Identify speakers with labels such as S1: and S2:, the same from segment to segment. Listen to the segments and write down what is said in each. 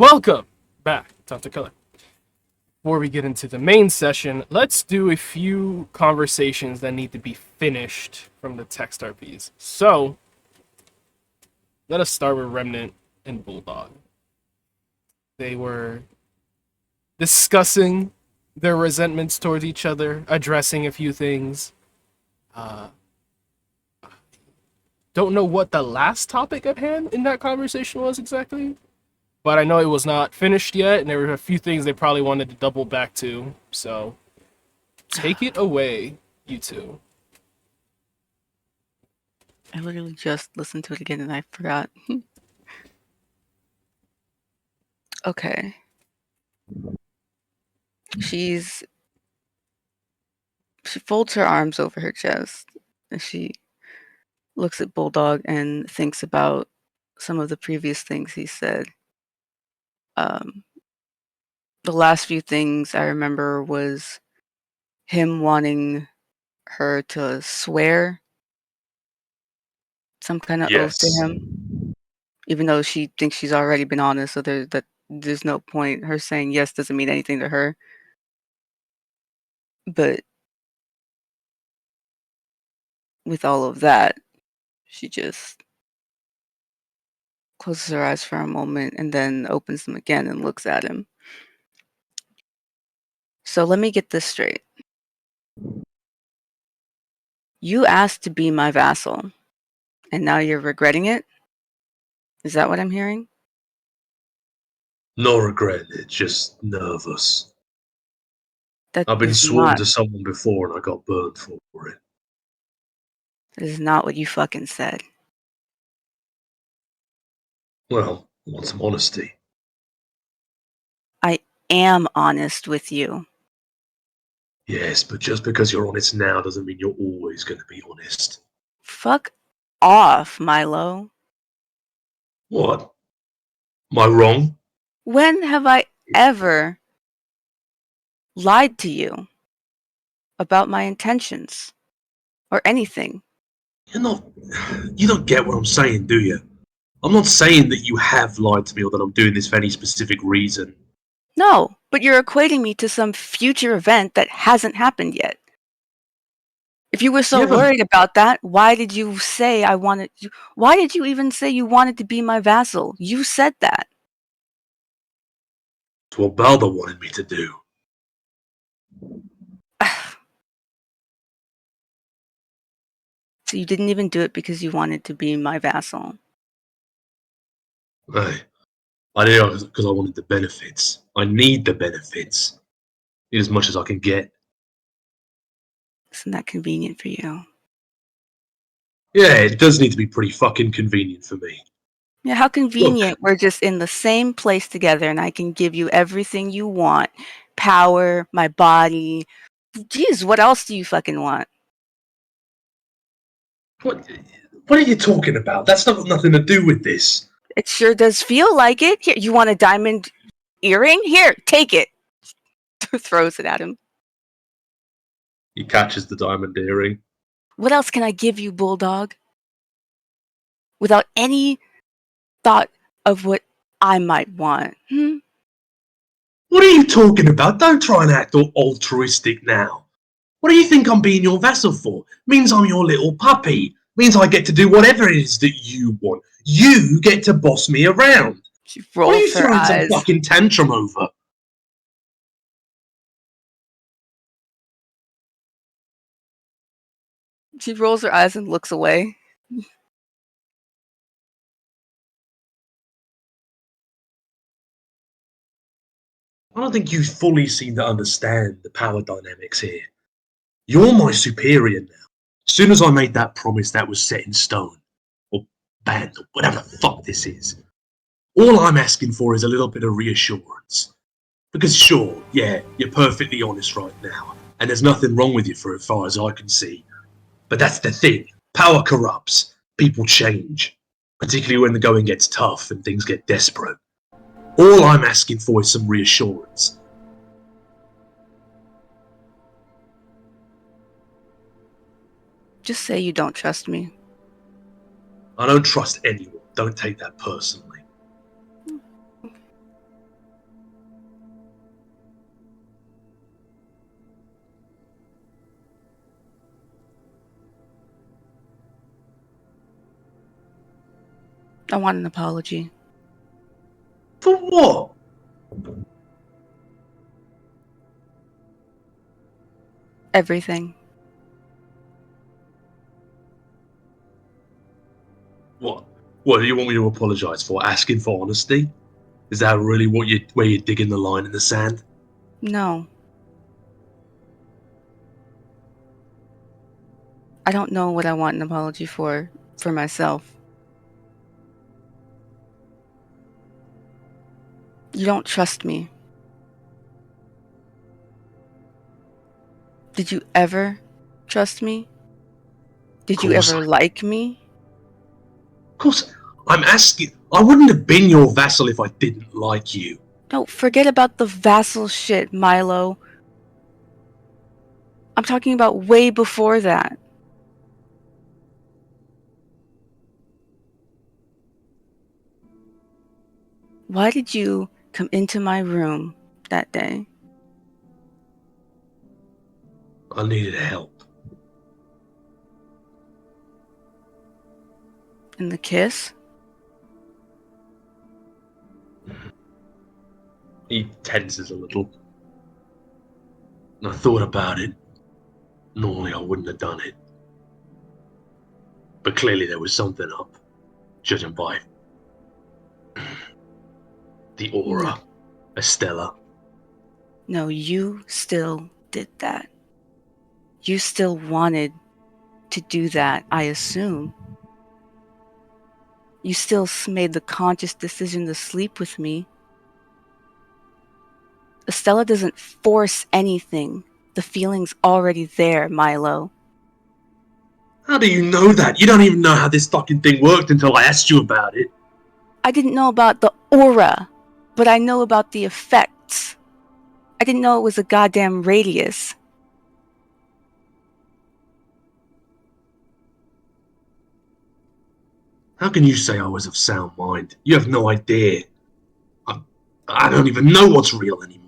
S1: Welcome back to Tough to Color. Before we get into the main session, let's do a few conversations that need to be finished from the text RPs. So, let us start with Remnant and Bulldog. They were discussing their resentments towards each other, addressing a few things. Don't know what the last topic at hand in that conversation was exactly, but I know it was not finished yet, and there were a few things they probably wanted to double back to. So, take it away, you two.
S2: I literally just listened to it again and I forgot. Okay. She folds her arms over her chest and she looks at Bulldog and thinks about some of the previous things he said. The last few things I remember was him wanting her to swear some kind of oath to
S3: Yes.
S2: him, even though she thinks she's already been honest, so there's no point. Her saying yes doesn't mean anything to her. But with all of that, she just closes her eyes for a moment and then opens them again and looks at him. So let me get this straight. You asked to be my vassal, and now you're regretting it? Is that what I'm hearing?
S3: No regret, it's just nervous.
S2: That
S3: I've been
S2: is
S3: sworn
S2: not
S3: to someone before and I got burned for it.
S2: that is not what you fucking said.
S3: Well, I want some honesty.
S2: I am honest with you.
S3: Yes, but just because you're honest now doesn't mean you're always going to be honest.
S2: Fuck off, Milo.
S3: What? Am I wrong?
S2: When have I ever lied to you about my intentions or anything?
S3: You're not. You don't get what I'm saying, do you? I'm not saying that you have lied to me or that I'm doing this for any specific reason.
S2: No, but you're equating me to some future event that hasn't happened yet. If you were so
S3: You ever
S2: worried about that, why did you say I wanted you? Why did you even say you wanted to be my vassal? You said that.
S3: It's what Balder wanted me to do.
S2: So you didn't even do it because you wanted to be my vassal.
S3: Hey, I did it because I wanted the benefits. I need the benefits. Need as much as I can get.
S2: Isn't that convenient for you?
S3: Yeah, it does need to be pretty fucking convenient for me.
S2: Yeah, how
S3: Look,
S2: convenient. We're just in the same place together and I can give you everything you want. Power, my body. Jeez, what else do you fucking want?
S3: what, what are you talking about? That's not got nothing to do with this.
S2: It sure does feel like it. Here, you want a diamond earring? Here, take it. Throws it at him.
S3: He catches the diamond earring.
S2: What else can I give you, Bulldog? Without any thought of what I might want.
S3: What are you talking about? Don't try and act all altruistic now. What do you think I'm being your vassal for? Means I'm your little puppy. Means I get to do whatever it is that you want. You get to boss me around.
S2: She
S3: What are you
S2: rolls her
S3: throwing some
S2: eyes.
S3: fucking tantrum over?
S2: She rolls her eyes and looks away.
S3: I don't think you fully seem to understand the power dynamics here. You're my superior now. As soon as I made that promise, that was set in stone. Or banned, or whatever the fuck this is. All I'm asking for is a little bit of reassurance. Because sure, yeah, you're perfectly honest right now, and there's nothing wrong with you for as far as I can see. But that's the thing. Power corrupts. People change. Particularly when the going gets tough and things get desperate. All I'm asking for is some reassurance.
S2: Just say you don't trust me.
S3: I don't trust anyone. Don't take that personally.
S2: I want an apology.
S3: For what?
S2: Everything.
S3: What? What do you want me to apologise for? Asking for honesty? Is that really where you're digging the line in the sand?
S2: No. I don't know what I want an apology for myself. You don't trust me. Did you ever trust me? Did you ever like me?
S3: Of course, I'm asking. I wouldn't have been your vassal if I didn't like you.
S2: No, forget about the vassal shit, Milo. I'm talking about way before that. Why did you come into my room that day?
S3: I needed help.
S2: And the kiss?
S3: He tenses a little. And I thought about it. Normally I wouldn't have done it. But clearly there was something up, judging by the aura,
S2: No.
S3: Estella.
S2: No, you still did that. You still wanted to do that, I assume. You still made the conscious decision to sleep with me. Estella doesn't force anything. The feeling's already there, Milo.
S3: How do you know that? You don't even know how this fucking thing worked until I asked you about it.
S2: I didn't know about the aura, but I know about the effects. I didn't know it was a goddamn radius.
S3: How can you say I was of sound mind? You have no idea. I don't even know what's real anymore.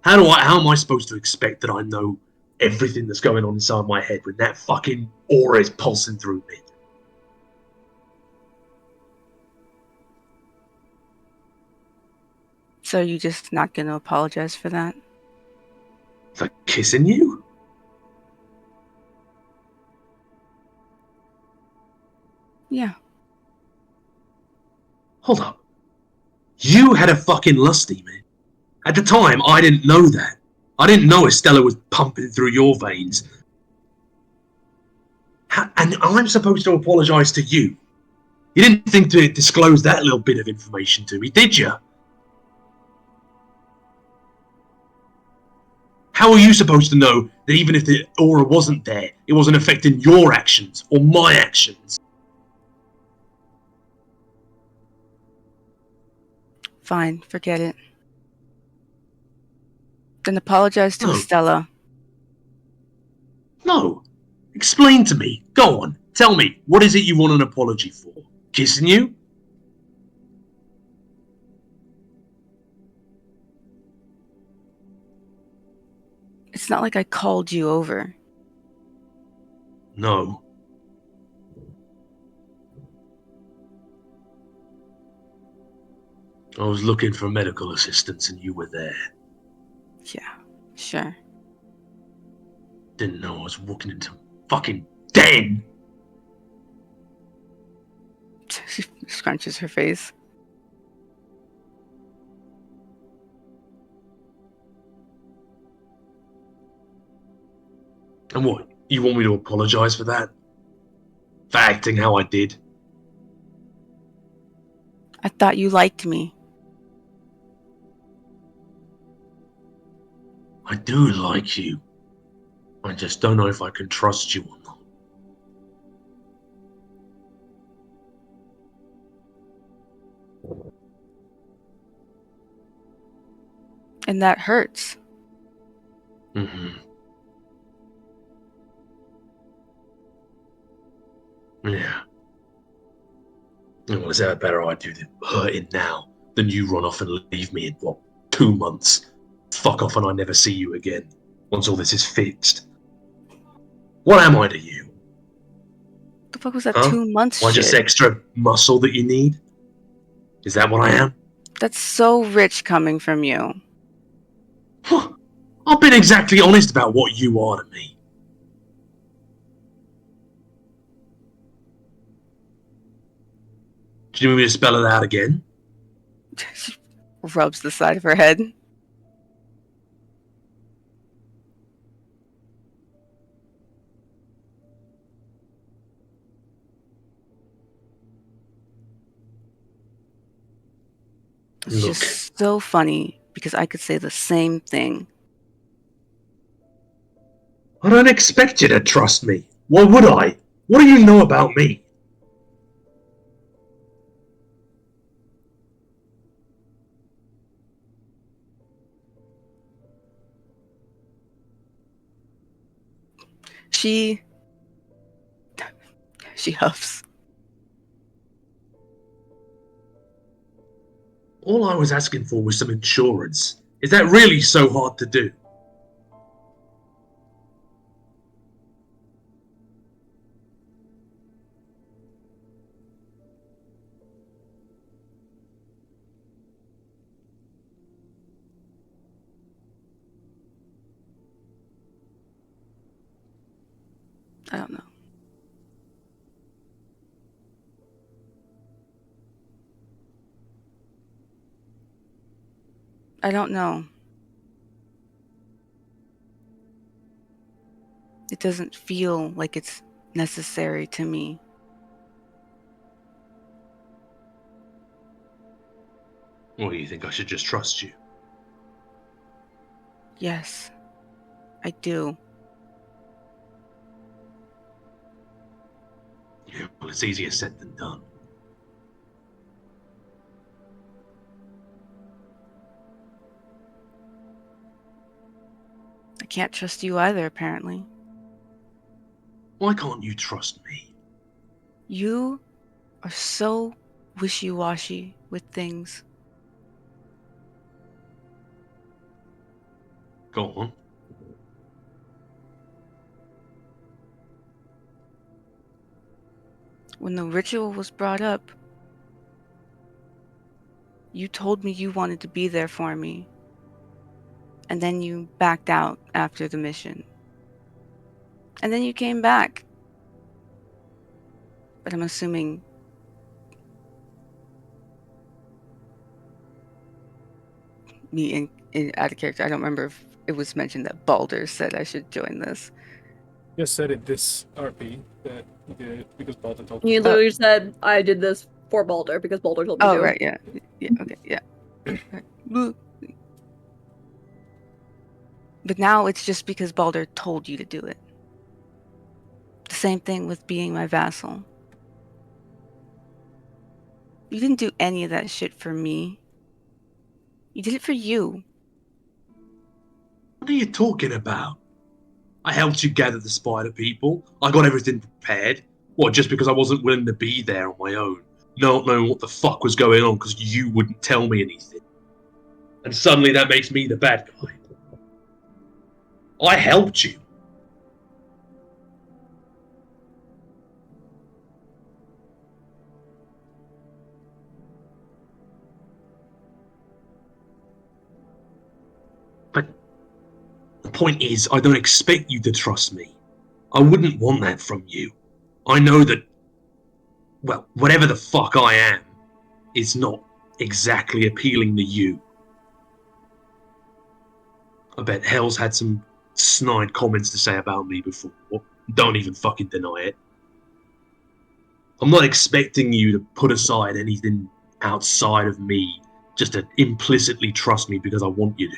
S3: How am I supposed to expect that I know everything that's going on inside my head when that fucking aura is pulsing through me?
S2: So you just not gonna apologize for that?
S3: For kissing you?
S2: Yeah.
S3: Hold up. You had a fucking lusty, man. At the time, I didn't know that. I didn't know Estella was pumping through your veins. And I'm supposed to apologise to you. You didn't think to disclose that little bit of information to me, did you? How are you supposed to know that even if the aura wasn't there, it wasn't affecting your actions or my actions?
S2: Fine, forget it. Then apologize to
S3: No.
S2: Estella.
S3: No. Explain to me. Go on. Tell me. What is it you want an apology for? Kissing you?
S2: It's not like I called you over.
S3: No. I was looking for medical assistance and you were there.
S2: Yeah, sure.
S3: Didn't know I was walking into fucking den.
S2: She scrunches her face.
S3: And what? You want me to apologise for that? For acting how I did?
S2: I thought you liked me.
S3: I do like you. I just don't know if I can trust you or not.
S2: And that hurts.
S3: Mm-hmm. Yeah. Well, is that a better idea than hurting now than you run off and leave me in, 2 months? Fuck off and I never see you again once all this is fixed. What am I to you?
S2: fuck was that
S3: Huh?
S2: 2 months
S3: Why, just
S2: shit?
S3: extra muscle that you need? Is that what I am?
S2: That's so rich coming from you.
S3: Huh. I've been exactly honest about what you are to me. Do you need me to spell it out again?
S2: She rubs the side of her head. It's
S3: Look,
S2: just so funny because I could say the same thing.
S3: I don't expect you to trust me. Why would I? What do you know about me?
S2: She huffs.
S3: All I was asking for was some insurance. Is that really so hard to do?
S2: I don't know. I don't know. It doesn't feel like it's necessary to me.
S3: Or do you think I should just trust you?
S2: Yes, I do.
S3: Yeah, well, it's easier said than done.
S2: I can't trust you either, apparently.
S3: Why can't you trust me?
S2: You are so wishy-washy with things.
S3: Go on.
S2: When the ritual was brought up, you told me you wanted to be there for me. And then you backed out after the mission. And then you came back. But I'm assuming me out of character. I don't remember if it was mentioned that Balder said I should join this.
S1: Just said it this RP that you did it because Balton told
S4: You
S1: you.
S4: literally said, I did this for Balder because Balder told me
S2: Oh,
S4: to.
S2: right, yeah. Yeah, okay, yeah. Right. But now it's just because Balder told you to do it. The same thing with being my vassal. You didn't do any of that shit for me. You did it for you.
S3: What are you talking about? I helped you gather the spider people. I got everything prepared. What, just because I wasn't willing to be there on my own? Not knowing what the fuck was going on because you wouldn't tell me anything. And suddenly that makes me the bad guy. I helped you. But the point is, I don't expect you to trust me. I wouldn't want that from you. I know that, well, whatever the fuck I am, is not exactly appealing to you. I bet Hell's had some snide comments to say about me before. Don't even fucking deny it. I'm not expecting you to put aside anything outside of me just to implicitly trust me because I want you to.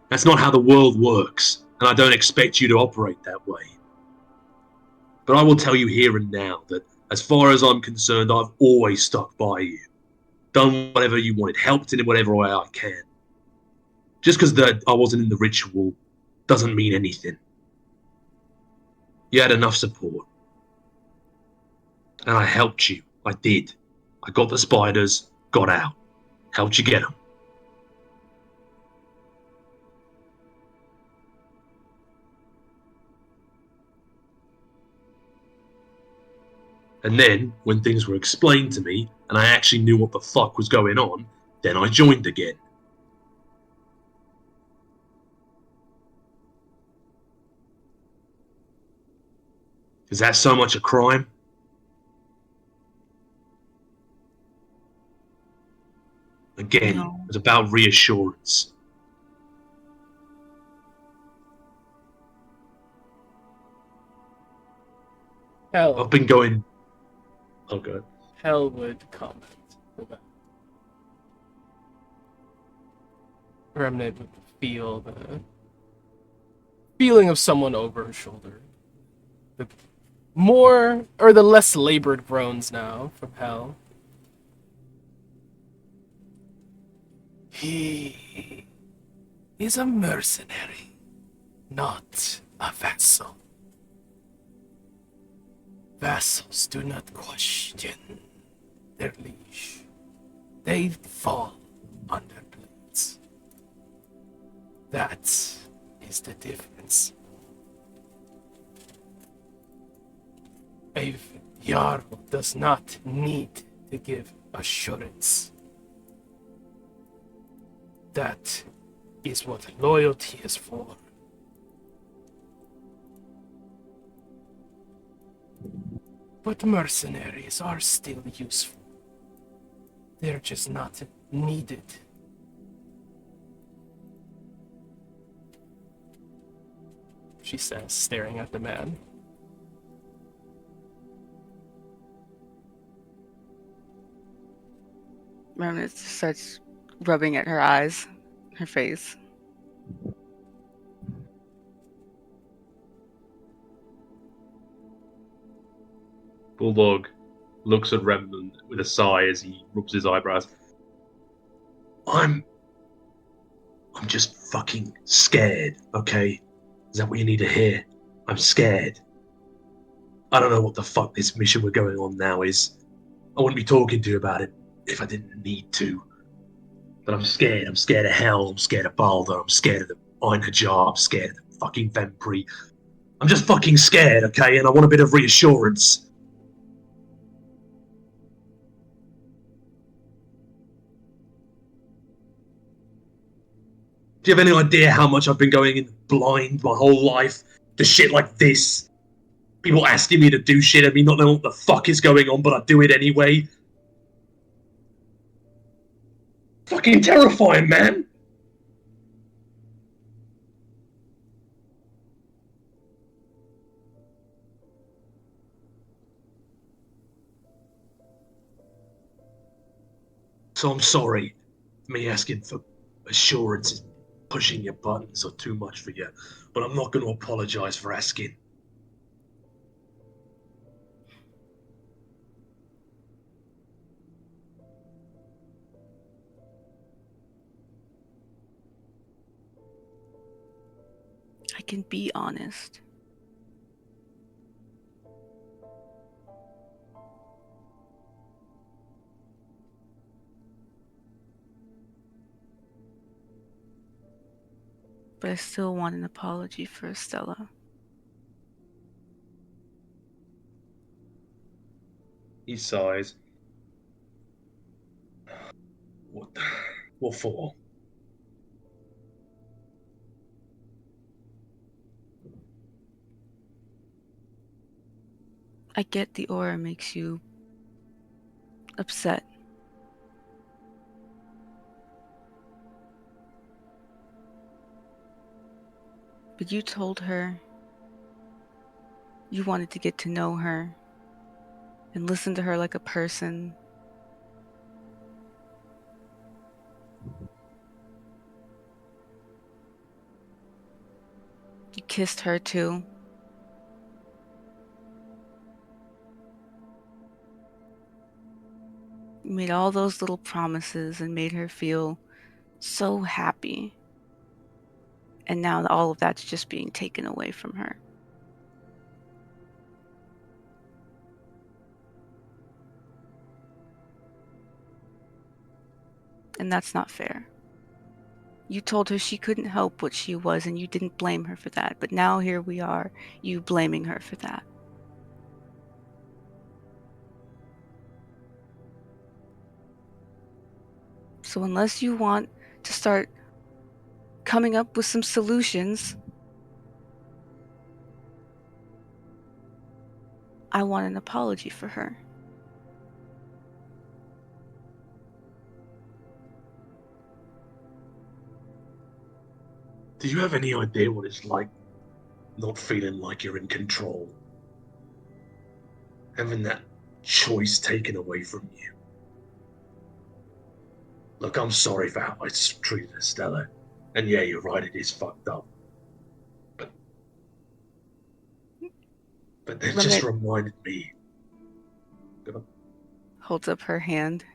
S3: That's not how the world works, and I don't expect you to operate that way. But I will tell you here and now that as far as I'm concerned, I've always stuck by you. Done whatever you wanted, helped in whatever way I can. Just because I wasn't in the ritual doesn't mean anything. You had enough support. And I helped you. I did. I got the spiders, got out. Helped you get them. And then, when things were explained to me, and I actually knew what the fuck was going on, then I joined again. Is that so much a crime? Again,
S2: No.
S3: it's about reassurance.
S1: Hell,
S3: I've been going... Oh, God.
S1: Hell would comment. Remnant would feel the feeling of someone over her shoulder. The more, or the less labored groans now from Hell. He is a mercenary, not a vassal. Vassals do not question their liege. They fall on their blades. That is the difference. A Jarl does not need to give assurance. That is what loyalty is for. But mercenaries are still useful. They're just not needed. She says, staring at the man.
S2: Remnant starts rubbing at her eyes, her face.
S3: Bulldog looks at Remnant with a sigh as he rubs his eyebrows. I'm just fucking scared, okay? Is that what you need to hear? I'm scared. I don't know what the fuck this mission we're going on now is. I wouldn't be talking to you about it if I didn't need to. But I'm scared. I'm scared of Hell. I'm scared of Balder. I'm scared of the Einhajar. I'm scared of the fucking Vempri. I'm just fucking scared, okay? And I want a bit of reassurance. Do you have any idea how much I've been going in blind my whole life to shit like this? People asking me to do shit and me not knowing what the fuck is going on, but I do it anyway. Fucking terrifying, man. So I'm sorry. Me asking for assurance is pushing your buttons or too much for you, but I'm not going to apologize for asking.
S2: I can be honest. But I still want an apology for Estella.
S3: He sighs. What for?
S2: I get the aura makes you upset. But you told her you wanted to get to know her and listen to her like a person. You kissed her too. You made all those little promises and made her feel so happy. And now all of that's just being taken away from her. And that's not fair. You told her she couldn't help what she was and you didn't blame her for that. But now here we are, you blaming her for that. So unless you want to start coming up with some solutions, I want an apology for her.
S3: Do you have any idea what it's like not feeling like you're in control? Having that choice taken away from you? Look, I'm sorry for how I treated Estella. And yeah, you're right, it is fucked up. But that just
S2: Lemonade
S3: reminded me.
S2: holds up her hand.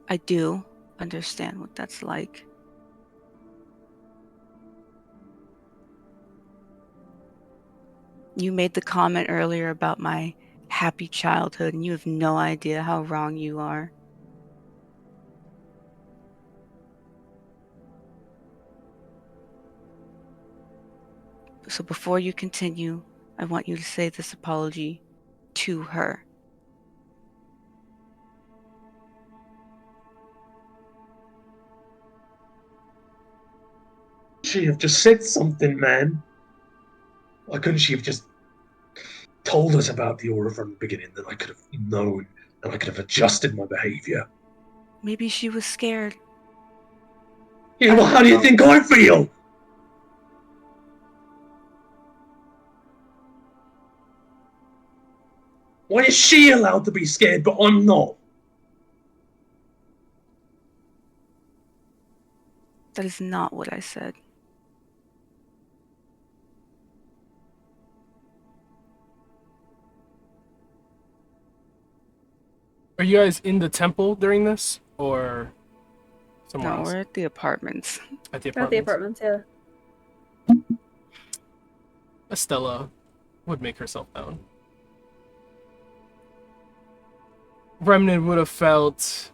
S2: I do understand what that's like. You made the comment earlier about my happy childhood, and you have no idea how wrong you are. So before you continue, I want you to say this apology to her.
S3: She have just said something, man. Why couldn't she have just told us about the aura from the beginning? Then I could have known and I could have adjusted my behavior.
S2: Maybe she was scared.
S3: Yeah, well, how do you think I feel? Why is she allowed to be scared, but I'm not?
S2: That is not what I said.
S1: Are you guys in the temple during this, or somewhere
S2: No,
S1: else?
S2: we're at the apartments.
S1: At the
S4: At the
S1: apartments.
S4: apartments, yeah.
S1: Estella would make herself known. Remnant would have felt,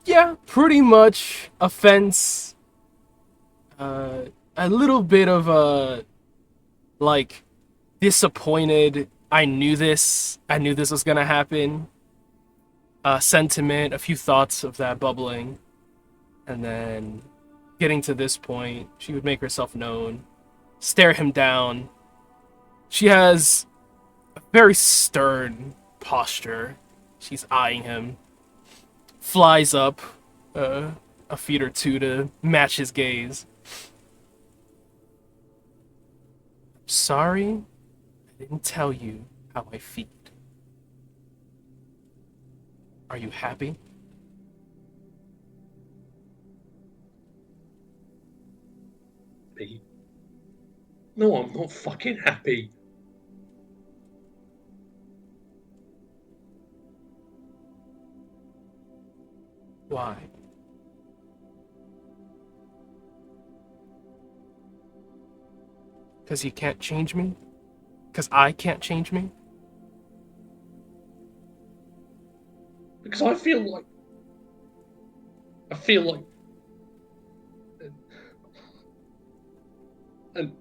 S1: yeah, pretty much offense. A little bit of a, like, disappointed. I knew this was gonna happen. Sentiment, a few thoughts of that bubbling. And then, getting to this point, she would make herself known, stare him down. She has a very stern posture. She's eyeing him. Flies up a feet or two to match his gaze. Sorry, I didn't tell you how I feel. Are you happy?
S3: No, I'm not fucking happy.
S1: Why? Because you can't change me? Because I can't change me?
S3: Because I feel like and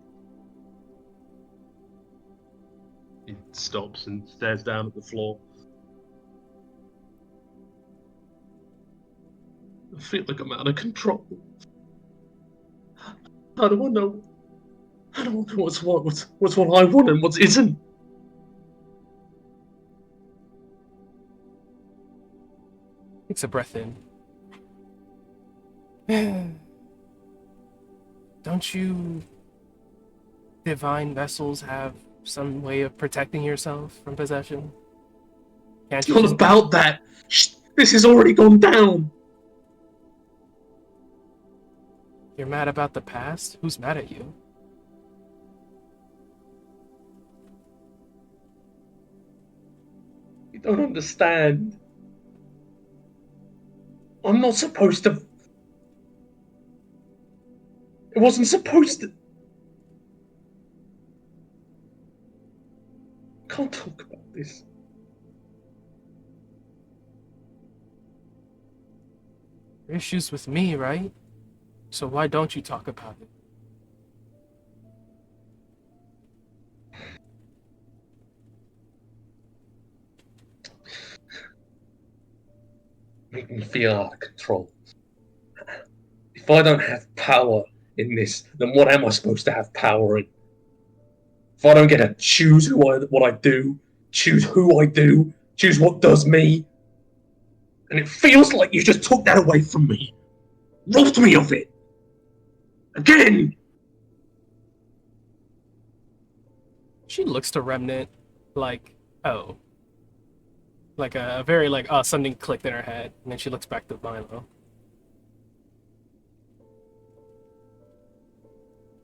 S3: he stops and stares down at the floor. I feel like I'm out of control. How do I know? How do I know what's what I want and what isn't?
S1: Takes a breath in. Don't you divine vessels have some way of protecting yourself from possession? Can't
S3: It's
S1: you
S3: not
S1: just...
S3: about that. Shh, this has already gone down.
S1: You're mad about the past? Who's mad at you?
S3: You don't understand. I'm not supposed to. It wasn't supposed to. I can't talk about this.
S1: Your issues with me, right? So why don't you talk about it?
S3: make me feel out of control. If I don't have power in this, then what am I supposed to have power in? If I don't get to choose what I do, choose who I do, choose what does me, and it feels like you just took that away from me, robbed me of it, again.
S1: She looks to Remnant like, oh. Like a very like, oh, something clicked in her head. And then she looks back to Milo.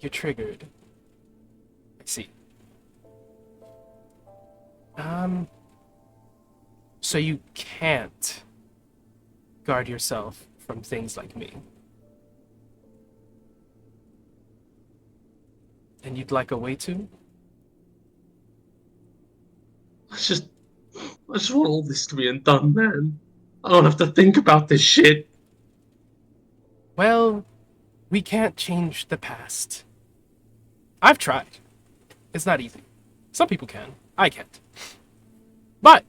S1: You're triggered. I see. So you can't guard yourself from things like me. And you'd like a way to?
S3: I just want all this to be undone, man. I don't have to think about this shit.
S1: Well, we can't change the past. I've tried. It's not easy. Some people can. I can't. But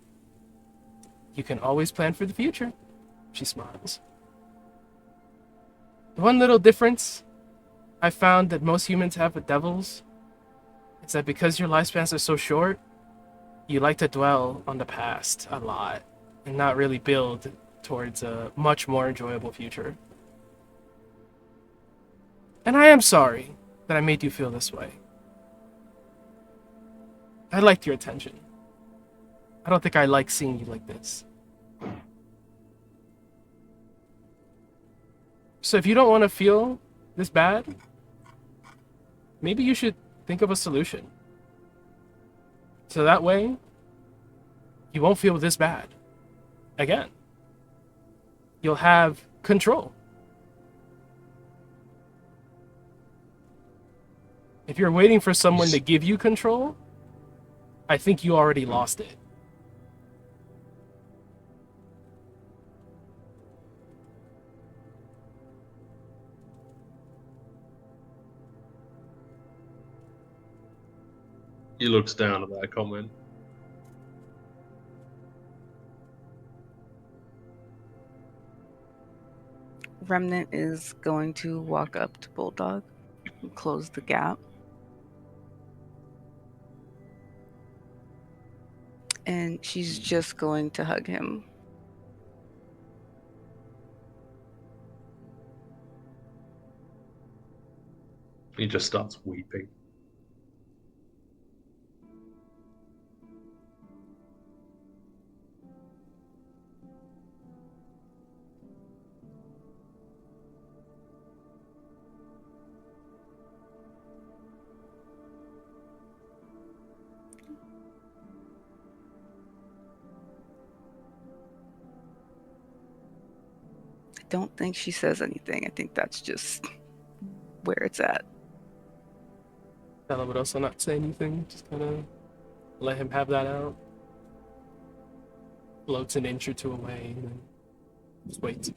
S1: you can always plan for the future. She smiles. The one little difference I found that most humans have with devils is that because your lifespans are so short, you like to dwell on the past a lot and not really build towards a much more enjoyable future. And I am sorry that I made you feel this way. I liked your attention. I don't think I like seeing you like this. So if you don't want to feel this bad, maybe you should think of a solution. So that way, you won't feel this bad again. You'll have control. If you're waiting for someone to give you control, I think you already lost it.
S3: He looks down at that comment.
S2: Remnant is going to walk up to Bulldog and close the gap. And she's just going to hug him.
S3: He just starts weeping.
S2: I don't think she says anything. I think that's just where it's at.
S1: Stella would also not say anything, just kind of let him have that out. Floats an inch or two away, and then just waits.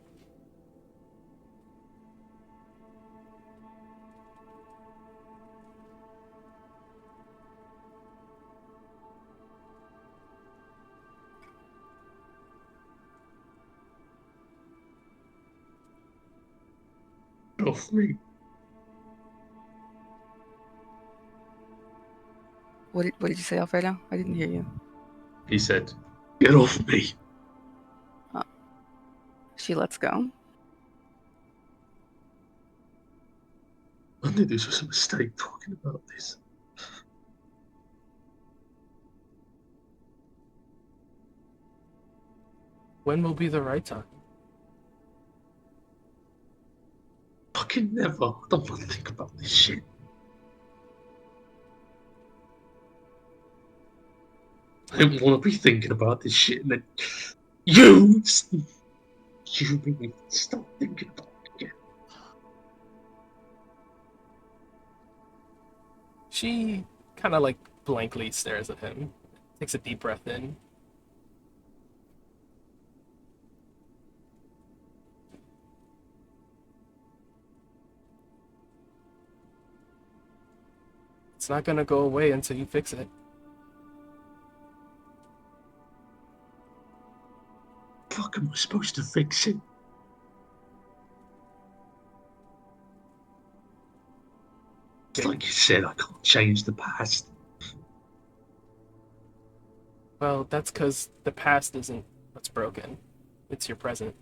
S3: Off me.
S2: What did you say, Alfredo? I didn't hear you.
S3: He said, "Get off me."
S2: She lets go.
S3: I knew this was a mistake talking about this.
S1: When will be the right time?
S3: Fucking never. I don't want to think about this shit. I don't want to be thinking about this shit, and then you make me stop thinking about it again.
S1: She kind of like blankly stares at him, takes a deep breath in. It's not gonna go away until you fix it.
S3: fuck am I supposed to fix it? It's like you said, I can't change the past.
S1: Well, that's because the past isn't what's broken. It's your present.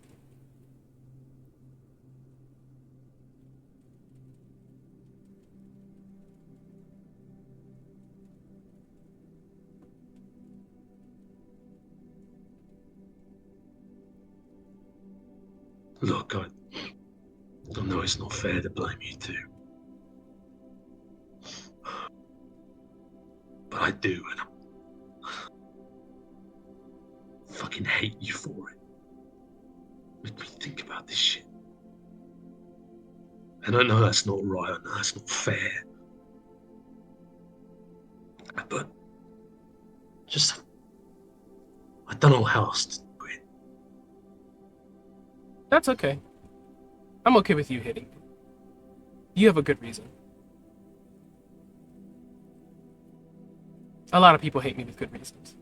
S3: Look, I know it's not fair to blame you too. But I do, and I fucking hate you for it. Make me think about this shit. And I know that's not right, I know that's not fair. But just, I don't know how else to do it.
S1: That's okay. I'm okay with you hitting me. You have a good reason. A lot of people hate me with good reasons.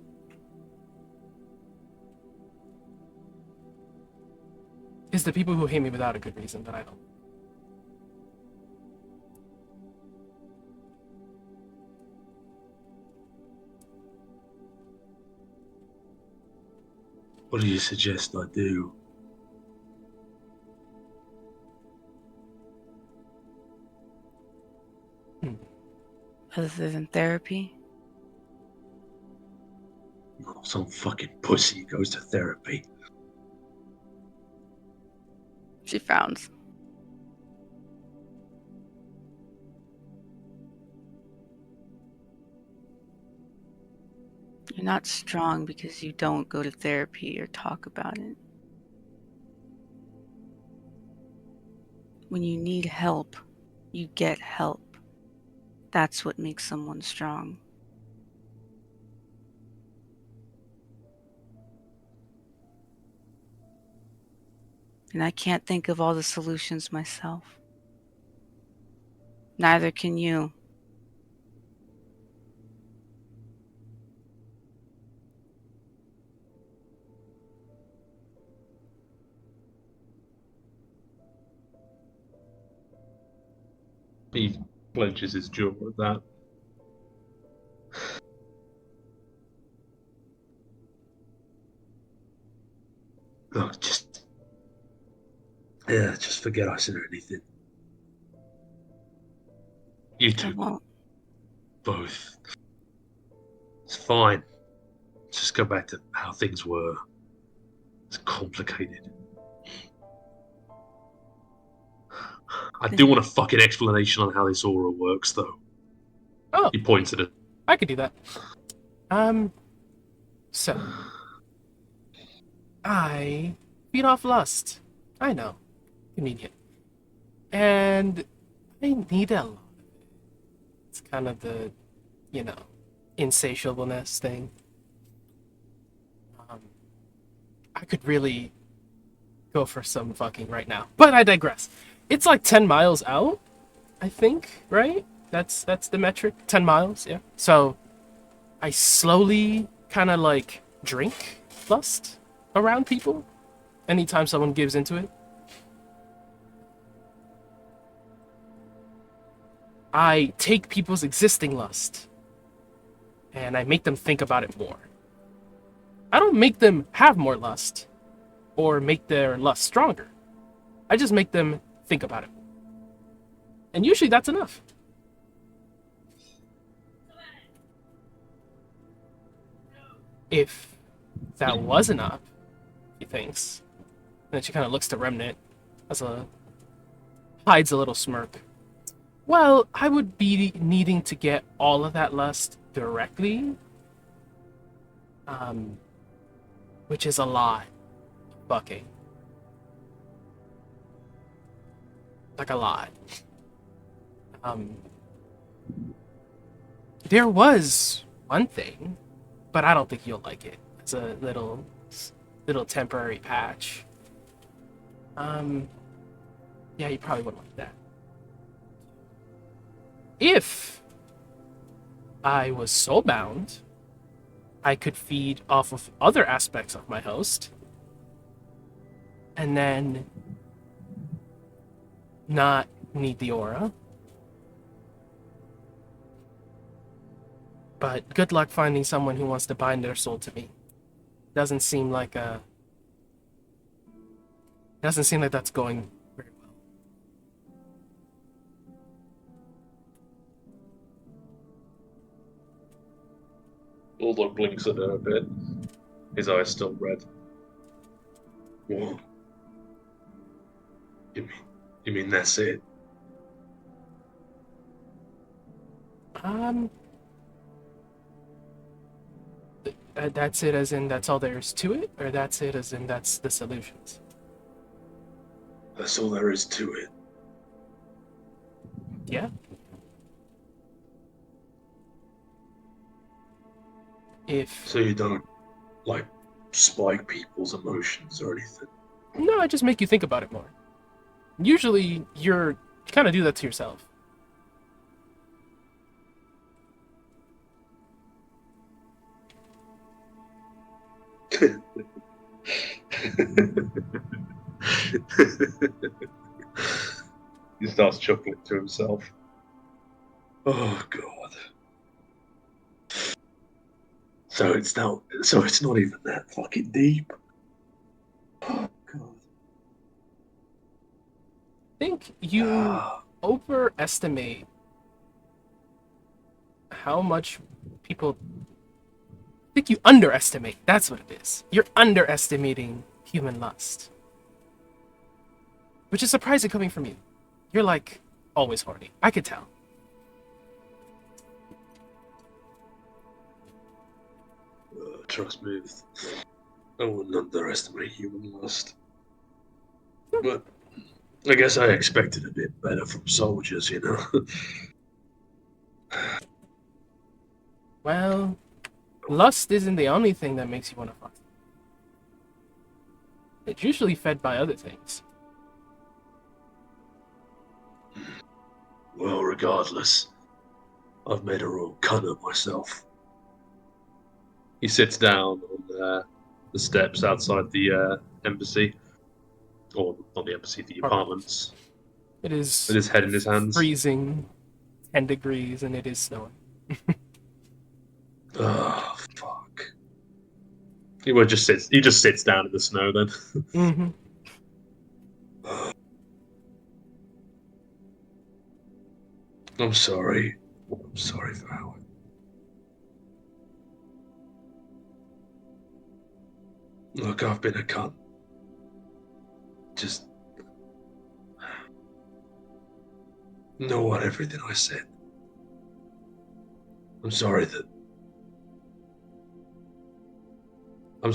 S1: It's the people who hate me without a good reason that I don't.
S3: What do you suggest I do?
S2: Other than therapy?
S3: Some fucking pussy goes to therapy.
S2: She frowns. You're not strong because you don't go to therapy or talk about it. When you need help, you get help. That's what makes someone strong. And I can't think of all the solutions myself. Neither can you.
S3: He clenches his jaw at that. Look, just forget I said anything. You
S2: I
S3: two,
S2: won't.
S3: both. It's fine. Just go back to how things were. It's complicated. I do want a fucking explanation on how this aura works, though.
S1: Oh,
S3: He points at it.
S1: I could do that. So I feed off lust. I know. Convenient. And I need a lot of it. It's kind of the, insatiableness thing. I could really go for some fucking right now. But I digress. It's like 10 miles out, I think, right? That's the metric. 10 miles, yeah. So I slowly kind of like drink lust around people anytime someone gives into it. I take people's existing lust and I make them think about it more. I don't make them have more lust or make their lust stronger. I just make them think about it. And usually that's enough. If that was enough, he thinks. And then she kind of looks to Remnant hides a little smirk. Well, I would be needing to get all of that lust directly. Which is a lot. Fucking. Like a lot. There was one thing, but I don't think you'll like it. It's a little temporary patch. Yeah, you probably wouldn't like that. If I was soulbound, I could feed off of other aspects of my host, and then not need the aura. But good luck finding someone who wants to bind their soul to me. Doesn't seem like that's going very well.
S3: Although blinks at her a bit, his eyes still red. What? You mean that's it?
S1: That's it as in that's all there is to it, or that's it as in that's the solutions?
S3: That's all there is to it.
S1: Yeah. If
S3: So you don't, like, spike people's emotions or anything?
S1: no, I just make you think about it more. Usually, you kind of do that to yourself.
S3: He starts chuckling to himself. Oh God. So it's not even that fucking deep. Oh God.
S1: I think you overestimate how much people. I think you underestimate. That's what it is. You're underestimating human lust, which is surprising coming from you. You're like always horny. I could tell.
S3: Trust me, I wouldn't underestimate human lust. But I guess I expected a bit better from soldiers, you know.
S1: Well, lust isn't the only thing that makes you want to fuck. It's usually fed by other things.
S3: Well, regardless, I've made a real cunt of myself. He sits down on the steps outside the embassy. Or not the embassy, the apartments.
S1: It is
S3: With his head in his hands.
S1: freezing 10 degrees and it is snowing.
S3: Oh, fuck. He just sits down in the snow then.
S1: Mm-hmm.
S3: I'm sorry. I'm sorry for Howard. Look, I've been a cunt. Just know what everything I said. I'm sorry that I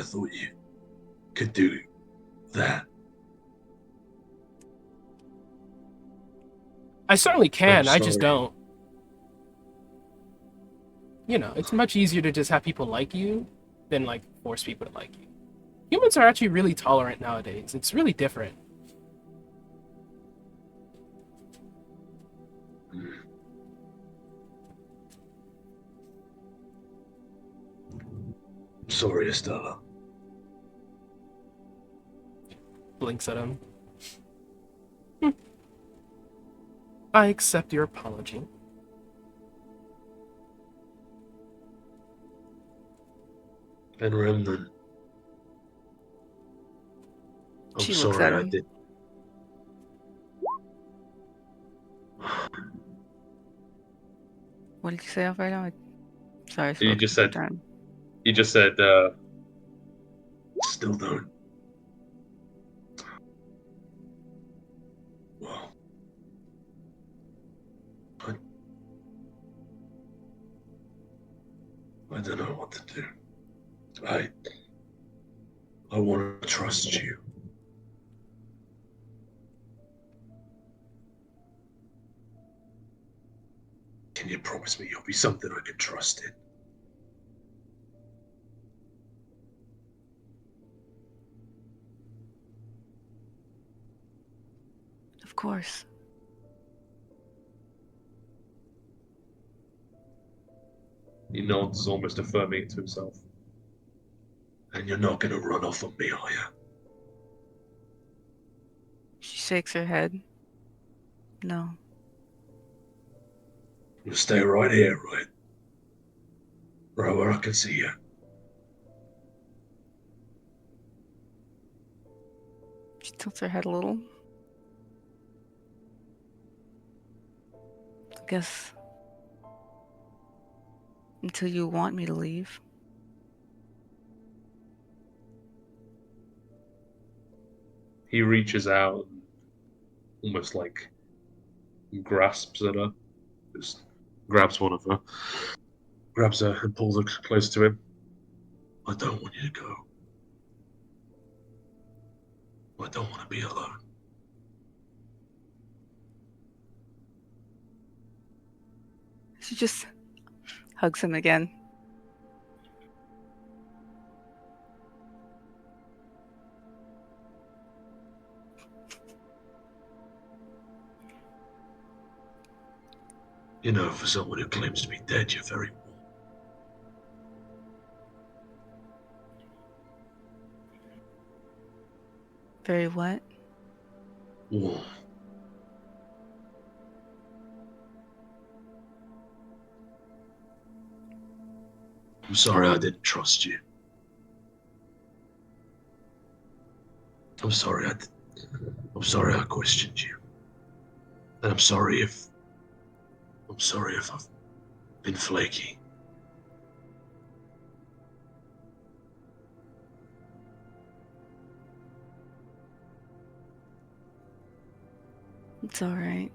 S3: thought you could do that.
S1: I certainly can,
S3: I'm
S1: I just
S3: sorry.
S1: don't. You know, it's much easier to just have people like you than like force people to like you. Humans are actually really tolerant nowadays. It's really different.
S3: I'm sorry, Estella.
S1: Blinks at him. I accept your apology.
S3: And Remnant. I'm
S2: She looks
S3: sorry
S2: at
S3: I
S2: him.
S3: did.
S2: What did you say, Alfredo? Sorry, I
S3: He
S2: spoke
S3: just
S2: too
S3: said,
S2: time.
S3: still don't. Well, I don't know what to do. I want to trust you. Can you promise me you'll be something I can trust in?
S2: Of course.
S3: He nods, almost affirming it to himself. And you're not going to run off on me, are you?
S2: shakes her head. No.
S3: You stay right here, right? Right where I can see you.
S2: She tilts her head a little. I guess until you want me to leave.
S3: He reaches out and almost like grasps at her. Just grabs one of her. Grabs her and pulls her close to him. I don't want you to go. I don't want to be alone.
S2: She just hugs him again.
S3: You know, for someone who claims to be dead, you're very
S2: Very what?
S3: warm. I'm sorry I didn't trust you. I'm sorry I questioned you. And I'm sorry if I've been flaky.
S2: It's alright.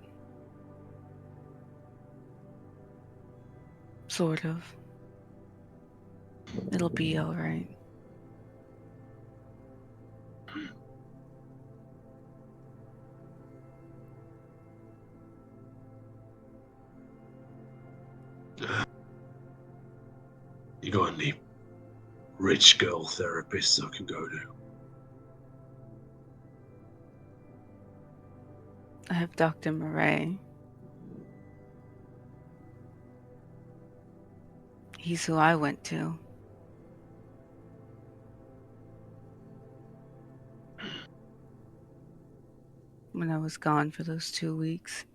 S2: Sort of. It'll be alright.
S3: You got any rich girl therapists I can go to?
S2: I have Dr. Murray. He's who I went to. When I was gone for those 2 weeks.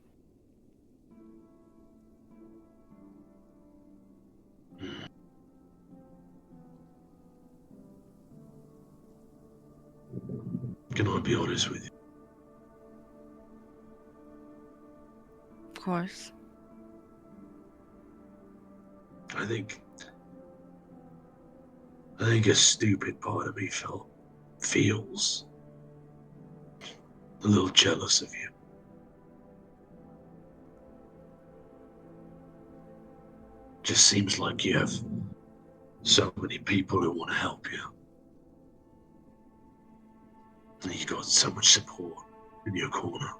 S3: Can I be honest with you?
S2: Of course.
S3: I think a stupid part of me feels a little jealous of you. Just seems like you have so many people who want to help you. And you got so much support in your corner.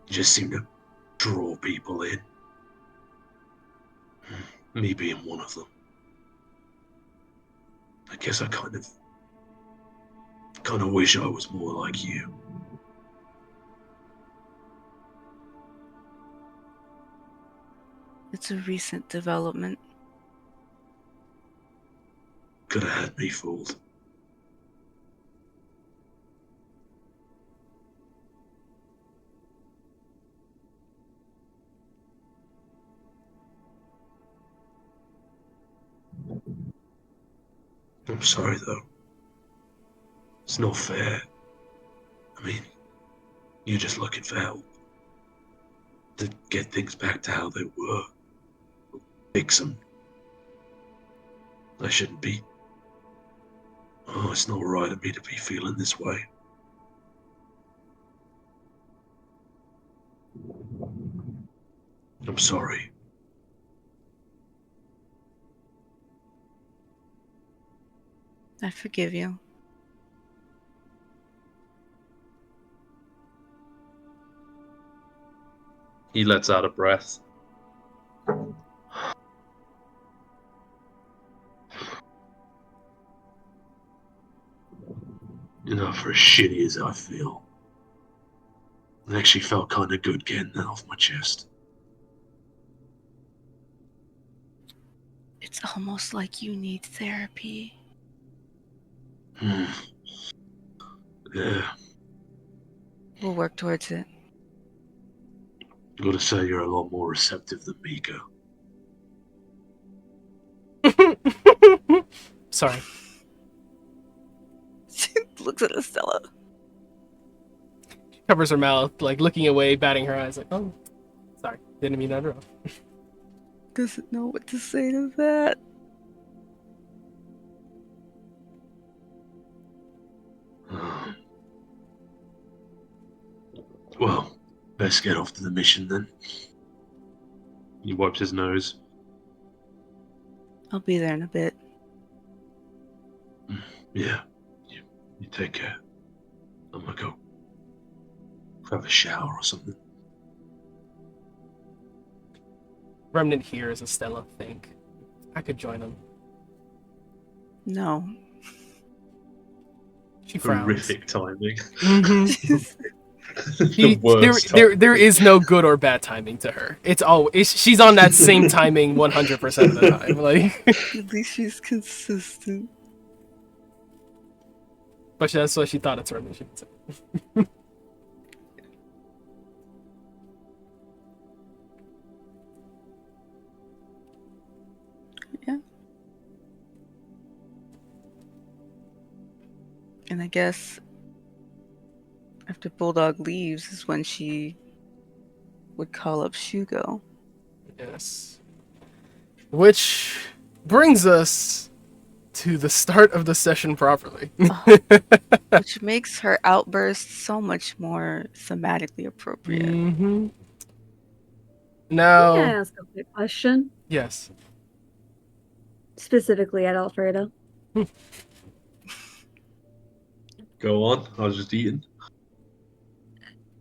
S3: You just seem to draw people in. Me being one of them. I guess I kind of wish I was more like you.
S2: It's a recent development.
S3: Could have had me fooled. I'm sorry though. It's not fair. I mean, you're just looking for help. To get things back to how they were. Fix them. I shouldn't be. Oh, it's not right of me to be feeling this way. I'm sorry.
S2: I forgive you.
S3: He lets out a breath. You know, for as shitty as I feel, it actually felt kind of good getting that off my chest.
S2: It's almost like you need therapy.
S3: Yeah,
S2: We'll work towards it.
S3: gotta say you're a lot more receptive than Miko.
S1: Sorry.
S2: She looks at Estella.
S1: She covers her mouth, like looking away, batting her eyes, like, oh, sorry, didn't mean that at all.
S2: Doesn't know what to say to that.
S3: Well, best get off to the mission then. He wipes his nose.
S2: I'll be there in a bit.
S3: Yeah, you take care. I'm gonna go have a shower or something.
S1: Remnant hears Estella think, I could join him.
S2: No.
S1: She frowns.
S3: Horrific timing.
S1: The
S3: worst
S1: there is no good or bad timing to her. It's always she's on that same timing 100% of the time. Like,
S2: At least she's consistent.
S1: but that's what she thought it's her mission.
S2: Yeah. And I guess after Bulldog leaves is when she would call up Shugo.
S1: Yes. Which brings us to the start of the session properly.
S2: Which makes her outburst so much more thematically appropriate.
S1: Mm-hmm. Now,
S4: May I ask a quick question?
S1: yes.
S4: Specifically at Alfredo.
S3: Go on, I was just eating.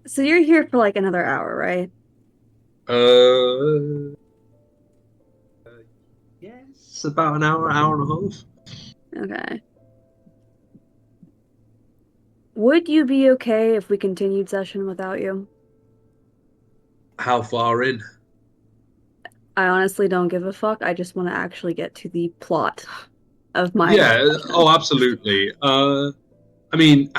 S4: So you're here for like another hour, right?
S3: Yes, about an hour and a half.
S4: Okay. Would you be okay if we continued session without you?
S3: How far in?
S4: I honestly don't give a fuck. I just want to actually get to the plot of my
S3: Yeah,
S4: session.
S3: oh, absolutely. I mean,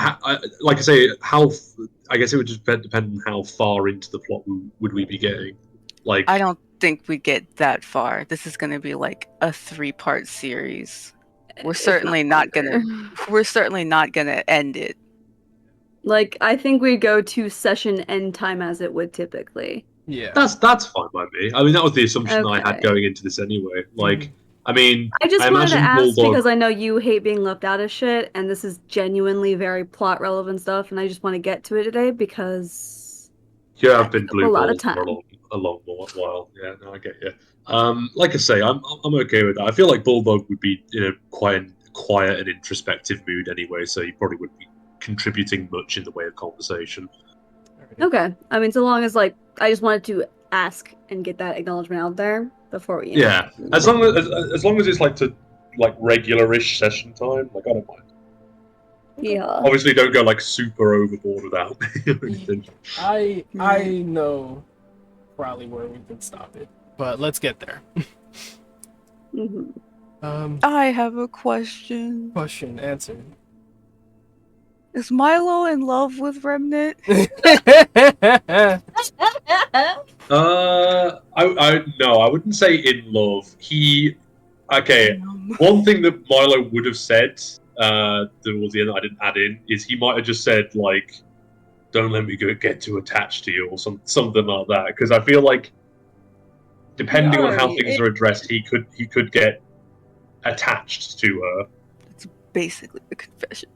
S3: like I say, I guess it would just depend on how far into the plot would we be getting. Like,
S2: I don't think we get that far. This is going to be like a 3-part series. We're
S4: If
S2: certainly not
S4: longer.
S2: gonna. We're certainly not gonna end it.
S4: Like, I think we go to session end time as it would typically.
S1: Yeah.
S3: that's fine by me. I mean, that was the assumption I had
S4: Okay.
S3: going into this anyway. Like, I mean,
S4: I just
S3: I
S4: wanted to
S3: imagine
S4: ask
S3: Bulldog.
S4: because I know you hate being left out of shit, and this is genuinely very plot relevant stuff, and I just want to get to it today because
S3: You have been
S4: took a lot of
S3: blue-balled for
S4: time.
S3: a long while. Yeah, no, I get you. Like I say, I'm okay with that. I feel like Bulldog would be in a quiet and introspective mood anyway, so he probably wouldn't be contributing much in the way of conversation.
S4: Okay. I mean, so long as, like, I just wanted to ask and get that acknowledgement out there before we.
S3: Yeah, as long as it's like regular-ish session time, like I don't mind.
S4: Yeah.
S3: Obviously, don't go like super overboard without anything.
S1: I know probably where we can stop it, but let's get there.
S4: Mhm.
S2: I have a question.
S1: Question answered.
S2: Is Milo in love with Remnant?
S3: I no, I wouldn't say in love. Okay. One thing that Milo would have said towards the end that I didn't add in is he might have just said like, "Don't let me get too attached to you" or something like that. Because I feel like depending on how
S4: already
S3: things are addressed, he could get attached to her.
S2: It's basically a confession.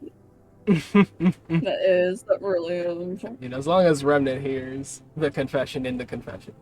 S4: That really is.
S1: You know, as long as Remnant hears the confession in the confession.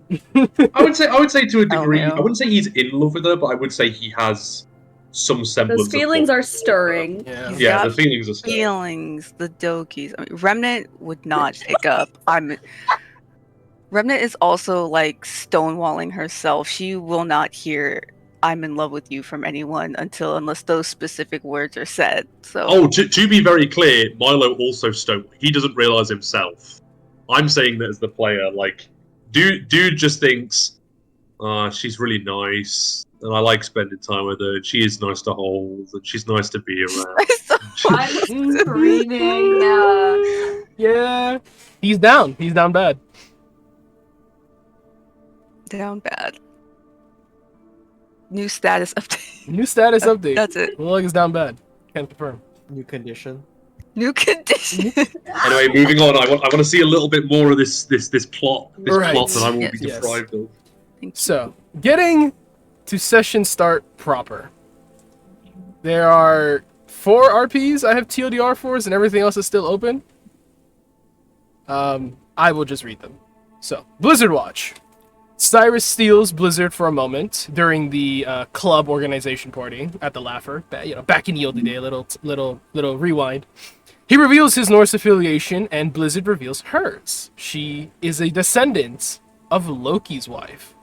S3: I would say to a degree.
S2: no.
S3: I wouldn't say he's in love with her, but I would say he has some semblance.
S4: Those feelings
S3: of
S4: are
S3: love for her.
S4: stirring.
S1: Yeah.
S2: He's
S3: Yeah,
S2: got
S3: the feelings are stirring.
S2: feelings, the Dokies. I mean, Remnant would not pick up. Remnant is also like stonewalling herself. She will not hear "I'm in love with you" from anyone unless those specific words are said. So.
S3: Oh, to be very clear, Milo also he doesn't realize himself. I'm saying that as the player, like, dude just thinks, She's really nice, and I like spending time with her. She is nice to hold, and she's nice to be around.
S5: I'm screaming.
S1: Yeah, he's down. He's down bad.
S2: Down bad. New status update.
S1: New status update.
S2: That's it.
S1: Log is down bad. Can't confirm.
S6: New condition.
S2: New condition.
S3: Anyway, moving on. I want to see a little bit more of this plot. This
S1: Right.
S3: plot that I will be
S2: Yes.
S3: deprived of.
S1: So, getting to session start proper. There are 4 RPs I have TLDR for, and everything else is still open. I will just read them. So, Blizzard Watch. Cyrus steals Blizzard for a moment during the club organization party at the Laugher. Back in the old day, a little rewind. He reveals his Norse affiliation, and Blizzard reveals hers. She is a descendant of Loki's wife,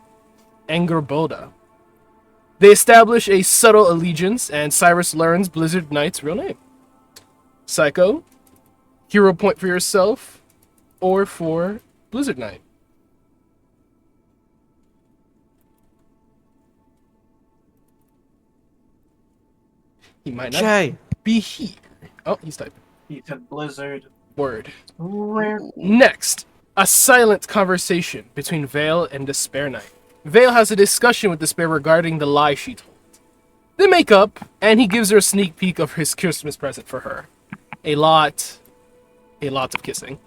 S1: Angerboda. They establish a subtle allegiance, and Cyrus learns Blizzard Knight's real name. Psycho, hero point for yourself, or for Blizzard Knight. He might not
S6: Jay.
S1: be here. Oh, he's typing.
S5: He took Blizzard.
S1: Word.
S5: Where?
S1: Next, a silent conversation between Vale and Despair Knight. Vale has a discussion with Despair regarding the lie she told. They make up, and he gives her a sneak peek of his Christmas present for her. A lot of kissing.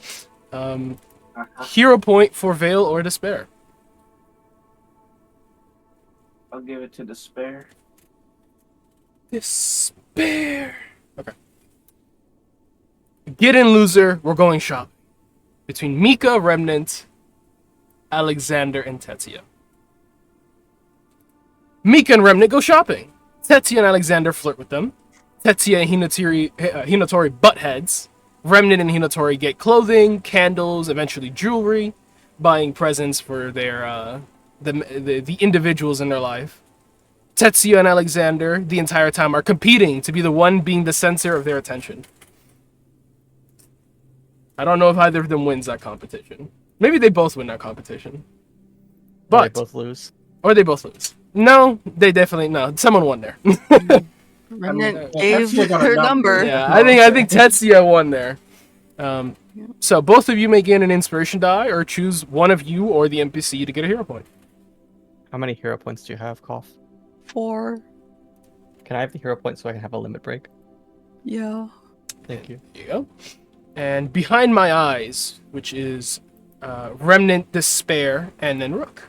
S1: Hero point for Vale or Despair.
S5: I'll give it to Despair.
S1: Despair. Okay. Get in, loser. We're going shopping. Between Mika, Remnant, Alexander, and Tetsuya. Mika and Remnant go shopping. Tetsuya and Alexander flirt with them. Tetsuya and Hinatori butt heads. Remnant and Hinatori get clothing, candles, eventually jewelry, buying presents for their the individuals in their life. Tetsuya and Alexander, the entire time, are competing to be the one being the center of their attention. I don't know if either of them wins that competition. Maybe they both win that competition.
S6: But they
S1: But,
S6: both lose.
S1: or they both lose. No, they definitely, no, someone won there.
S2: Remnant
S5: well,
S2: gave
S5: Tetsuya got a
S2: her
S5: number.
S2: number.
S1: Yeah, I think Tetsuya won there. So both of you may gain an inspiration die, or choose one of you or the NPC to get a hero point.
S6: How many hero points do you have, Cough?
S2: 4.
S6: Can I have the hero points so I can have a limit break?
S2: Yeah.
S6: Thank you.
S1: There you go. And behind my eyes, which is Remnant, Despair, and then Rook.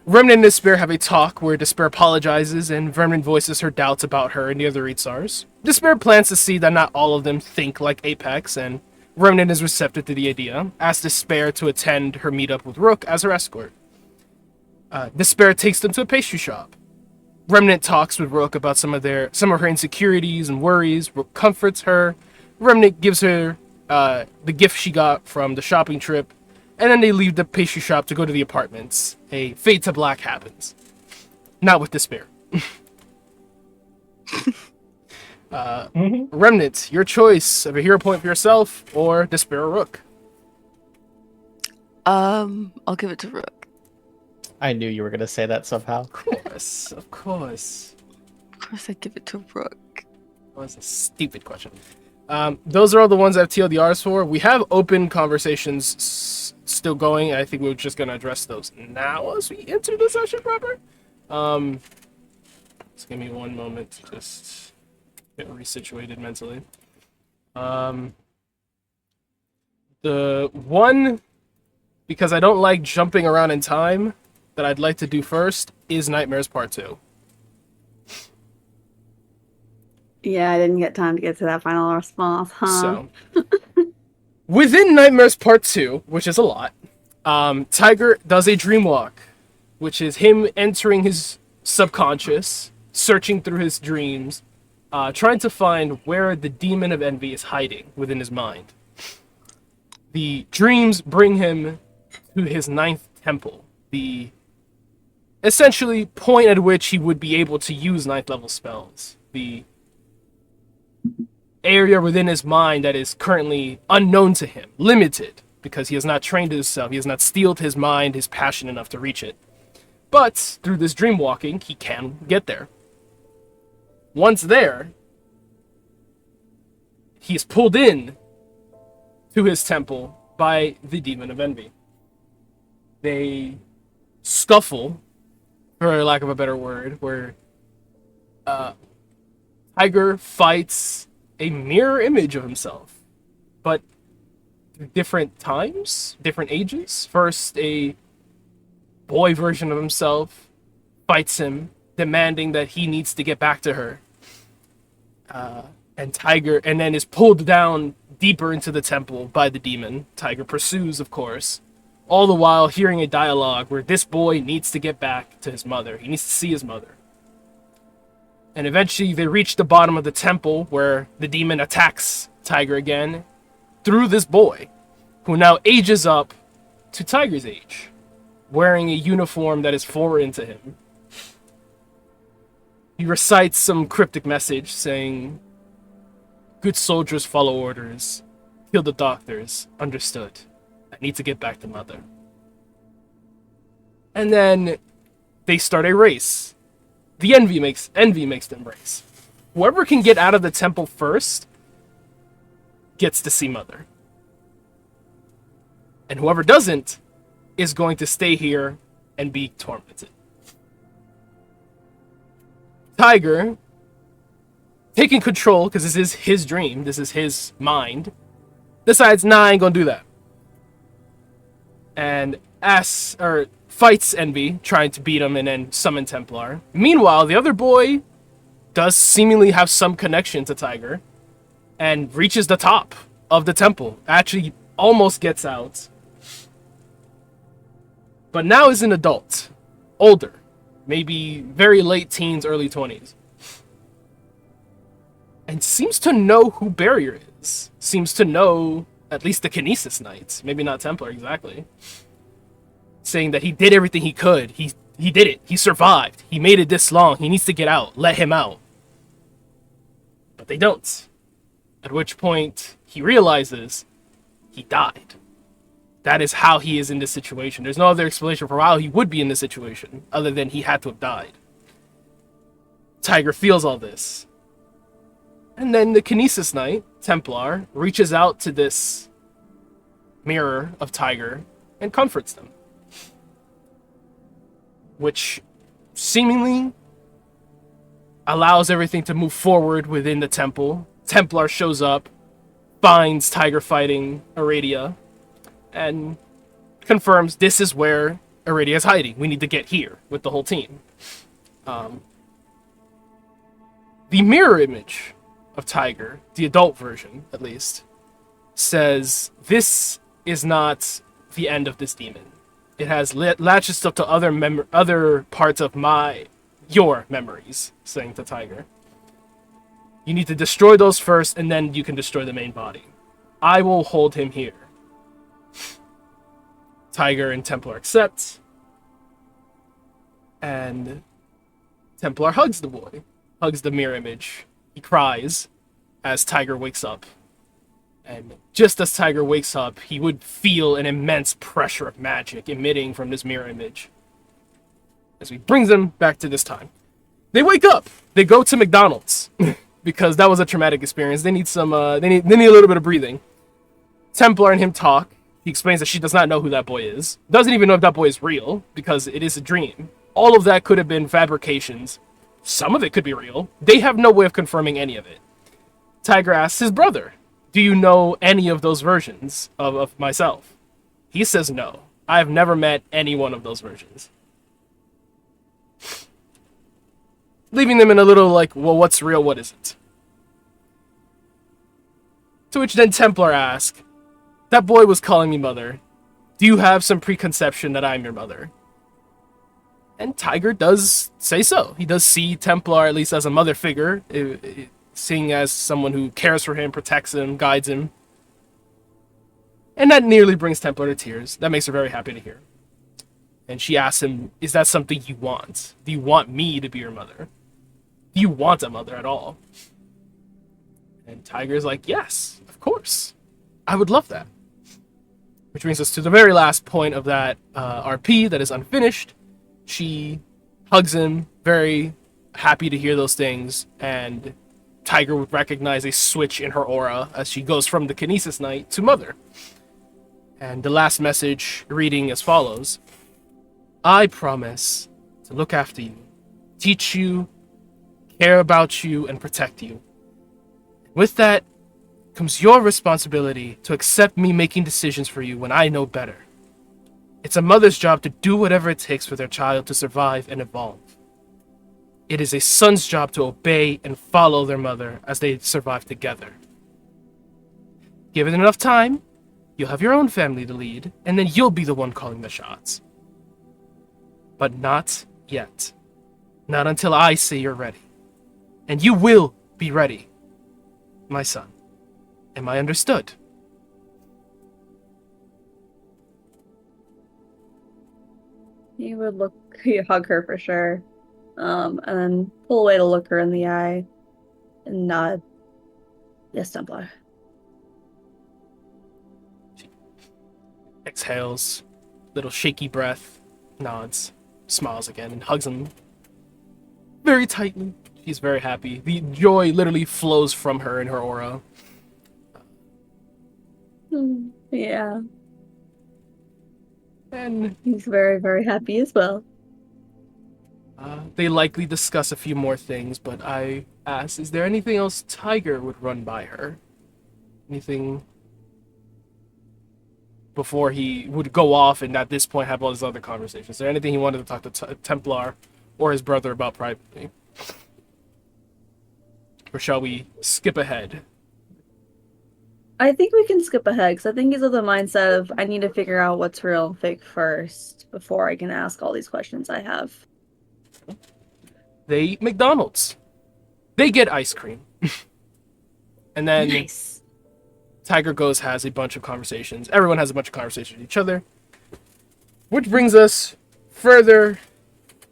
S1: Remnant and Despair have a talk where Despair apologizes and Remnant voices her doubts about her and the other Eatsars. Despair plants to see that not all of them think like Apex, and Remnant is receptive to the idea, asks Despair to attend her meetup with Rook as her escort. Despair takes them to a pastry shop. Remnant talks with Rook about some of her insecurities and worries. Rook comforts her. Remnant gives her the gift she got from the shopping trip, and then they leave the pastry shop to go to the apartments. A fade to black happens. Not with Despair. Remnant, your choice of a hero point for yourself or Despair or Rook.
S2: I'll give it to Rook.
S6: I knew you were going to say that somehow.
S1: Of course, of course.
S2: Of course, I give it to Rook.
S1: That was a stupid question. Those are all the ones I have TLDRs for. We have open conversations still going. I think we're just going to address those now as we enter the session proper. Just give me one moment to just get resituated mentally. The one, because I don't like jumping around in time, that I'd like to do first is Nightmares Part 2.
S4: Yeah, I didn't get time to get to that final response, huh?
S1: So, within Nightmares Part 2, which is a lot, Tiger does a dream walk, which is him entering his subconscious, searching through his dreams, trying to find where the demon of envy is hiding within his mind. The dreams bring him to his 9th temple, the essentially point at which he would be able to use 9th level spells. The area within his mind that is currently unknown to him, limited, because he has not trained himself, he has not steeled his mind, his passion enough to reach it. But through this dream walking, he can get there. Once there, he is pulled in to his temple by the Demon of Envy. They scuffle, for lack of a better word, where Tiger fights a mirror image of himself, but different times, different ages. First, a boy version of himself fights him, demanding that he needs to get back to her. And then is pulled down deeper into the temple by the demon. Tiger pursues, of course, all the while hearing a dialogue where this boy needs to get back to his mother. He needs to see his mother. And eventually they reach the bottom of the temple where the demon attacks Tiger again through this boy, who now ages up to Tiger's age, wearing a uniform that is foreign to him. He recites some cryptic message saying, "Good soldiers follow orders. Kill the doctors. Understood. I need to get back to mother." And then they start a race. The envy makes them race. Whoever can get out of the temple first gets to see mother. And whoever doesn't is going to stay here and be tormented. Tiger, taking control, because this is his dream, this is his mind, decides, nah, I ain't gonna do that. And fights Envy, trying to beat him and then summon Templar. Meanwhile, the other boy does seemingly have some connection to Tiger and reaches the top of the temple. Actually, almost gets out. But now is an adult. Older. Maybe very late teens, early 20s. And seems to know who Barrier is. Seems to know at least the Kinesis Knight. Maybe not Templar exactly. Saying that he did everything he could. He did it. He survived. He made it this long. He needs to get out. Let him out. But they don't. At which point he realizes he died. That is how he is in this situation. There's no other explanation for how he would be in this situation other than he had to have died. Tiger feels all this. And then the Kinesis Knight, Templar, reaches out to this mirror of Tiger and comforts them. Which seemingly allows everything to move forward within the temple. Templar shows up, finds Tiger fighting Aradia, and confirms this is where Aradia is hiding. We need to get here with the whole team. The mirror image of Tiger, the adult version at least, says this is not the end of this demon. It has latches up to other parts of your memories, saying to Tiger. You need to destroy those first, and then you can destroy the main body. I will hold him here. Tiger and Templar accept. And Templar hugs the boy. Hugs the mirror image. He cries as Tiger wakes up. And just as Tiger wakes up, he would feel an immense pressure of magic emitting from this mirror image. As he brings them back to this time. They wake up. They go to McDonald's. Because that was a traumatic experience. They need some, they need a little bit of breathing. Templar and him talk. He explains that she does not know who that boy is. Doesn't even know if that boy is real, because it is a dream. All of that could have been fabrications. Some of it could be real. They have no way of confirming any of it. Tiger asks his brother, do you know any of those versions of myself? He says no. I have never met any one of those versions. Leaving them in a little like, well, what's real, what isn't? To which then Templar asks, that boy was calling me mother. Do you have some preconception that I'm your mother? And Tiger does say so. He does see Templar at least as a mother figure, seeing as someone who cares for him, protects him, guides him. And that nearly brings Templar to tears. That makes her very happy to hear. And she asks him, is that something you want? Do you want me to be your mother? Do you want a mother at all? And Tiger's like, yes, of course. I would love that. Which brings us to the very last point of that RP that is unfinished. She hugs him, very happy to hear those things, and Tiger would recognize a switch in her aura as she goes from the Kinesis Knight to Mother. And the last message reading as follows: I promise to look after you, teach you, care about you, and protect you. With that comes your responsibility to accept me making decisions for you when I know better. It's a mother's job to do whatever it takes for their child to survive and evolve. It is a son's job to obey and follow their mother as they survive together. Given enough time, you'll have your own family to lead, and then you'll be the one calling the shots. But not yet. Not until I say you're ready. And you will be ready, my son. Am I understood?
S4: He would hug her for sure. And then pull away to look her in the eye and nod. Yes, Templar.
S1: Exhales, little shaky breath, nods, smiles again, and hugs him very tightly. She's very happy. The joy literally flows from her in her aura.
S4: Yeah.
S1: And
S4: He's very, very happy as well.
S1: they likely discuss a few more things, but I ask, is there anything else Tiger would run by her? Anything before he would go off and at this point have all his other conversations? Is there anything he wanted to talk to Templar or his brother about privately? Or shall we skip ahead?
S4: I think we can skip ahead because I think he's of the mindset of I need to figure out what's real and fake first before I can ask all these questions I have.
S1: They eat McDonald's. They get ice cream. And then
S2: Nice.
S1: Tiger goes, has a bunch of conversations. Everyone has a bunch of conversations with each other. Which brings us further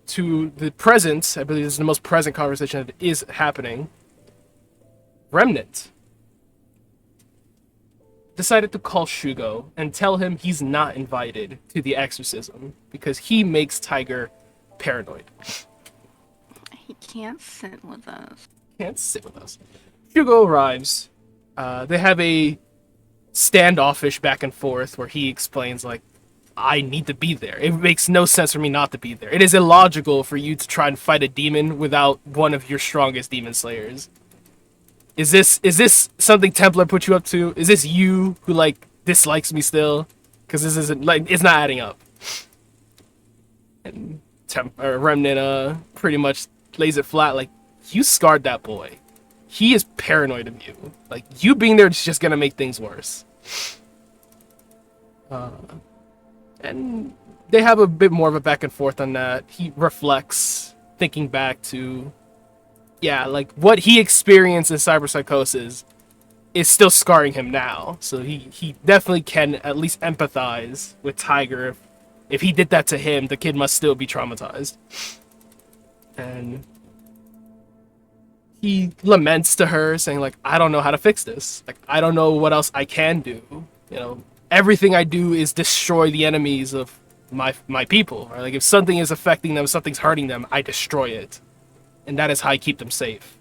S1: to the present. I believe this is the most present conversation that is happening. Remnant decided to call Shugo and tell him he's not invited to the exorcism because he makes Tiger paranoid.
S2: He can't sit with us.
S1: Can't sit with us. Shugo arrives. They have a standoffish back and forth where he explains, like, I need to be there. It makes no sense for me not to be there. It is illogical for you to try and fight a demon without one of your strongest demon slayers. Is this something Templar put you up to? Is this you who, like, dislikes me still? Because this isn't, like, it's not adding up. And Remnant pretty much lays it flat, like, you scarred that boy. He is paranoid of you. Like, you being there is just gonna make things worse. And they have a bit more of a back and forth on that. He reflects, thinking back to, yeah, like, what he experienced in cyberpsychosis is still scarring him now. So he definitely can at least empathize with Tiger. If he did that to him, the kid must still be traumatized. And he laments to her, saying, like, I don't know how to fix this. Like, I don't know what else I can do. You know, everything I do is destroy the enemies of my people. Or, like, if something is affecting them, if something's hurting them, I destroy it. And that is how I keep them safe.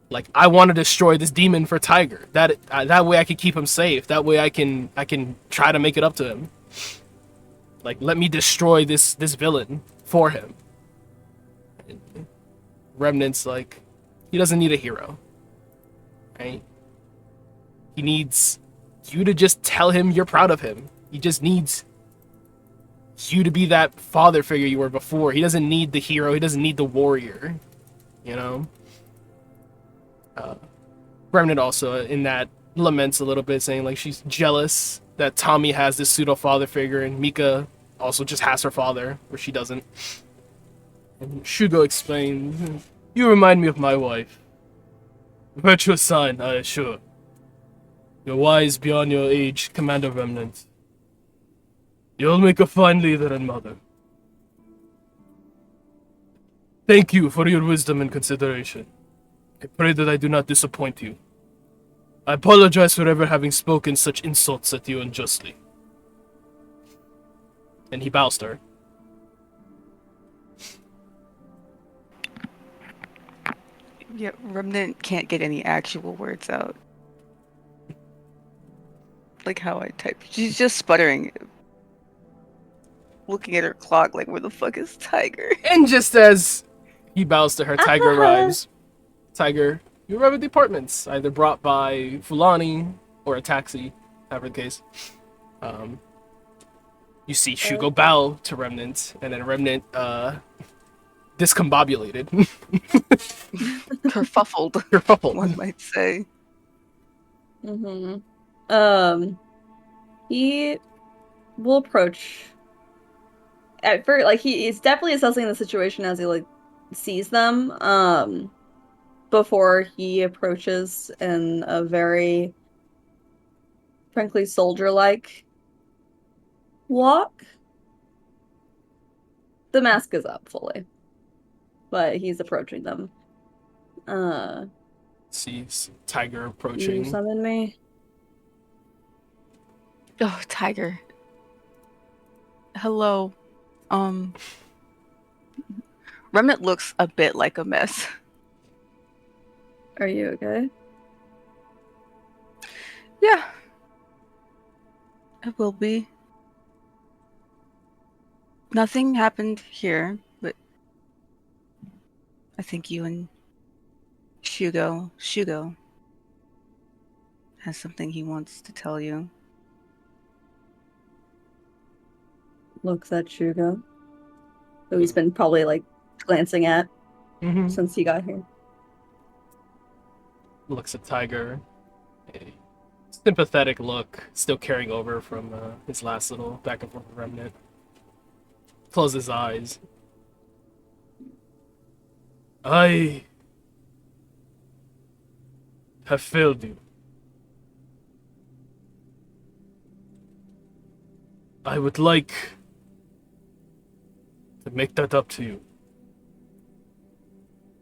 S1: Like, I want to destroy this demon for Tiger. That way I can keep him safe. That way I can try to make it up to him. Like, let me destroy this villain for him. And Remnant's like, he doesn't need a hero. Right? He needs you to just tell him you're proud of him. He just needs you to be that father figure you were before. He doesn't need the hero. He doesn't need the warrior. You know? Remnant also, in that, laments a little bit, saying, like, she's jealous that Tommy has this pseudo-father figure, and Mika also just has her father, where she doesn't. And Shugo explained, you remind me of my wife. Virtuous son, I assure. You're wise beyond your age, Commander Remnant. You'll make a fine leader and mother. Thank you for your wisdom and consideration. I pray that I do not disappoint you. I apologize for ever having spoken such insults at you unjustly. And he bows to her.
S2: Yeah, Remnant can't get any actual words out. Like how I type. She's just sputtering. Looking at her clock like, where the fuck is Tiger?
S1: And just as he bows to her, Tiger arrives. Tiger, you arrive at the apartments, either brought by Fulani or a taxi, however the case. You see Shugo bow to Remnant, and then Remnant, discombobulated.
S2: Kerfuffled,
S1: Kerfuffled.
S2: one might say.
S4: He will approach at first, like he's definitely assessing the situation as he like sees them. Before he approaches in a very frankly soldier-like walk. The mask is up fully, but he's approaching them.
S1: Sees Tiger
S4: You
S1: approaching.
S4: summon me.
S2: Oh, Tiger. Hello. Remnant looks a bit like a mess.
S4: Are you okay?
S2: Yeah. It will be. Nothing happened here, but I think you and Shugo has something he wants to tell you.
S4: Looks at Shugo, who he's been probably like glancing at since he got here.
S1: Looks at Tiger. A sympathetic look, still carrying over from his last little back and forth with Remnant. Closes his eyes. I have failed you. I would like to make that up to you.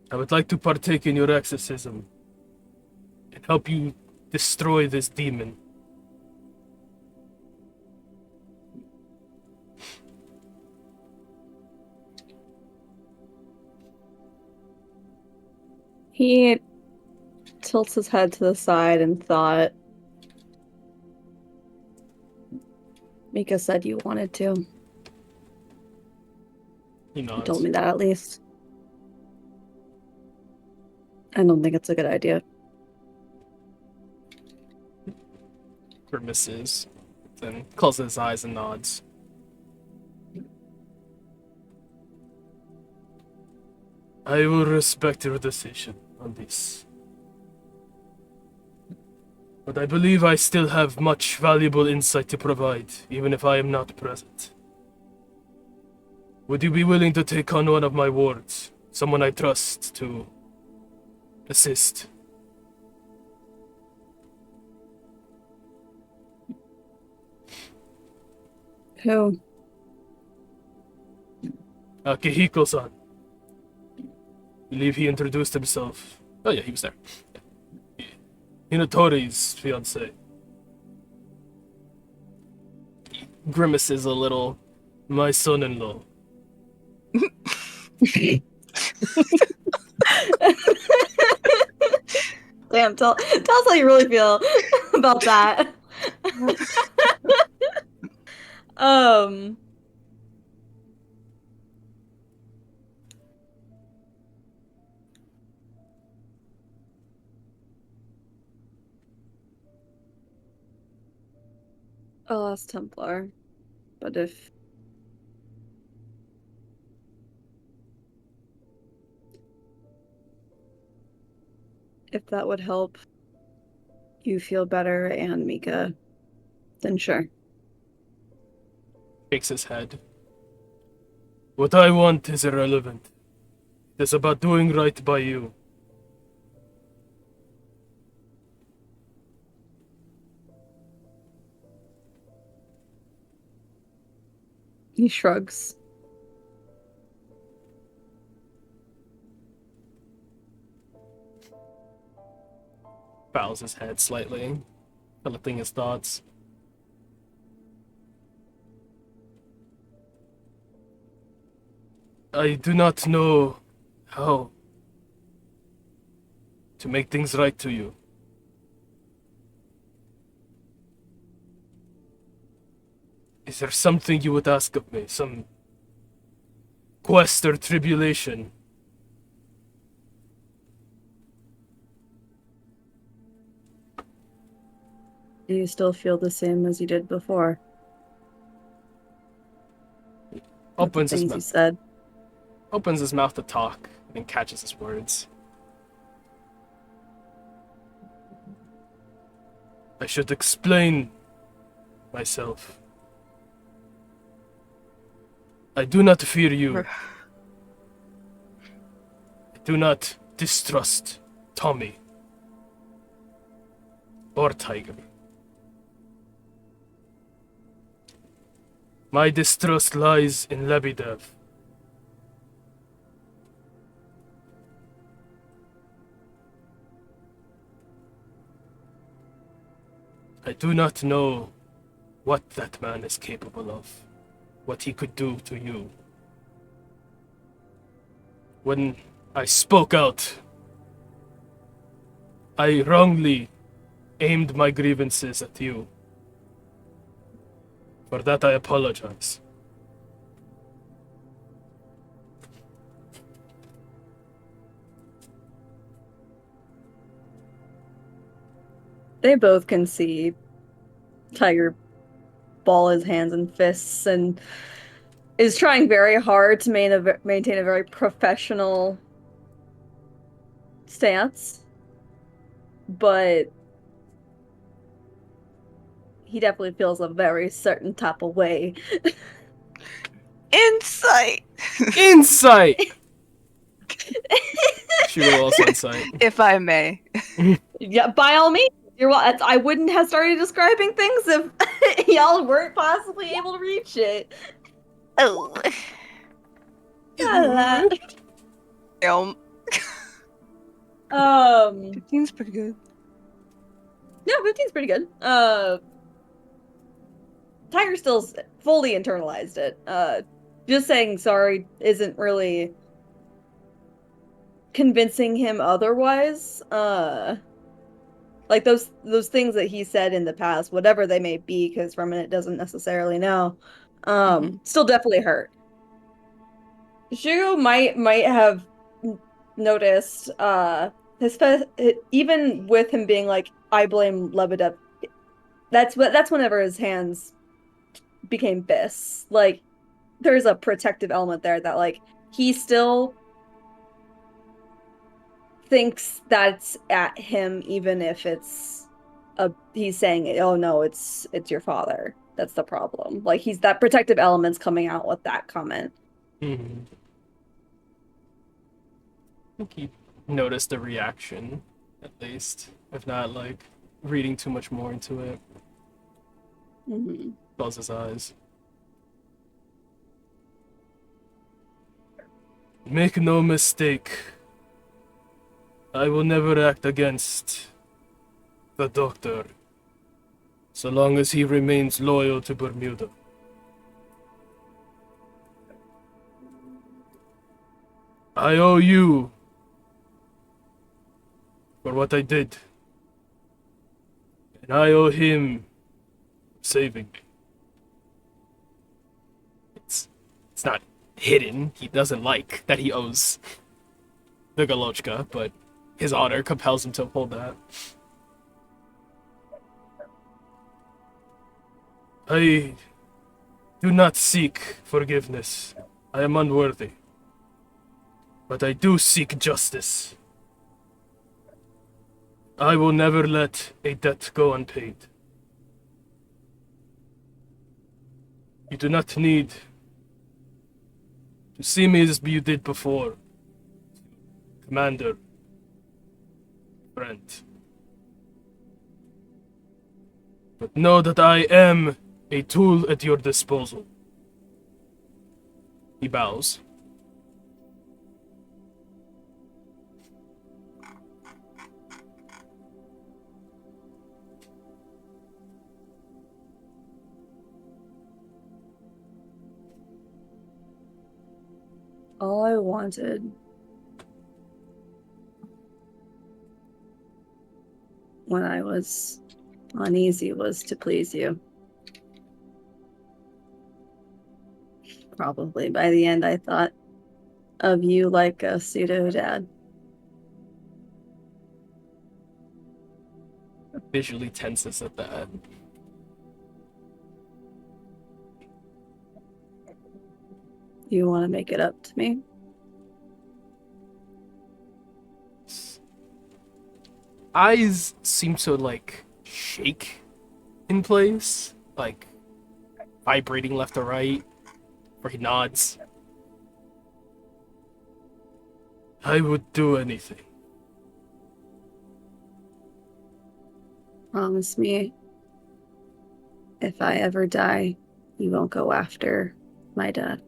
S1: I would like to partake in your exorcism and help you destroy this demon.
S4: He tilts his head to the side and thought. Mika said you wanted to.
S1: He
S4: You
S1: nods.
S4: told me that at least. I don't think it's a good idea.
S1: Grimaces, then closes his eyes and nods. I will respect your decision on this. But I believe I still have much valuable insight to provide, even if I am not present. Would you be willing to take on one of my wards? Someone I trust to assist?
S4: Who?
S1: Akihiko-san. Believe he introduced himself. Oh yeah, he was there. Hinatori's fiance. He grimaces a little. My son-in-law.
S4: Damn, tell us how you really feel about that. I'll ask Templar, but if that would help you feel better and Mika, then sure.
S1: Shakes his head. What I want is irrelevant. It is about doing right by you.
S4: He shrugs.
S1: Bows his head slightly, collecting his thoughts. I do not know how to make things right to you. Is there something you would ask of me? Some quest or tribulation?
S4: Do you still feel the same as you did before? With the
S1: Opens his
S4: things you
S1: mouth.
S4: said.
S1: Opens his mouth to talk and catches his words. I should explain myself. I do not fear you. I do not distrust Tommy or Tiger. My distrust lies in Lebedev. I do not know what that man is capable of, what he could do to you. When I spoke out, I wrongly aimed my grievances at you. For that I apologize.
S4: They both can see Tiger ball his hands and fists and is trying very hard to maintain a very professional stance, but he definitely feels a very certain type of way.
S2: Insight!
S1: Insight! She will also insight.
S2: If I may.
S4: Yeah, by all means. I wouldn't have started describing things if y'all weren't possibly able to reach it.
S2: Oh.
S4: Um,
S2: 15's pretty good.
S4: no, 15's pretty good. Tiger still's fully internalized it. Just saying sorry isn't really convincing him otherwise. Like those things that he said in the past, whatever they may be, because Remnant doesn't necessarily know, still definitely hurt. Shugo might have noticed even with him being like, I blame Lebedev, that's whenever his hands became fists. Like there's a protective element there that like he still thinks that's at him, even if it's he's saying, oh no, it's your father that's the problem. Like he's that protective element's coming out with that comment.
S1: Mm-hmm. I think he noticed a reaction, at least, if not like reading too much more into it.
S4: Mm-hmm.
S1: Close his eyes. Make no mistake, I will never act against the Doctor so long as he remains loyal to Bermuda. I owe you for what I did, and I owe him saving me. It's not hidden. He doesn't like that he owes the Galochka, but his honor compels him to uphold that. I do not seek forgiveness. I am unworthy. But I do seek justice. I will never let a debt go unpaid. You do not need to see me as you did before, Commander, friend. But know that I am a tool at your disposal. He bows.
S4: All I wanted when I was uneasy was to please you. Probably by the end, I thought of you like a pseudo dad.
S1: Visually tenses at that.
S4: You want to make it up to me?
S1: Eyes seem to like shake in place, like vibrating left to right, where he nods. I would do anything.
S4: Promise me, if I ever die, you won't go after my dad.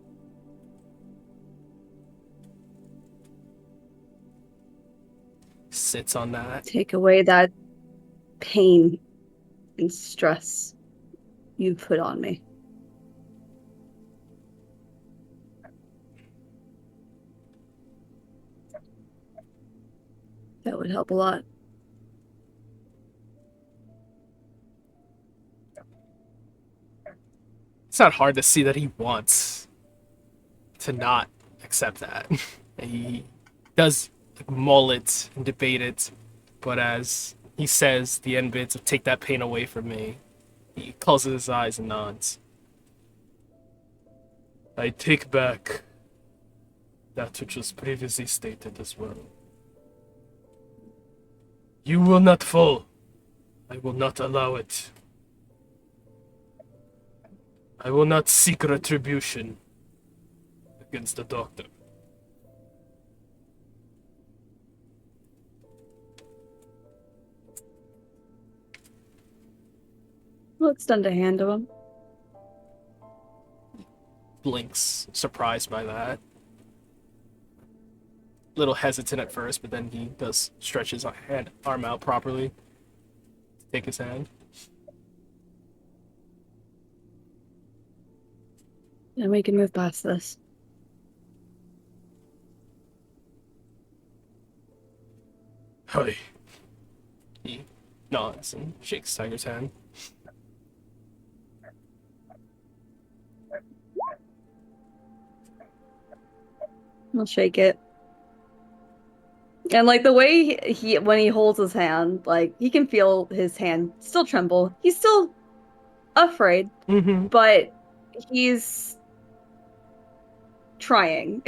S1: Sits on that.
S4: Take away that pain and stress you put on me. That would help a lot.
S1: It's not hard to see that he wants to not accept that. He does like, mull it and debate it, but as he says the end bits of take that pain away from me, he closes his eyes and nods. I take back that which was previously stated as well. You will not fall. I will not allow it. I will not seek retribution against the doctor.
S4: We'll extend a hand to him.
S1: Blinks, surprised by that. Little hesitant at first, but then he does stretch his arm out properly. Take his hand.
S4: And we can move past this.
S1: Hi. He nods and shakes Tiger's hand.
S4: I'll shake it. And like the way he when he holds his hand, like he can feel his hand still tremble. He's still afraid,
S1: Mm-hmm.
S4: but he's trying.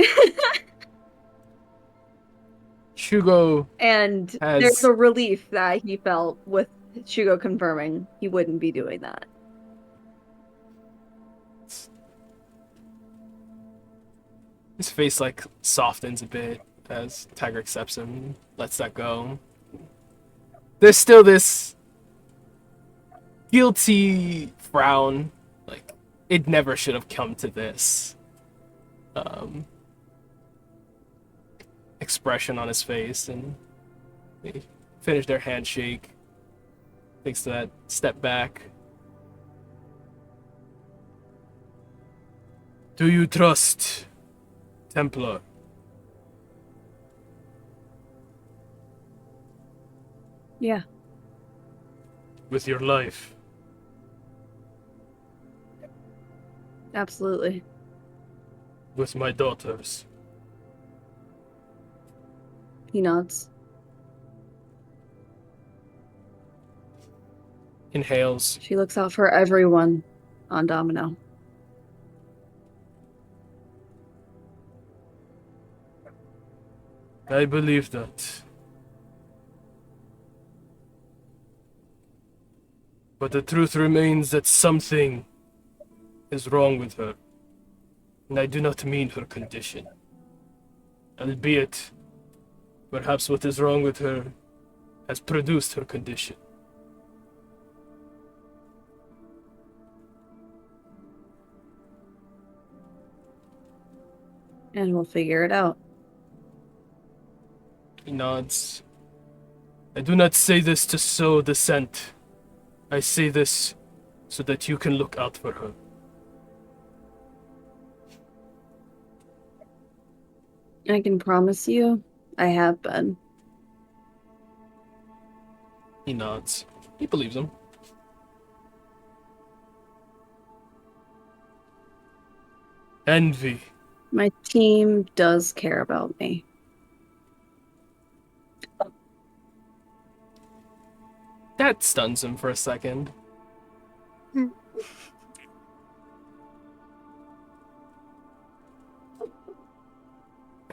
S1: Shugo
S4: And
S1: has...
S4: there's a relief that he felt with Shugo confirming he wouldn't be doing that.
S1: His face like softens a bit as Tiger accepts him, lets that go. There's still this guilty frown, like it never should have come to this. Expression on his face, and they finish their handshake. Takes that step back. Do you trust Templar?
S4: Yeah.
S1: With your life?
S4: Absolutely.
S1: With my daughters?
S4: He nods.
S1: Inhales.
S4: She looks out for everyone on Domino.
S1: I believe that. But the truth remains that something is wrong with her. And I do not mean her condition. Albeit, perhaps what is wrong with her has produced her condition.
S4: And we'll figure it out.
S1: He nods. I do not say this to sow dissent. I say this so that you can look out for her.
S4: I can promise you, I have been.
S1: He nods. He believes him. Envy.
S4: My team does care about me.
S1: That stuns him for a second. And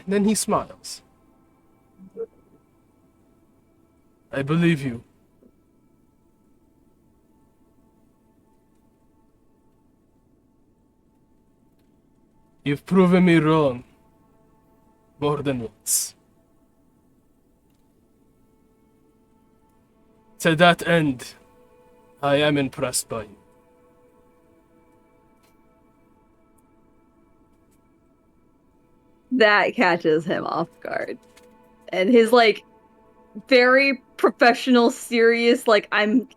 S1: then he smiles. I believe you. You've proven me wrong more than once. To that end, I am impressed by you.
S4: That catches him off guard. And his like very professional, serious, like I'm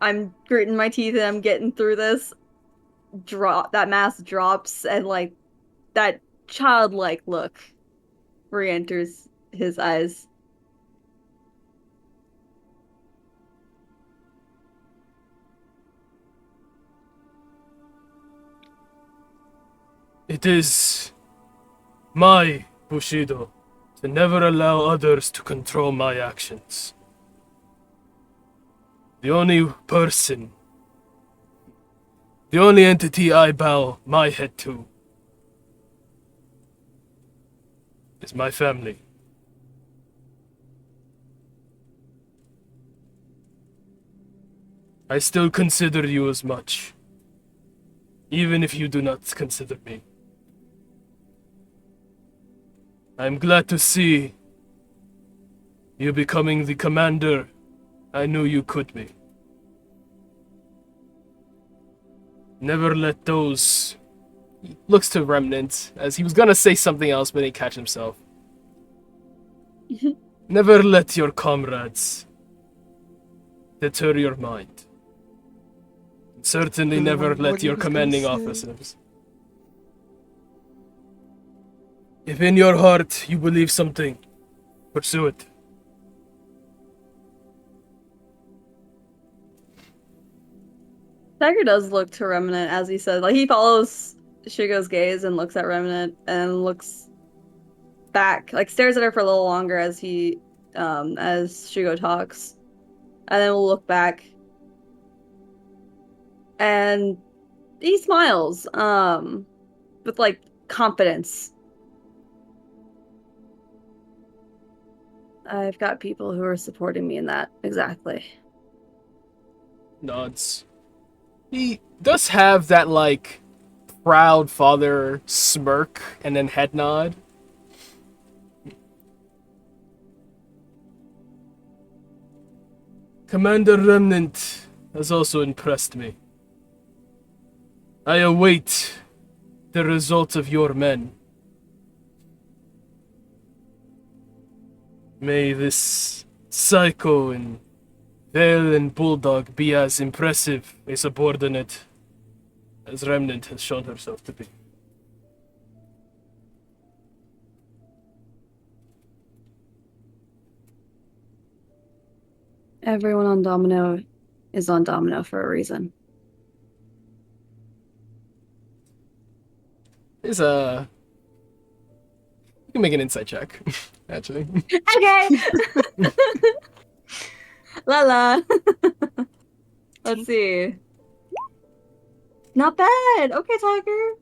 S4: gritting my teeth and I'm getting through this. That mask drops and like that childlike look re-enters his eyes.
S1: It is my Bushido to never allow others to control my actions. The only person, the only entity I bow my head to is my family. I still consider you as much, even if you do not consider me. I'm glad to see you becoming the commander I knew you could be. Never let those... He looks to Remnant, as he was gonna say something else, but he catch himself. Never let your comrades deter your mind. Certainly never let your commanding officers. If in your heart you believe something, pursue it.
S4: Tiger does look to Remnant as he said, like he follows Shigo's gaze and looks at Remnant and looks back, like stares at her for a little longer as Shigo talks. And then we'll look back. And he smiles, with like confidence. I've got people who are supporting me in that, exactly.
S1: Nods. He does have that, like, proud father smirk and then head nod. Commander Remnant has also impressed me. I await the result of your men. May this psycho and Vale and Bulldog be as impressive a subordinate as Remnant has shown herself to be.
S4: Everyone on Domino is on Domino for a reason.
S1: Is you can make an insight check, actually.
S4: Okay. Lala. Let's see. Not bad. Okay, Tiger.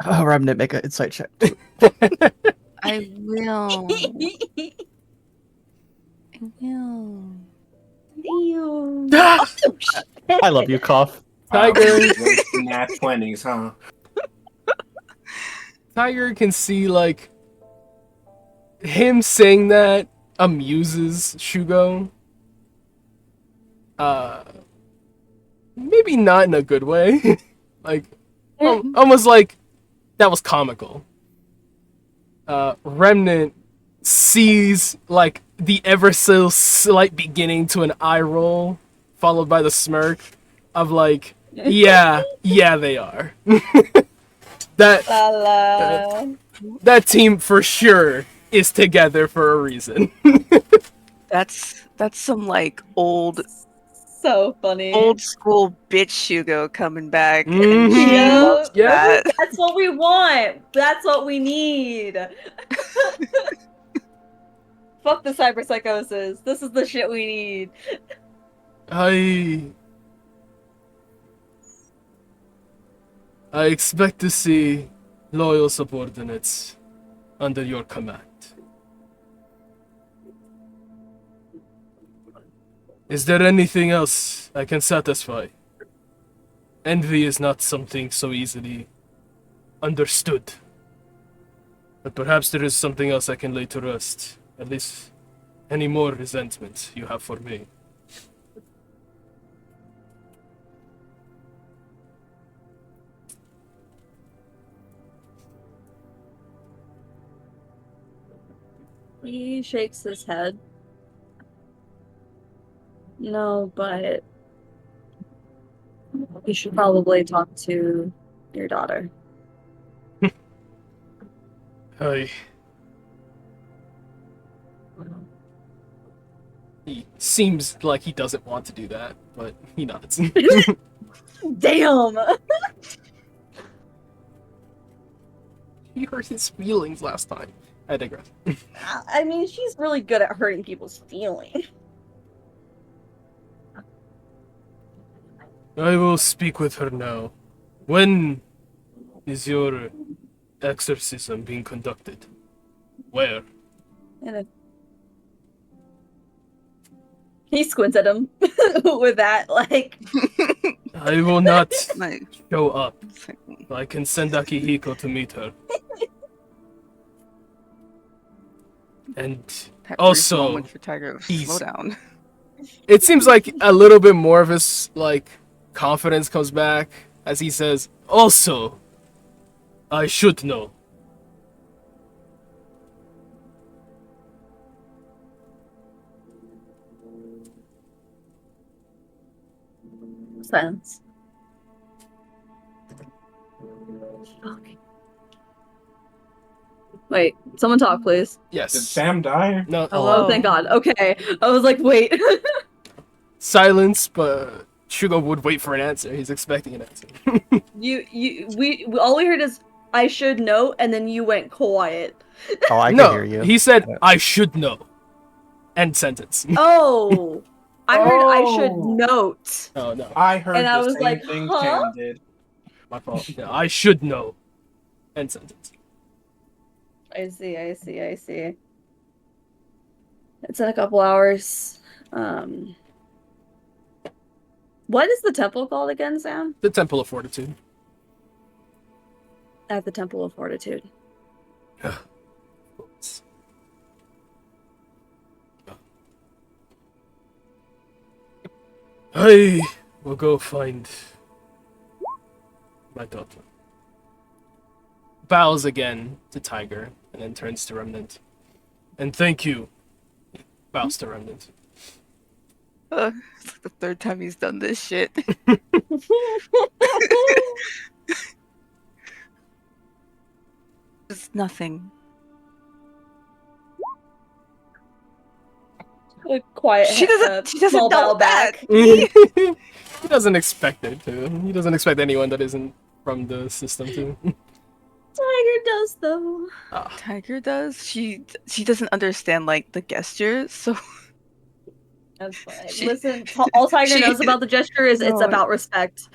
S6: Oh, Remnant, make an insight check.
S2: I will. I will.
S4: Ew.
S6: I love you, Cough.
S1: Tiger.
S5: Nat 20s, huh?
S1: Tiger can see, like, him saying that amuses Shugo. Maybe not in a good way. Like, almost like that was comical. Remnant sees, like, the ever so slight beginning to an eye roll, followed by the smirk of, like, yeah, they are. That team for sure is together for a reason.
S2: That's some like old
S4: So funny.
S2: school bitch Shugo coming back.
S1: Mhm.
S2: And she
S4: Yep.
S2: loves
S1: Yep.
S2: that.
S4: That's what we want. That's what we need. Fuck the cyberpsychosis. This is the shit we need.
S1: I expect to see loyal subordinates under your command. Is there anything else I can satisfy? Envy is not something so easily understood. But perhaps there is something else I can lay to rest. At least any more resentment you have for me.
S4: He shakes his head. No, but you should probably talk to your daughter.
S1: Hi. He seems like he doesn't want to do that, but he nods.
S4: Damn!
S1: He hurt his feelings last time. I digress.
S4: I mean, she's really good at hurting people's feelings.
S1: I will speak with her now. When is your exorcism being conducted? Where?
S4: And he squints at him with that, like,
S1: I will not
S2: Like,
S1: show up.
S2: it's like,
S1: I can send Akihiko to meet her. And
S2: that brief
S1: also,
S2: moment for Tiger,
S1: he's-
S2: slow down.
S1: it seems like a little bit more of his like confidence comes back as he says, "Also, I should know."
S4: silence. Fuck. Wait, someone talk, please.
S5: Did
S1: Yes.
S5: Sam die?
S1: No.
S2: Hello?
S4: Oh, thank God. Okay. I was like, wait.
S1: Silence, but Shugo would wait for an answer. He's expecting an answer.
S4: we all we heard is, I should know, and then you went quiet.
S6: Oh, I can
S1: No,
S6: hear you.
S1: he said, "I should know." End sentence.
S4: Oh! I heard I should
S5: Oh.
S4: note.
S1: Oh no,
S5: I heard
S4: And
S5: the
S4: I was
S5: same
S4: like,
S5: thing
S4: huh?
S5: Sam did.
S1: my fault. Yeah, I should know. End sentence.
S4: I see. It's in a couple hours. What is the temple called again, Sam?
S1: The Temple of Fortitude.
S4: At the Temple of Fortitude.
S1: I will go find my daughter. Bows again to Tiger and then turns to Remnant. And thank you. Bows to Remnant.
S2: It's like the third time he's done this shit. It's nothing.
S4: A quiet.
S2: She doesn't
S4: small
S2: know
S4: bow
S2: that.
S1: He doesn't expect it to. He doesn't expect anyone that isn't from the system to.
S4: Tiger does though.
S2: Tiger does. She doesn't understand like the gestures, so
S4: That's fine.
S2: She-
S4: Listen, all Tiger
S2: she-
S4: knows about the gesture is it's
S2: No.
S4: about respect.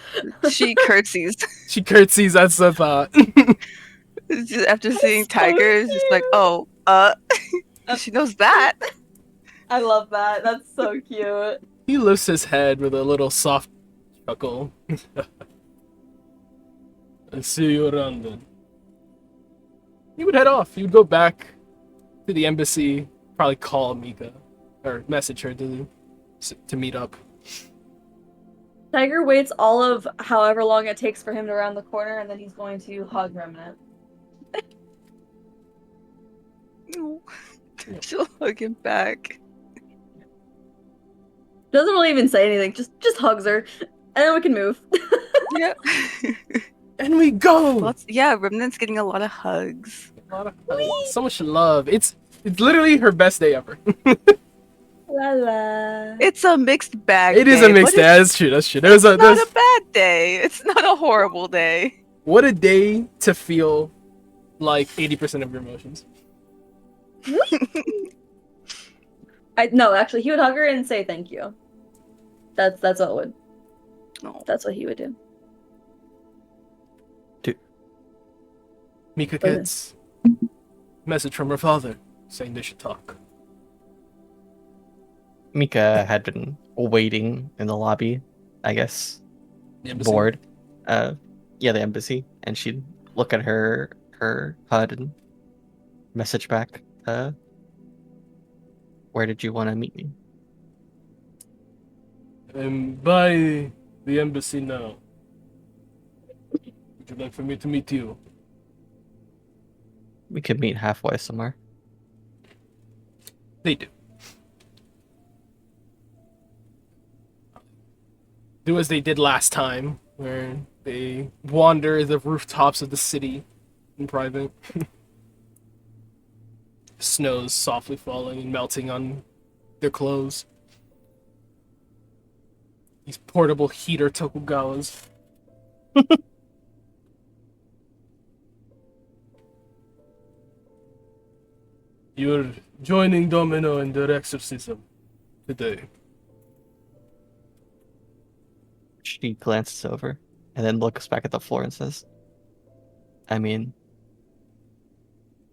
S2: she curtsies.
S1: She curtsies at Safa.
S2: After seeing
S4: so
S2: Tiger, she's like,
S4: cute.
S2: "Oh, she knows that."
S4: I love that. That's so cute.
S1: He lifts his head with a little soft chuckle. I'll see you around then. He would head off. He would go back to the embassy, probably call Mika, or message her to meet up.
S4: Tiger waits all of however long it takes for him to round the corner, and then he's going to hug Remnant.
S2: She'll hug him back.
S4: Doesn't really even say anything. Just hugs her, and then we can move.
S2: Yeah.
S1: And we go!
S2: Yeah, Remnant's getting a lot of hugs.
S1: A lot of hugs. So much love. It's literally her best day ever.
S4: La la.
S2: It's a mixed bag.
S1: It is
S2: day,
S1: a mixed
S2: but
S1: day. That's true. That's true.
S2: It's not a bad day. It's not a horrible day.
S1: What a day to feel like 80% of your emotions.
S4: No, actually, he would hug her and say thank you. That's what would.
S2: No.
S4: That's what he would do.
S1: Mika
S4: Okay.
S1: gets message from her father saying they should talk.
S6: Mika had been waiting in the lobby, I guess,
S1: The embassy.
S6: bored. Yeah, the embassy, and she'd look at her HUD and message back. Where did you want to meet me?
S1: By the embassy now. Would you like for me to meet you?
S6: We could meet halfway somewhere.
S1: They do. Do as they did last time, where they wander the rooftops of the city in private. Snow's softly falling and melting on their clothes. These portable heater Tokugawas. You're joining Domino in their exorcism today.
S6: She glances over and then looks back at the floor and says, I mean,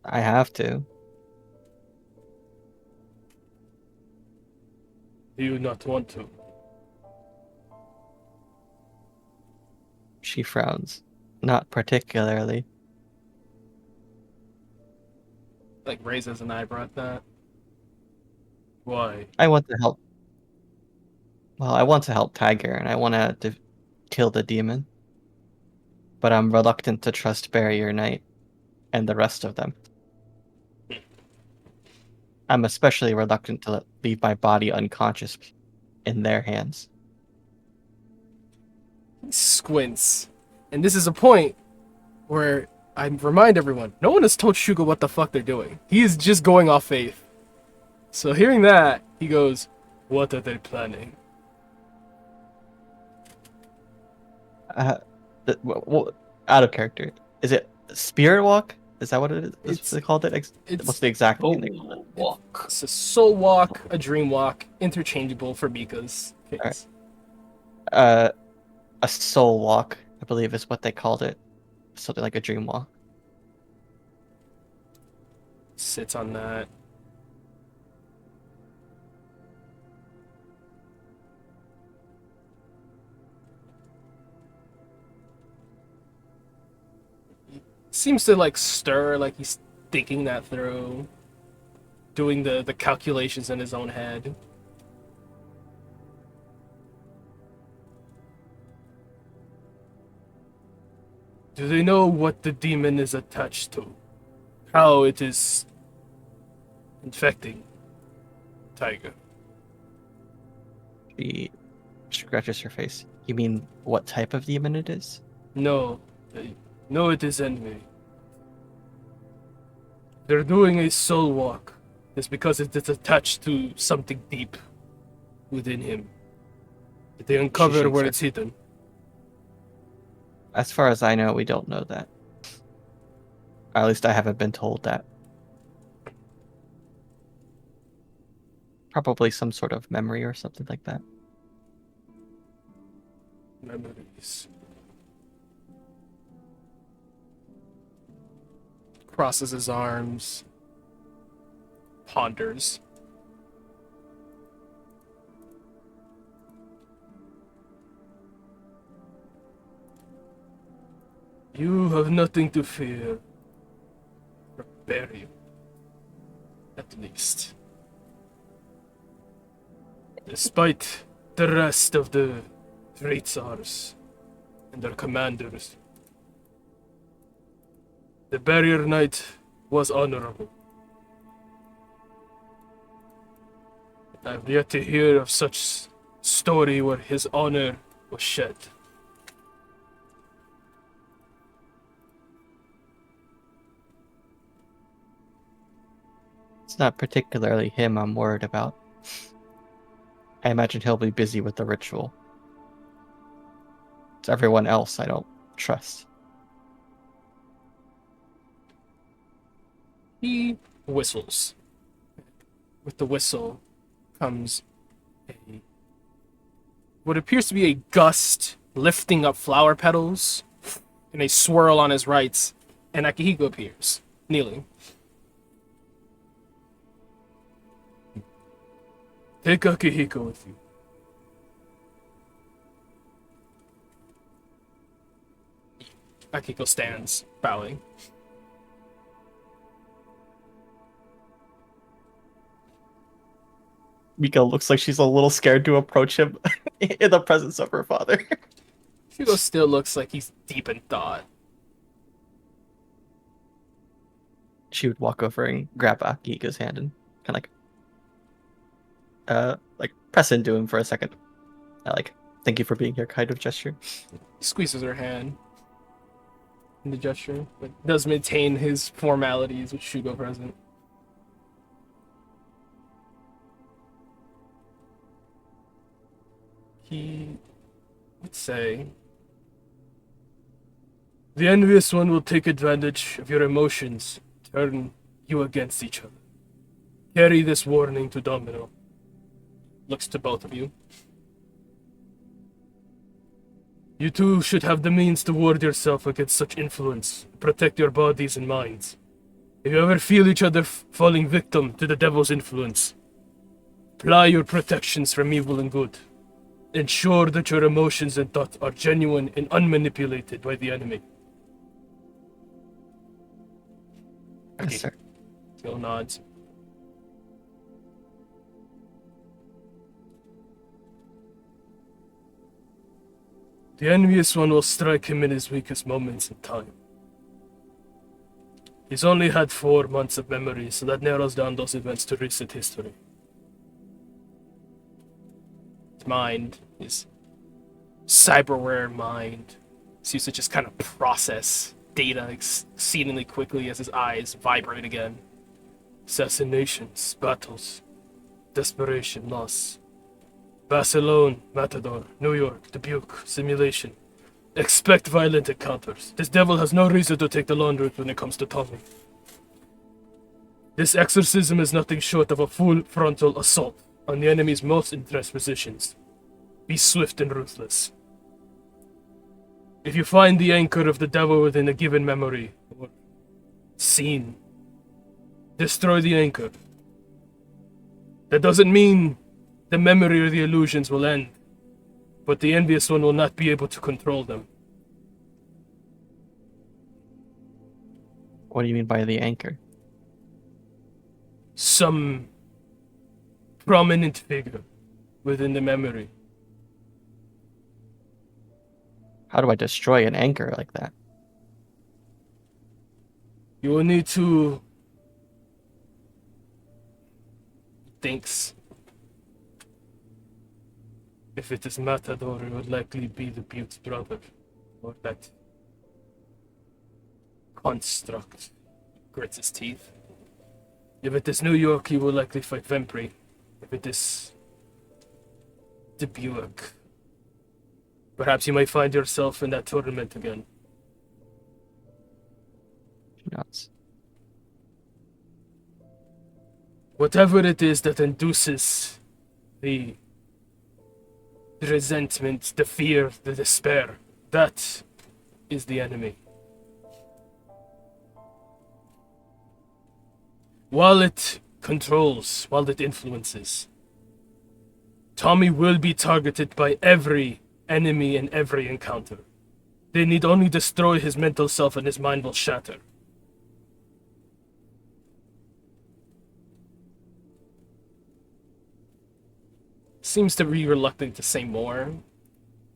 S6: I have to.
S1: Do you not want to?
S6: She frowns. Not particularly.
S1: Like raises an eyebrow at that. Why?
S6: I want to help. Well, I want to help Tiger, and I want to kill the demon. But I'm reluctant to trust Barrier Knight and the rest of them. I'm especially reluctant to leave my body unconscious in their hands.
S1: Squints. And this is a point where I remind everyone, no one has told Shugo what the fuck they're doing. He is just going off faith. So hearing that, he goes, what are they planning?
S6: Out of character. Is it Spirit Walk? Is that what it is?
S1: It's-
S6: They called it? What's the exact name they call it?
S5: Walk.
S1: It's a soul walk, a dream walk, interchangeable for Mika's case.
S6: Alright. A soul walk, I believe is what they called it. Something like a dream walk.
S1: Sits on that. Seems to like stir, like he's thinking that through, doing the calculations in his own head. Do they know what the demon is attached to? How it is infecting Tiger?
S6: She scratches her face. You mean what type of demon it is?
S1: No, no, it is envy. They're doing a soul walk. It's because it is attached to something deep within him. They uncover
S6: shakes
S1: where
S6: her.
S1: it's hidden.
S6: As far as I know, we don't know that. Or at least I haven't been told that. Probably some sort of memory or something like that.
S1: Memories. Crosses his arms. Ponders. You have nothing to fear. Prepare you. At least. Despite the rest of the Three Tsars and their commanders, the Barrier Knight was honorable. I've yet to hear of such story where his honor was shed.
S6: It's not particularly him I'm worried about. I imagine he'll be busy with the ritual. It's everyone else I don't trust.
S1: He whistles. With the whistle comes what appears to be a gust lifting up flower petals in a swirl on his right, and Akihiko appears, kneeling. Take Akihiko with you. Akihiko stands, bowing.
S6: Miko looks like she's a little scared to approach him in the presence of her father.
S1: Hugo still looks like he's deep in thought.
S6: She would walk over and grab Akihiko's hand and kind of like press into him for a second. Thank you for being here kind of gesture.
S1: He squeezes her hand in the gesture, but does maintain his formalities with Shugo present. He would say, the envious one will take advantage of your emotions, turn you against each other. Carry this warning to Domino. Looks to both of you. You two should have the means to ward yourself against such influence, protect your bodies and minds. If you ever feel each other falling victim to the devil's influence, apply your protections from evil and good. Ensure that your emotions and thoughts are genuine and unmanipulated by the enemy.
S6: Yes, sir.
S1: Phil nods. The envious one will strike him in his weakest moments in time. He's only had 4 months of memory, so that narrows down those events to recent history. His mind, his cyberware mind, seems to just kind of process data exceedingly quickly as his eyes vibrate again. Assassinations, battles, desperation, loss. Barcelona, Matador, New York, Dubuque, simulation. Expect violent encounters. This devil has no reason to take the long route when it comes to Tommy. This exorcism is nothing short of a full frontal assault on the enemy's most interest positions. Be swift and ruthless. If you find the anchor of the devil within a given memory or scene, destroy the anchor. That doesn't mean the memory or the illusions will end, but the envious one will not be able to control them.
S6: What do you mean by the anchor?
S1: Some prominent figure within the memory.
S6: How do I destroy an anchor like that?
S1: You will need to... Thinks. If it is Matador, it would likely be the Bute's brother, or that construct. Grits his teeth. If it is New York, he will likely fight Vempri. If it is Dubuque, perhaps you might find yourself in that tournament again.
S6: Nuts.
S1: Whatever it is that induces the resentment, the fear, the despair, that is the enemy. While it controls, while it influences, Tommy will be targeted by every enemy in every encounter. They need only destroy his mental self and his mind will shatter. Seems to be reluctant to say more.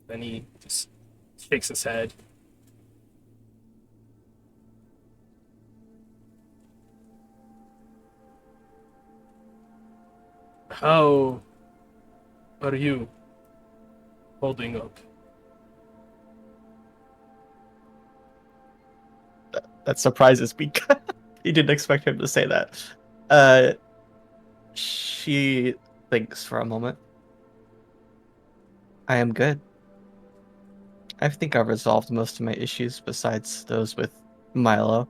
S1: Then he just shakes his head. How are you holding up?
S6: That surprises me. You didn't expect him to say that. She thinks for a moment. I am good. I think I've resolved most of my issues besides those with Milo.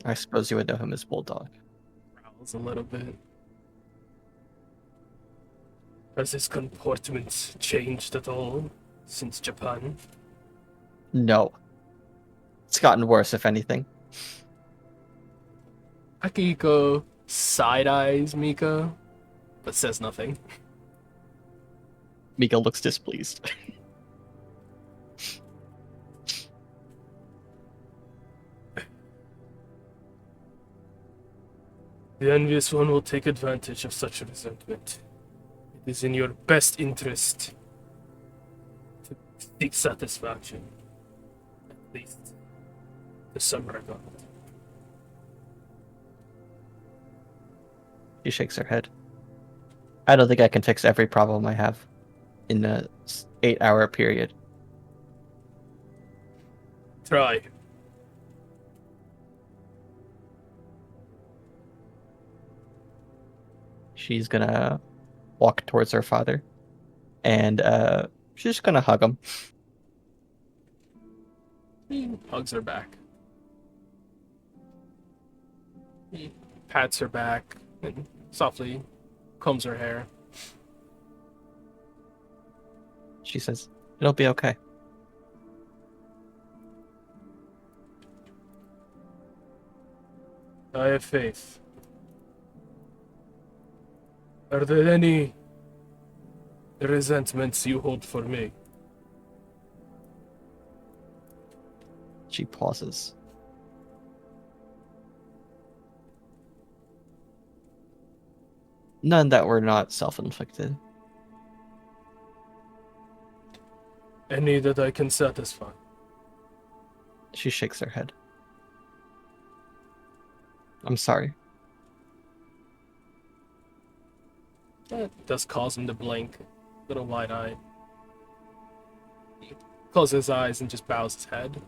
S6: I suppose you would know him as Bulldog.
S1: Growls a little bit. Has his comportment changed at all since Japan?
S6: No. It's gotten worse, if anything.
S1: Akihiko side-eyes Mika, but says nothing.
S6: Mika looks displeased.
S1: The envious one will take advantage of such resentment. It is in your best interest to seek satisfaction, at least to some regard.
S6: She shakes her head. I don't think I can fix every problem I have in a 8-hour period.
S1: Try.
S6: She's gonna walk towards her father, and she's just gonna hug him.
S1: He hugs her back. He pats her back and softly combs her hair.
S6: She says, "It'll be okay."
S1: I have faith. Are there any resentments you hold for me?
S6: She pauses. None that were not self-inflicted.
S1: Any that I can satisfy?
S6: She shakes her head. I'm sorry.
S1: That does cause him to blink, a little wide-eyed. He closes his eyes and just bows his head.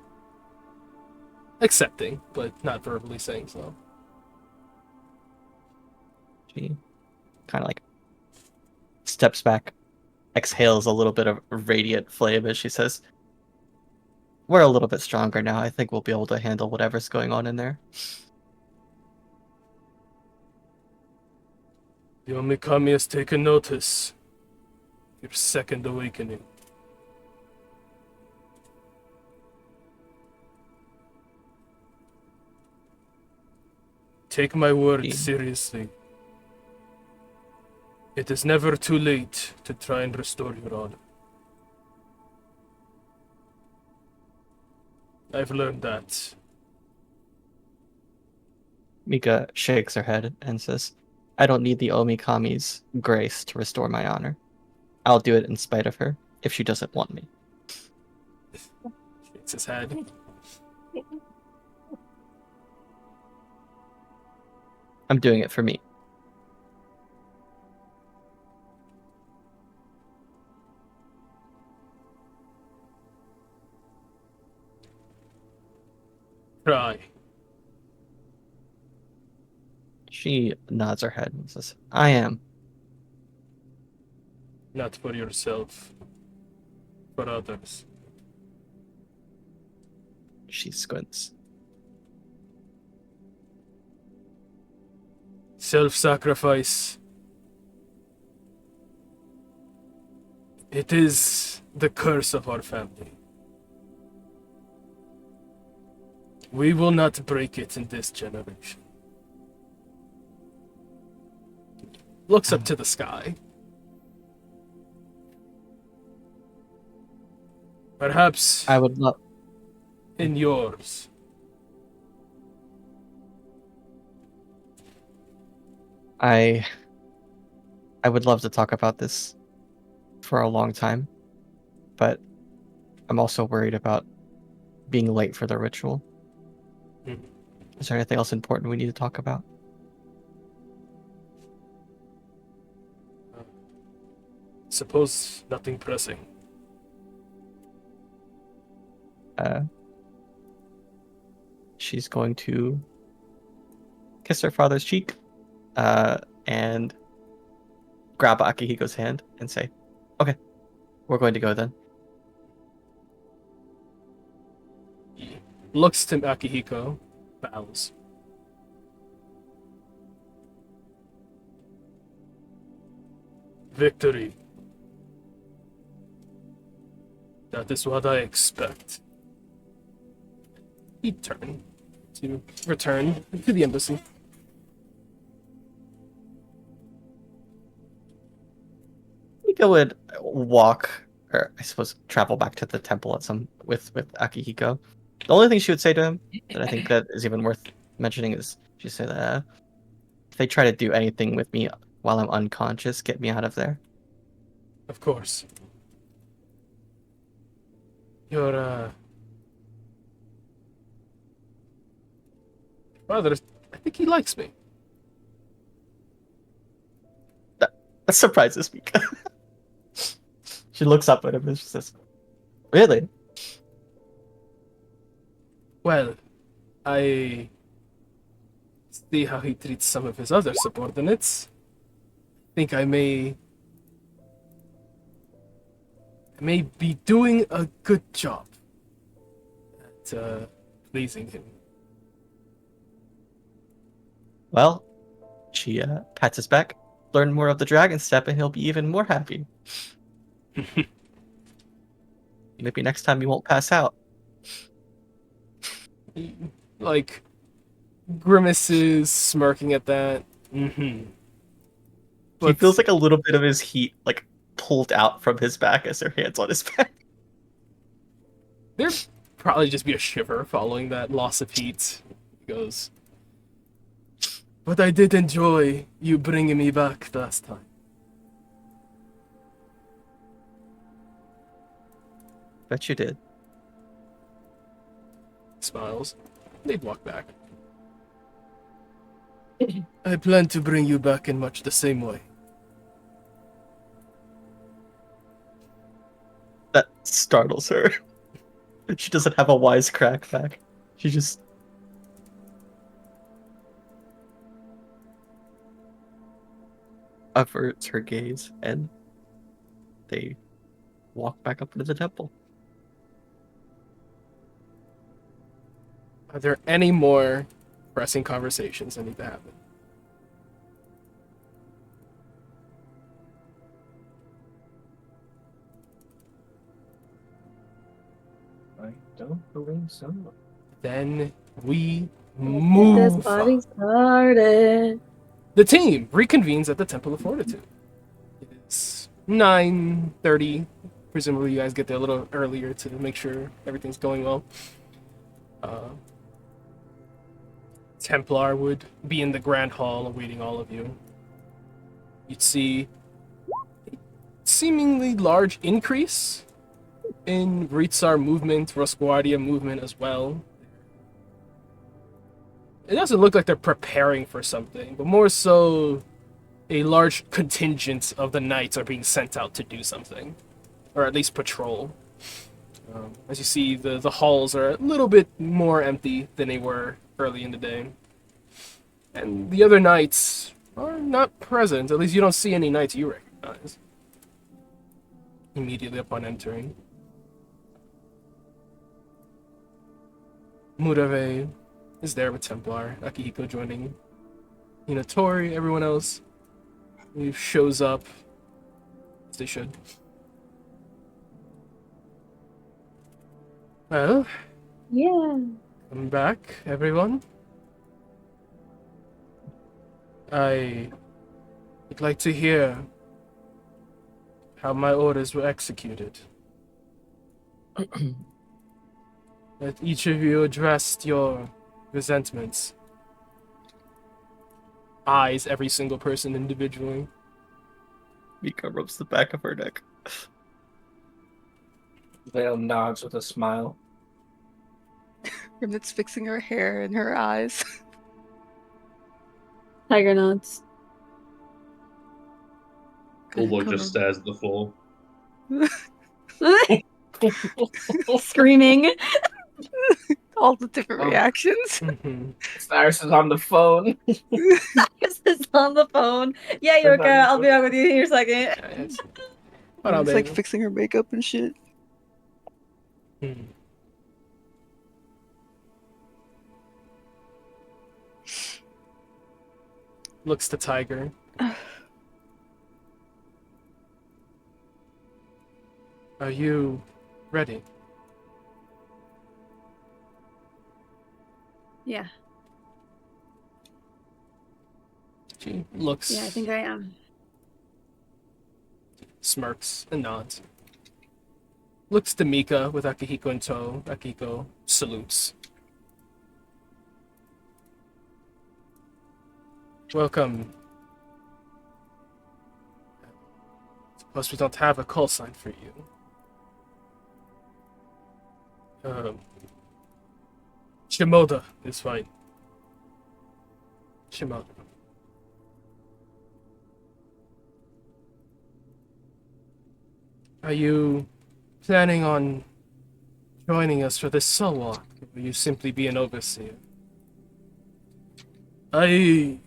S1: Accepting, but not verbally saying so.
S6: She kind of like steps back, exhales a little bit of radiant flame as she says, "We're a little bit stronger now. I think we'll be able to handle whatever's going on in there."
S1: The Omikami has taken notice. Your second awakening. Take my word
S6: Yeah.
S1: seriously. It is never too late to try and restore your honor. I've learned that.
S6: Mika shakes her head and says, "I don't need the Omikami's grace to restore my honor. I'll do it in spite of her, if she doesn't want me."
S1: Shakes his head.
S6: I'm doing it for me.
S1: Try.
S6: She nods her head and says, "I am."
S1: Not for yourself. For others.
S6: She squints.
S1: Self-sacrifice. It is the curse of our family. We will not break it in this generation. Looks up to the sky. Perhaps
S6: I would love.
S1: in yours.
S6: I would love to talk about this for a long time, but I'm also worried about being late for the ritual.
S1: Hmm.
S6: Is there anything else important we need to talk about?
S1: Suppose nothing pressing.
S6: She's going to kiss her father's cheek, and grab Akihiko's hand and say, "Okay, we're going to go then."
S1: He looks to Akihiko, bows. Victory. That is what I expect. He turned to return to the embassy.
S6: Akihiko would walk, or I suppose travel back to the temple at some with Akihiko. The only thing she would say to him that I think that is even worth mentioning is she said, "If they try to do anything with me while I'm unconscious, get me out of there."
S1: Of course. Your father, I think he likes me.
S6: That surprises me. She looks up at him and she says, "Really?"
S1: Well, I see how he treats some of his other subordinates. I think I may be doing a good job at pleasing him.
S6: Well, she pats his back, learn more of the dragon step, and he'll be even more happy. Maybe next time you won't pass out.
S1: He, like, grimaces, smirking at that. Mm-hmm.
S6: He feels like a little bit of his heat, like, pulled out from his back as her hands on his back.
S1: There'd probably just be a shiver following that loss of heat. He goes, but I did enjoy you bringing me back last time.
S6: Bet you did.
S1: Smiles. They'd walk back. I plan to bring you back in much the same way.
S6: That startles her. She doesn't have a wisecrack back. She just... averts her gaze, and they walk back up into the temple.
S1: Are there any more pressing conversations that need to happen?
S5: I don't believe so.
S1: Then we
S4: Get
S1: move.
S4: this party started.
S1: The team reconvenes at the Temple of Fortitude. It's 9:30. Presumably you guys get there a little earlier to make sure everything's going well. Templar would be in the Grand Hall awaiting all of you. You'd see a seemingly large increase in Ritsar movement, Rosguardia movement as well. It doesn't look like they're preparing for something, but more so a large contingent of the knights are being sent out to do something, or at least patrol. As you see, the halls are a little bit more empty than they were early in the day. And the other knights are not present. At least you don't see any knights you recognize immediately upon entering. Murave is there with Templar, Akihiko joining Inatori, everyone else who shows up as they should. Well,
S4: Yeah.
S1: come back, everyone. I would like to hear how my orders were executed. That each of you addressed your resentments. Eyes every single person individually.
S6: Mika rubs the back of her neck.
S5: Vale nods with a smile.
S2: Grimnit's fixing her hair and her eyes.
S4: Tiger nods.
S3: Bulldog just stares at the floor.
S4: Screaming.
S2: All the different
S5: Oh.
S2: reactions.
S1: Mhm.
S5: Cyrus is on the phone.
S4: Cyrus is on the phone. Yeah,
S5: Is that
S4: Yoka, I'll be
S5: the-
S4: back with you in a second.
S1: Yeah, it's- Hold on,
S2: It's like
S1: baby.
S2: fixing her makeup and shit.
S1: Mhm. Looks to Tiger. Are you ready?
S4: Yeah,
S1: She looks,
S4: yeah, I think I am.
S1: smirks, and nods. Looks to Mika with Akihiko in tow. Akihiko salutes. Welcome. Suppose we don't have a call sign for you. Shimoda is fine. Shimoda. Are you planning on joining us for this soul walk? Or will you simply be an overseer? I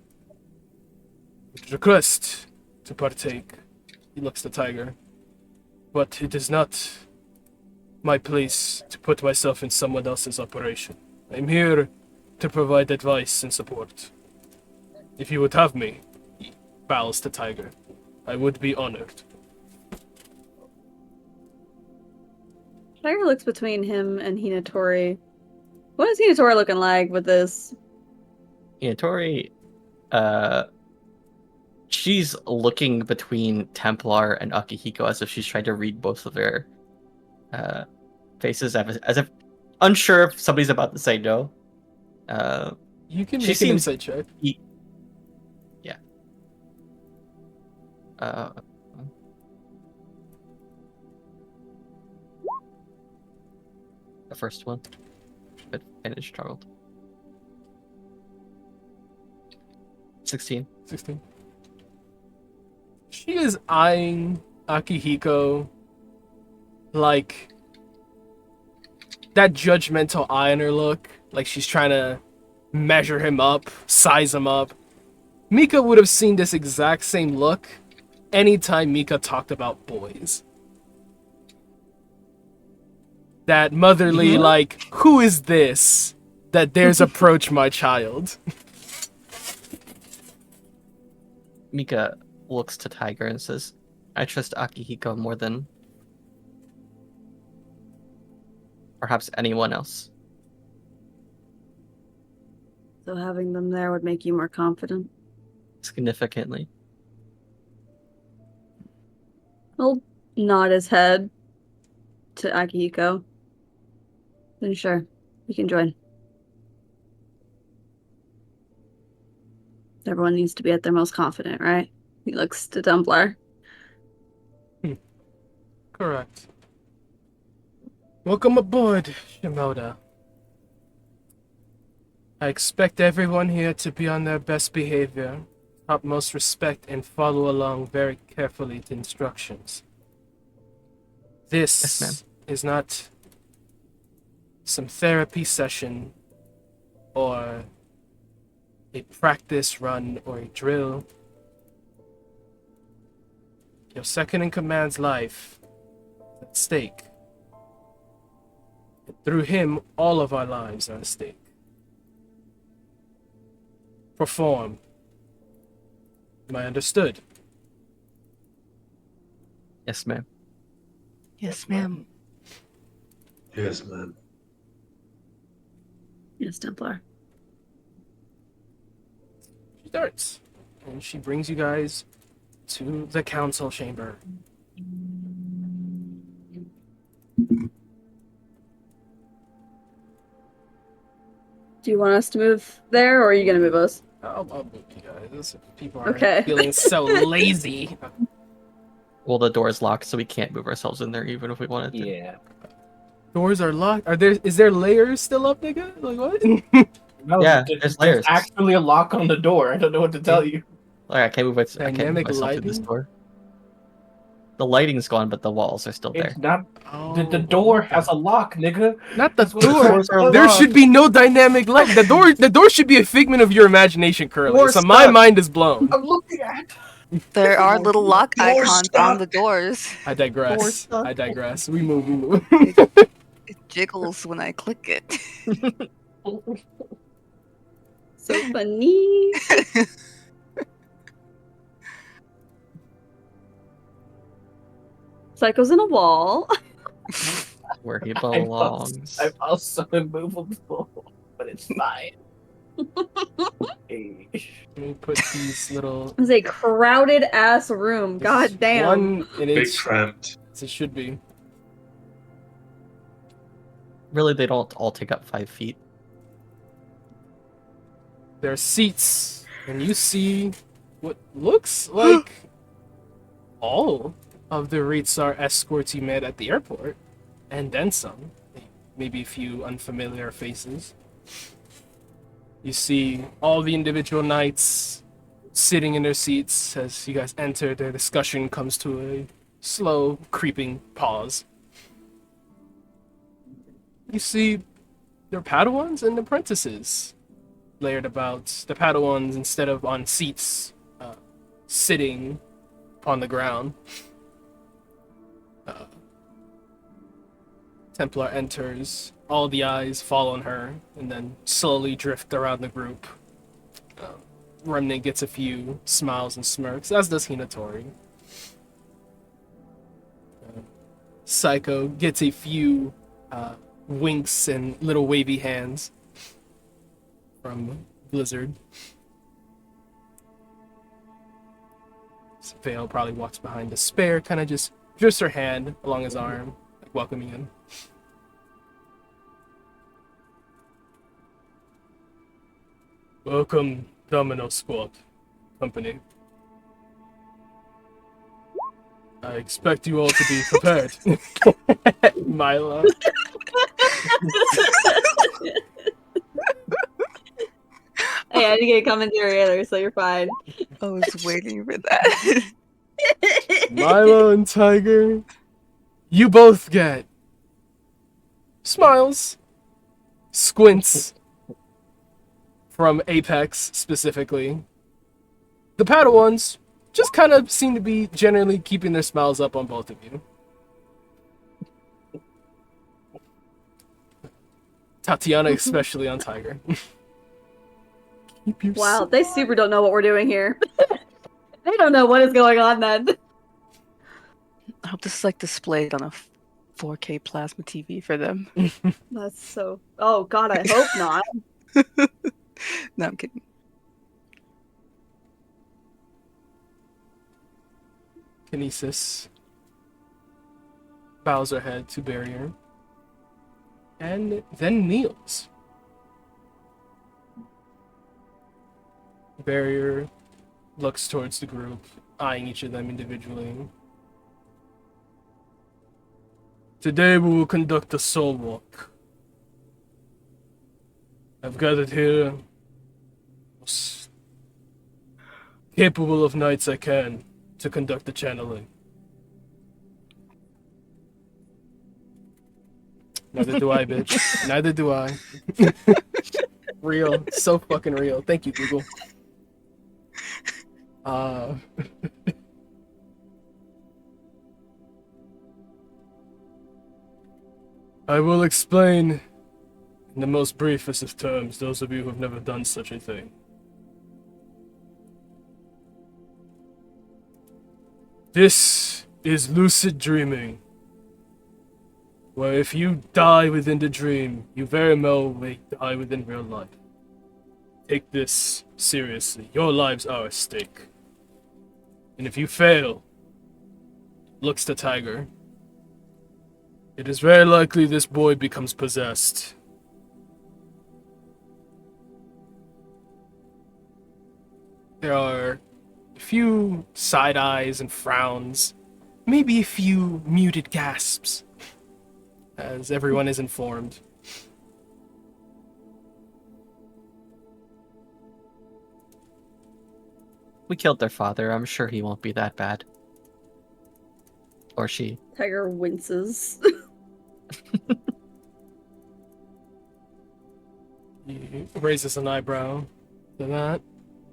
S1: would request to partake. He looks to Tiger. But it is not my place to put myself in someone else's operation. I'm here to provide advice and support. If you would have me, he bows to Tiger, I would be honored.
S4: Tiger looks between him and Hinatori. What is Hinatori looking like with this?
S6: Tori, she's looking between Templar and Akihiko as if she's trying to read both of their faces, as if unsure if somebody's about to say no.
S1: You can
S6: She
S1: make an
S6: seems-
S1: insight check.
S6: Yeah. The first one, but advantage struggled. 16.
S1: 16. She is eyeing Akihiko like that judgmental eye in her look, like she's trying to measure him up, size him up. Mika would have seen this exact same look anytime Mika talked about boys. That motherly, like, who is this that dares approach my child?
S6: Mika looks to Tiger and says, I trust Akihiko more than perhaps anyone else.
S4: So having them there would make you more confident.
S6: Significantly.
S4: He'll nod his head to Akihiko. Then sure, we can join. Everyone needs to be at their most confident, right? He looks to Templar.
S1: Correct. Welcome aboard, Shimoda. I expect everyone here to be on their best behavior, utmost respect, and follow along very carefully to instructions.
S6: Yes,
S1: This
S6: ma'am.
S1: is not some therapy session or a practice run or a drill. Your second in command's life is at stake. And through him, all of our lives are at stake. Perform. Am I understood?
S6: Yes, ma'am.
S2: Yes, ma'am.
S3: Yes, man.
S4: Yes, Templar.
S1: She starts. And she brings you guys to the council chamber.
S4: Do you want us to move there, or are you gonna move us?
S1: I'll move you guys. If people are
S4: Okay.
S1: feeling so lazy.
S6: Well, the door is locked, so we can't move ourselves in there even if we wanted to.
S5: Yeah.
S1: Doors are locked. Is there layers still up, nigga? Like what?
S5: No,
S6: Yeah,
S5: there's
S6: there's layers.
S5: actually a lock on the door. I don't know what to tell you.
S6: Like, I can't move
S1: Dynamic
S6: myself through this
S1: lighting?
S6: door. The lighting's gone, but the walls are still there.
S5: It's not.
S1: Oh,
S5: The door has a lock, nigga.
S1: Not the
S5: That's what the
S1: door.
S5: doors are
S1: There
S5: locked.
S1: should be no dynamic light. The door should be a figment of your imagination currently.
S6: We're
S1: So my
S6: stuck.
S1: mind is blown.
S5: I'm looking at.
S2: There are little lock
S3: Door's
S2: icons on
S3: stuck.
S2: the doors.
S1: I digress.
S6: Door's stuck.
S1: I digress. We move.
S2: It jiggles when I click it.
S4: So funny. Psycho's in a wall.
S6: Where he
S5: I'm
S6: belongs.
S5: also immovable, but it's fine. Hey.
S1: Let me put these little
S4: It's a crowded ass room. God damn.
S1: one in
S3: Big
S1: each
S3: cramped.
S1: as it should be.
S6: Really, they don't all take up 5 feet.
S1: There are seats, and you see what looks like all of the Ritsar escorts you met at the airport, and then some. Maybe a few unfamiliar faces. You see all the individual knights sitting in their seats as you guys enter. Their discussion comes to a slow, creeping pause. You see their Padawans and apprentices layered about. The Padawans, instead of on seats, sitting on the ground. Templar enters. All the eyes fall on her, and then slowly drift around the group. Remnant gets a few smiles and smirks, as does Hinatori. Psycho gets a few winks and little wavy hands from Blizzard. Vale probably walks behind Despair, kind of just drifts her hand along his arm, like welcoming him. Welcome, Domino Squad Company. I expect you all to be prepared. Milo.
S4: Hey, I didn't get a commentary either, so you're fine.
S2: I was waiting for that.
S1: Milo and Tiger. You both get smiles, squints from Apex specifically. The Padawans just kind of seem to be generally keeping their smiles up on both of you. Tatiana especially on Tiger. Keep your
S4: Wow, they super don't know what we're doing here. They don't know what is going on then.
S2: I hope this is like displayed on a 4K plasma TV for them.
S4: That's so. Oh God, I hope not.
S2: No, I'm kidding.
S1: Kinesis bows her head to Barrier and then kneels. Barrier looks towards the group, eyeing each of them individually. Today we will conduct a soul walk. I've gathered here most capable of knights I can to conduct the channeling. Neither do I, bitch. Neither do I. Real. So fucking real. Thank you, Google. I will explain in the most briefest of terms, those of you who have never done such a thing. This is lucid dreaming, where if you die within the dream, you very well may die within real life. Take this seriously. Your lives are at stake. And if you fail, looks to Tiger, it is very likely this boy becomes possessed. There are a few side eyes and frowns, maybe a few muted gasps, as everyone is informed.
S6: We killed their father. I'm sure he won't be that bad. Or she.
S4: Tiger winces.
S1: He raises an eyebrow to that,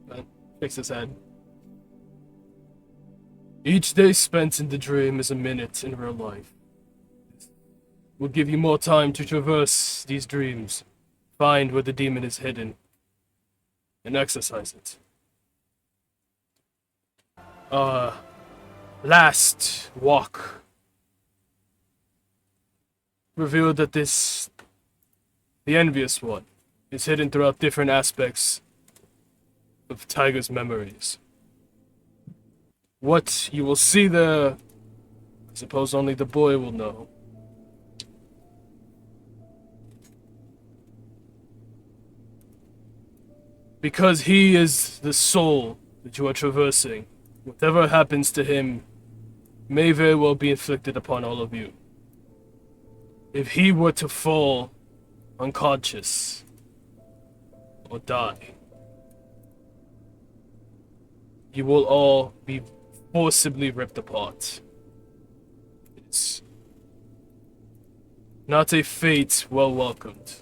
S1: but shakes his head. Each day spent in the dream is a minute in real life. We'll give you more time to traverse these dreams, find where the demon is hidden, and exercise it. Last walk revealed that the envious one, is hidden throughout different aspects of Tiger's memories. What you will see there, I suppose only the boy will know. Because he is the soul that you are traversing, whatever happens to him may very well be inflicted upon all of you. If he were to fall unconscious or die, you will all be forcibly ripped apart. It's not a fate well welcomed.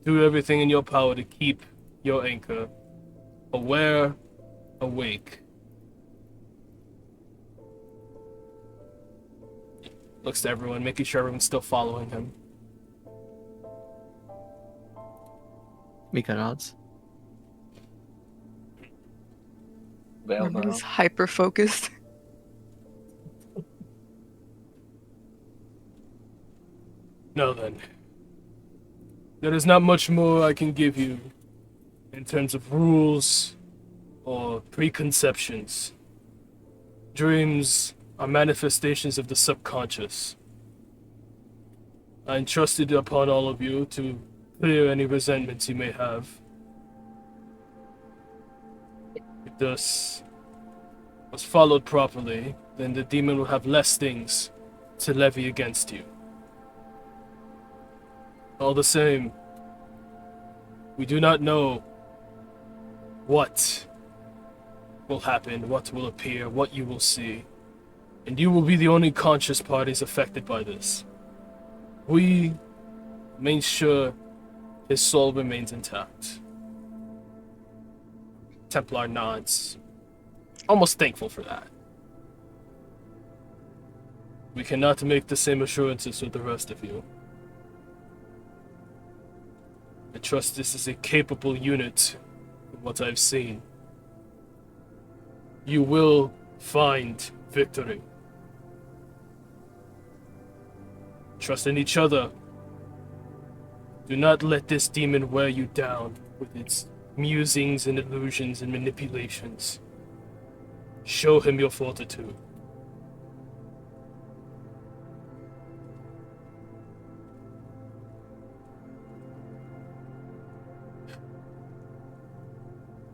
S1: Do everything in your power to keep your anchor aware, awake. Looks to everyone, making sure everyone's still following him.
S6: Mika nods.
S5: Veil
S2: Everyone's hyper focused.
S1: Now then, there is not much more I can give you in terms of rules or preconceptions. Dreams are manifestations of the subconscious. I entrusted upon all of you to clear any resentments you may have. If this was followed properly, then the demon will have less things to levy against you. All the same, we do not know what will happen, what will appear, what you will see. And you will be the only conscious parties affected by this. We made sure his soul remains intact. Templar nods, almost thankful for that. We cannot make the same assurances with the rest of you. I trust this is a capable unit from what I've seen. You will find victory. Trust in each other. Do not let this demon wear you down with its musings and illusions and manipulations. Show him your fortitude.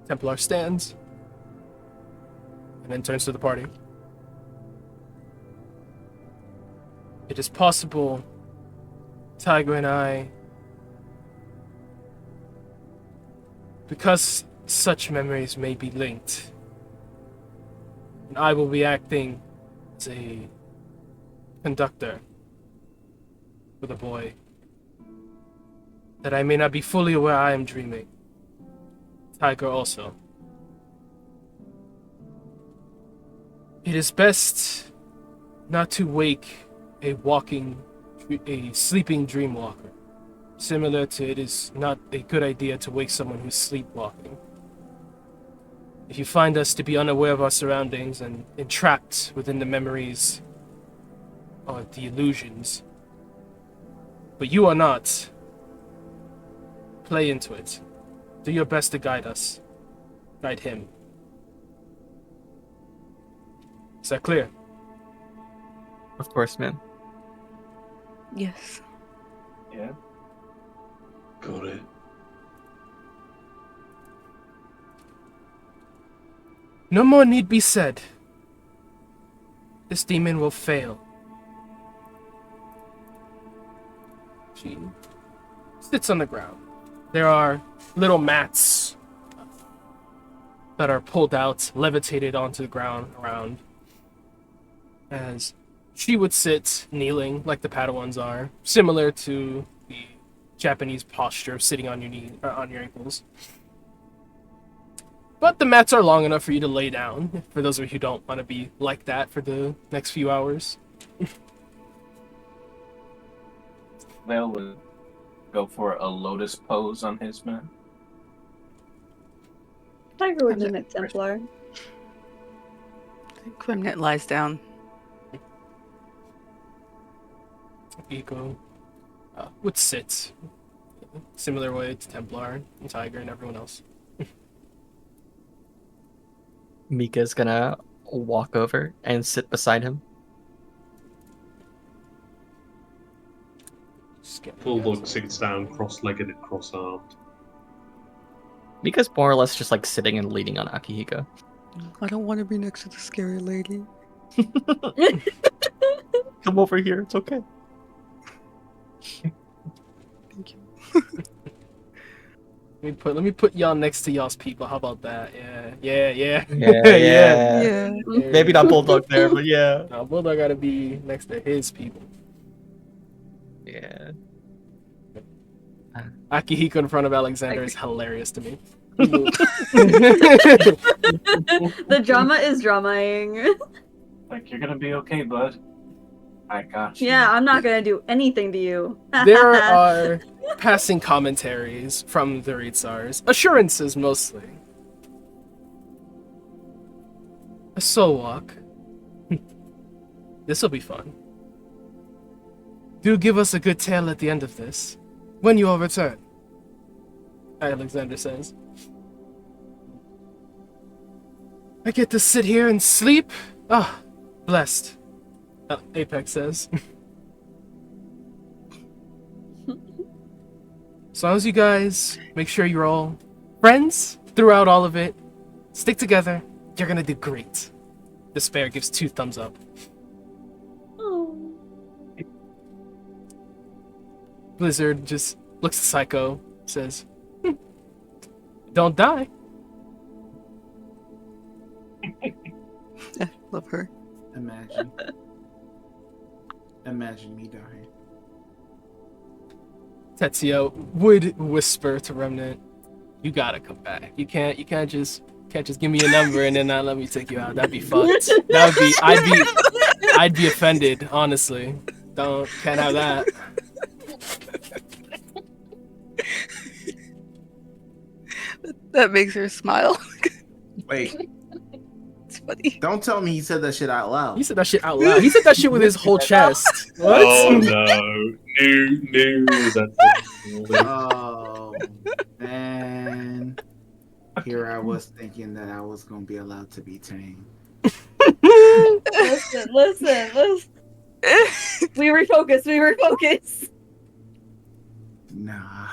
S1: Templar stands and then turns to the party. It is possible Tiger and I, because such memories may be linked, and I will be acting as a conductor for the boy, that I may not be fully aware I am dreaming. Tiger also. It is best not to wake a sleeping dreamwalker. Similar to it is not a good idea to wake someone who's sleepwalking. If you find us to be unaware of our surroundings and entrapped within the memories or the illusions, but you are not, play into it. Do your best to guide us. Guide him. Is that clear?
S6: Of course, man.
S2: Yes.
S5: Yeah.
S3: Got it.
S1: No more need be said. This demon will fail. She sits on the ground. There are little mats that are pulled out, levitated onto the ground around. As She would sit kneeling like the Padawans are, similar to the Japanese posture of sitting on your knee or on your ankles. But the mats are long enough for you to lay down, for those of you who don't want to be like that for the next few hours.
S7: Vale would go for a lotus pose on his man.
S4: Tiger would mimic Templar.
S2: Grimnet lies down.
S1: Eco would sit similar way to Templar and Tiger and everyone else.
S6: Mika's gonna walk over and sit beside him.
S3: Bulldog sits down, cross-legged and cross-armed.
S6: Mika's more or less just like sitting and leaning on Akihiko. I don't want to be next to the scary lady. Come over here, it's okay. Thank you.
S1: Let me put y'all next to y'all's people. How about that? Yeah.
S6: Yeah. Maybe not Bulldog there, but yeah.
S1: No, Bulldog gotta be next to his people.
S6: Yeah.
S1: Akihiko in front of Alexander is hilarious to me.
S4: The drama is dramaing.
S7: Like, you're gonna be okay, bud. I got you.
S4: Yeah, I'm not gonna do anything to you.
S1: There are passing commentaries from the Ritsars, assurances mostly. A soul walk. This'll be fun. Do give us a good tale at the end of this, when you all return, Alexander says. I get to sit here and sleep? Ah, blessed. Apex says. As long as you guys make sure you're all friends throughout all of it, stick together, you're gonna do great. Despair gives 2 thumbs up.
S4: Oh.
S1: Blizzard just looks at Psycho, says, don't die.
S2: Love her.
S8: Imagine me dying.
S1: Tetsuya would whisper to Remnant, you gotta come back. You can't just give me a number and then not let me take you out. That'd be fucked. I'd be offended, honestly. Can't have that.
S2: That makes her smile.
S8: Wait,
S2: It's funny.
S8: don't tell me he said that shit out loud.
S1: He said that shit out loud. He said that shit with his whole chest. What?
S3: Oh no. New is that
S8: Oh, man. Here I was thinking that I was going to be allowed to be tame.
S4: Listen. We refocus.
S8: Nah,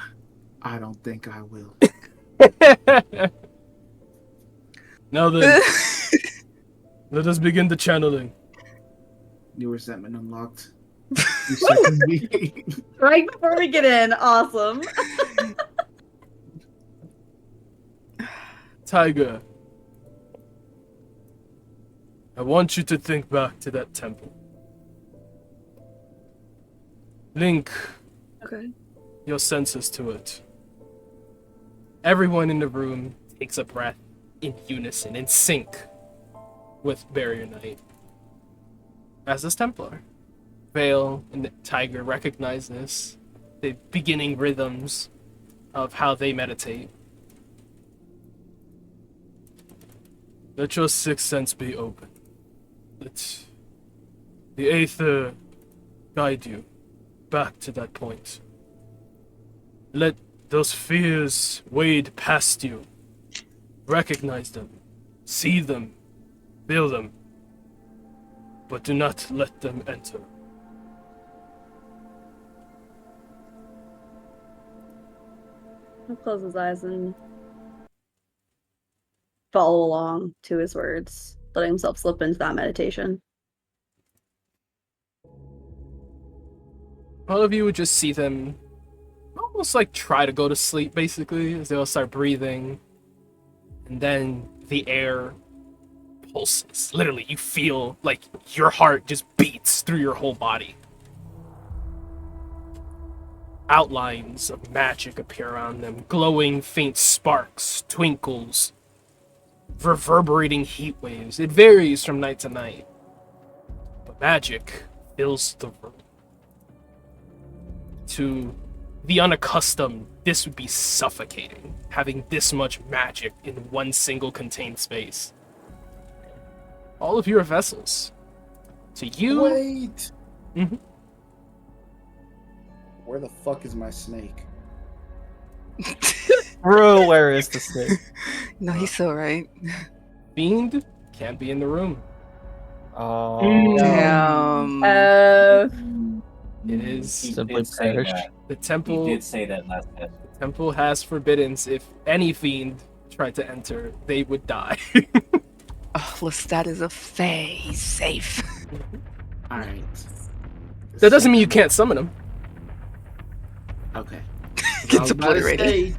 S8: I don't think I will.
S1: Now then, let us begin the channeling.
S8: New resentment unlocked. You second me.
S4: Right before we get in, awesome.
S1: Tiger, I want you to think back to that temple. Link
S4: Okay.
S1: your senses to it. Everyone in the room takes a breath in unison, in sync with Barrier Knight. As does Templar. Vale and Tiger recognize this, the beginning rhythms of how they meditate. Let your sixth sense be open. Let the Aether guide you back to that point. Let those fears wade past you. Recognize them, see them, feel them, but do not let them enter.
S4: He'll close his eyes and follow along to his words, letting himself slip into that meditation.
S1: All of you would just see them almost like try to go to sleep, basically, as they'll start breathing. And then the air pulses. Literally, you feel like your heart just beats runs through your whole body. Outlines of magic appear around them, glowing faint sparks, twinkles, reverberating heat waves. It varies from night to night, but magic fills the room. To the unaccustomed, this would be suffocating, having this much magic in one single contained space. All of your vessels. To you...
S8: Wait!
S1: Mhm.
S8: Where the fuck is my snake?
S6: Bro, where is the snake?
S2: No, he's so right.
S1: Fiend can't be in the room.
S6: Oh,
S2: Damn.
S1: It is...
S7: He
S6: Simply
S7: did say
S6: perished.
S7: that.
S1: The
S7: He
S1: temple...
S7: did say that last session.
S1: Temple has forbiddance. If any fiend tried to enter, they would die.
S2: Oh, Lestat is a fae. He's safe.
S8: Alright.
S1: That doesn't mean you can't summon them.
S8: Okay.
S2: Gets obliterated.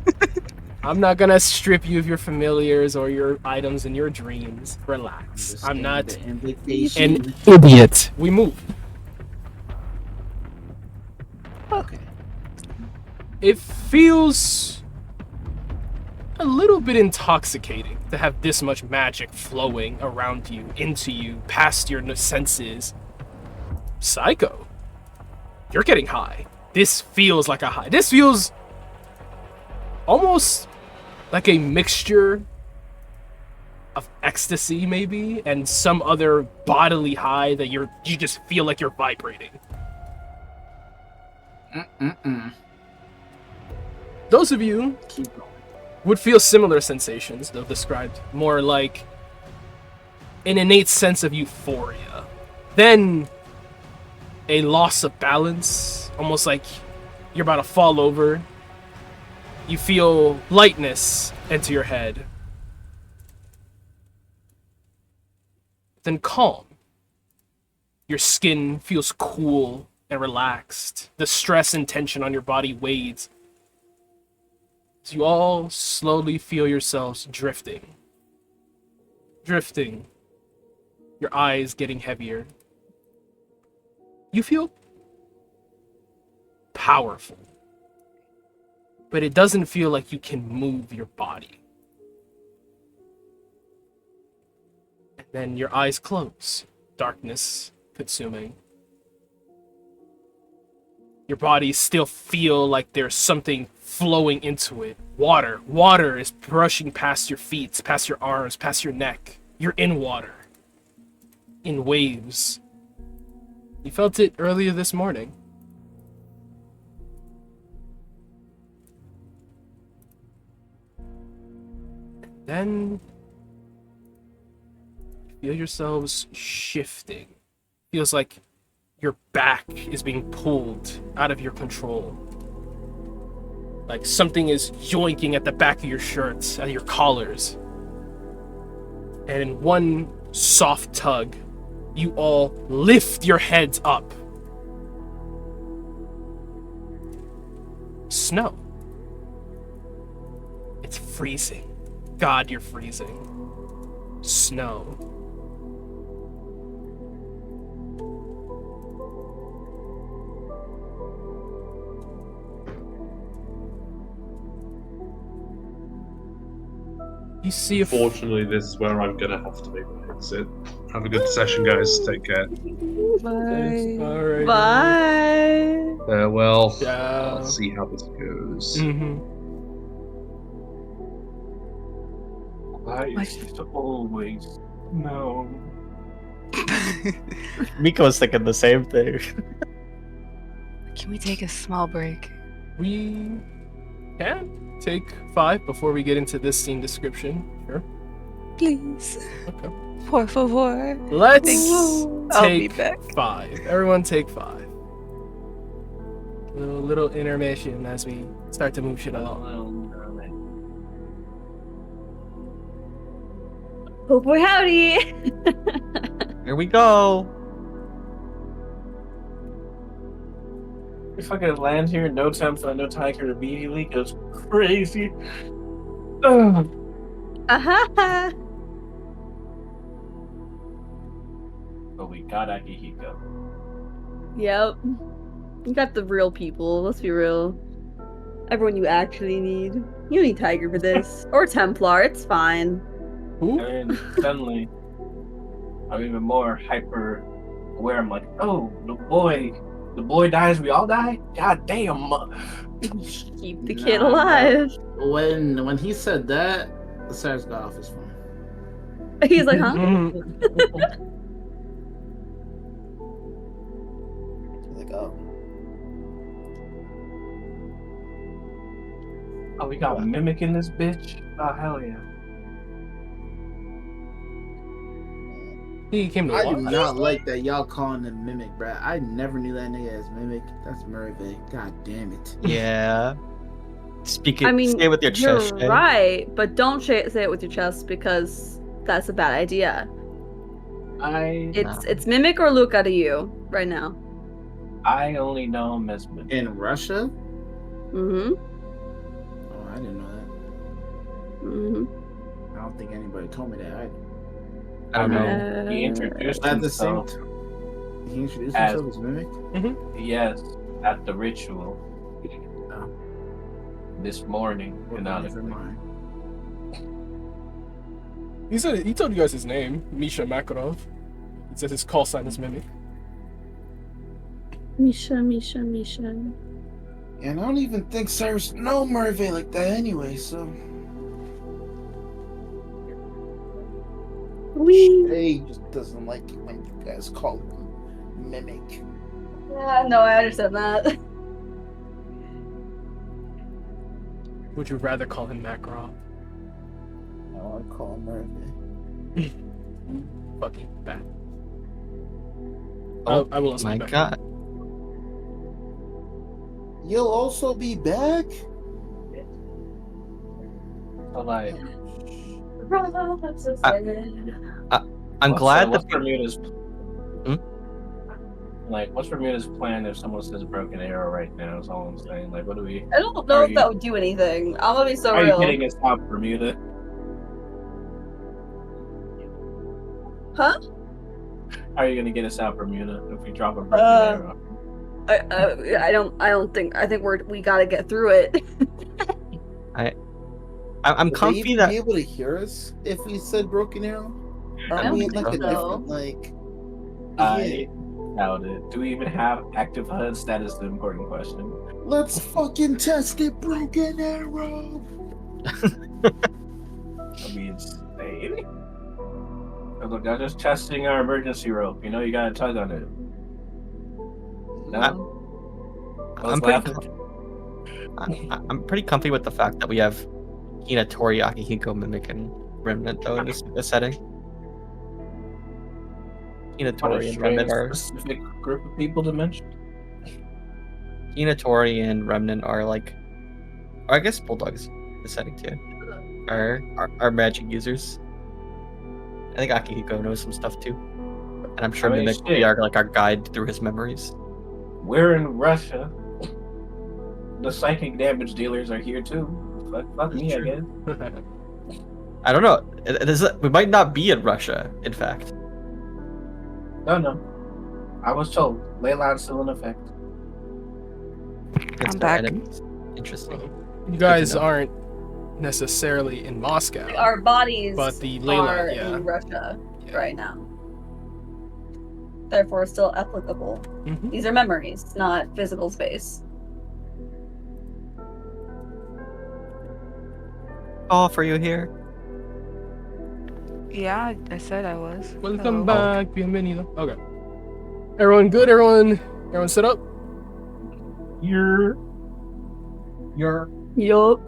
S1: I'm not gonna strip you of your familiars or your items and your dreams. Relax. I'm not
S8: The
S1: an
S8: invitation.
S1: idiot. We move.
S8: Okay.
S1: It feels a little bit intoxicating to have this much magic flowing around you, into you, past your senses. Psycho, you're getting high. This feels like a high. This feels almost like a mixture of ecstasy, maybe, and some other bodily high that you just feel like you're vibrating. Those of you
S8: Keep going.
S1: would feel similar sensations, though described more like an innate sense of euphoria. Then a loss of balance, almost like you're about to fall over. You feel lightness enter your head. Then calm. Your skin feels cool and relaxed. The stress and tension on your body wades. So you all slowly feel yourselves drifting. Drifting. Your eyes getting heavier. You feel powerful. But it doesn't feel like you can move your body. And then your eyes close. Darkness consuming. Your bodies still feel like there's something flowing into it. Water. Water is brushing past your feet, past your arms, past your neck. You're in water. In waves. You felt it earlier this morning. Then you feel yourselves shifting. Feels like your back is being pulled out of your control. Like something is yoinking at the back of your shirts, at your collars. And in one soft tug, you all lift your heads up. Snow. It's freezing. God, you're freezing. Snow. You see a
S3: Fortunately, this is where I'm gonna have to make my exit. Have a good session, guys. Take care.
S4: Bye.
S1: Alright.
S4: Bye.
S3: Farewell.
S1: Yeah.
S3: I'll see how this goes.
S1: Mm-hmm.
S7: I used to always know.
S6: Miko was thinking the same thing.
S2: Can we take a small break?
S1: We can take 5 before we get into this scene description. Sure.
S2: Please.
S1: Okay.
S2: Por favor.
S1: Let's
S2: I'll be
S1: take
S2: back.
S1: 5. Everyone take 5. Little intermission as we start to move shit along.
S4: Oh boy, howdy.
S6: Here we go.
S7: If I could land here in no time, so I know Tiger immediately goes crazy. Ugh.
S4: Aha.
S7: But we got Akihiko.
S4: Yep. You got the real people. Let's be real. Everyone you actually need. You don't need Tiger for this. Or Templar. It's fine.
S1: Who?
S7: And suddenly, I'm even more hyper aware. I'm like, oh, the boy dies, we all die? God damn.
S4: Keep the kid
S8: Nah,
S4: alive.
S8: When he said that, the Cyrus got off his phone.
S4: He's like, huh?
S5: Like, oh.
S7: Oh, we got Mimic in this bitch? Oh, hell yeah.
S1: He came to
S8: I do
S1: watch.
S8: not like that y'all calling him Mimic, bruh. I never knew that nigga as Mimic. That's Merve. God damn it.
S6: Yeah.
S4: I mean,
S6: say it with your
S4: you're
S6: chest. Shay.
S4: right, but don't say it with your chest because that's a bad idea. It's Mimic or Luca to you right now.
S7: I only know him as Mimic.
S8: In Russia?
S4: Mm-hmm.
S8: Oh, I didn't know that.
S4: Mm-hmm.
S8: I don't think anybody told me that either.
S6: I don't know.
S7: He introduced
S8: At the same
S7: himself.
S8: time, he introduced himself as Mimic?
S7: Yes, at the ritual.
S8: Oh.
S7: This morning.
S8: Well,
S7: canonically.
S8: never mind.
S1: He told you guys his name, Misha Makarov. He says his call sign is Mimic.
S4: Misha.
S8: And I don't even think Cyrus know Merve like that anyway, so. He just doesn't like it when you guys call him Mimic.
S4: Yeah, no, I understand that.
S1: Would you rather call him Makarov?
S8: I want to call him Merve.
S1: Fucking bad.
S6: Oh,
S1: I will listen
S6: My
S1: back.
S6: God.
S8: You'll also be back?
S7: So, like,
S6: I'm
S7: what's-
S6: glad
S7: what's
S6: that
S7: Bermuda's
S6: Hmm?
S7: like, what's Bermuda's plan if someone says broken arrow right now? Is all I'm saying. Like, what do we?
S4: I don't know
S7: Are
S4: if
S7: you-
S4: that would do anything. I'm gonna be so
S7: Are you
S4: real.
S7: getting us out, Bermuda?
S4: Huh?
S7: How are you gonna get us out, Bermuda, if we drop a broken arrow?
S4: I think we gotta get through it.
S6: I'm
S8: Would they
S6: comfy
S8: even
S6: that
S8: be able to hear us if we said broken arrow?
S6: I
S8: Are
S6: don't
S8: we
S6: think
S8: like a
S6: so.
S8: different like?
S7: I doubt it. Do we even have active HUDs? That is the important question.
S8: Let's fucking test it, broken arrow.
S7: That'd be insane. Look, I'm just testing our emergency rope. You know, you gotta tug on it. No?
S6: I'm pretty comfy with the fact that we have Hinatori, Akihiko, Mimic, and Remnant though in this setting. Hinatori and Remnant are
S7: specific group of people to mention.
S6: Hinatori and Remnant are like, or I guess Bulldogs in the setting too. Are magic users. I think Akihiko knows some stuff too, and I'm sure Mimic will be our guide through his memories.
S7: We're in Russia. The psychic damage dealers are here too. Fuck me, I guess.
S6: I don't know. We might not be in Russia, in fact.
S7: No. I was told Leyland's still in effect.
S6: Against
S2: I'm
S6: our
S2: back.
S6: enemies. Interesting.
S1: You guys
S6: know.
S1: aren't necessarily in Moscow.
S4: Our bodies
S1: But the
S4: are
S1: Leyland, yeah.
S4: in Russia
S1: Yeah.
S4: right now. Therefore, still applicable.
S1: Mhm.
S4: These are memories, not physical space.
S6: Call for you here.
S2: Yeah, I said I was.
S1: Welcome
S2: Hello.
S1: back. Bienvenido. Okay. Everyone good? Everyone set up?
S7: You're
S4: Yup.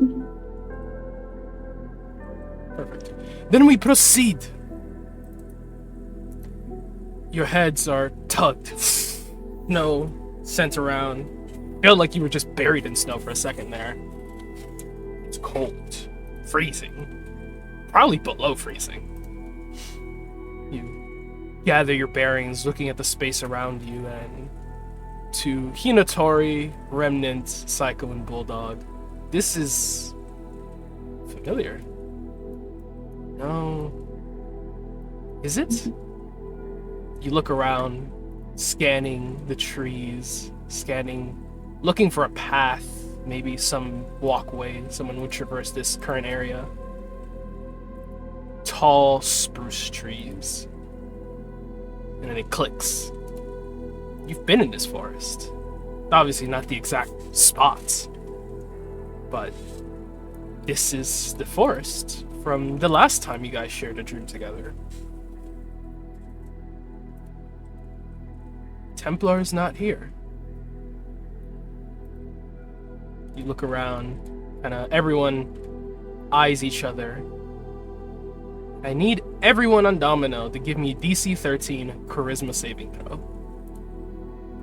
S1: Perfect. Then we proceed. Your heads are tugged. No sent around. Felt like you were just buried in snow for a second there. It's cold. Freezing. Probably below freezing. You gather your bearings, looking at the space around you, and to Hinatori, Remnant, Psycho, and Bulldog, this is familiar. No. Is it? You look around. scanning the trees, looking for a path, maybe some walkway someone would traverse this current area. Tall spruce trees. And then it clicks. You've been in this forest. Obviously not the exact spots, but this is the forest from the last time you guys shared a dream together. Templar's not here. You look around, everyone eyes each other. I need everyone on Domino to give me DC 13 Charisma saving throw.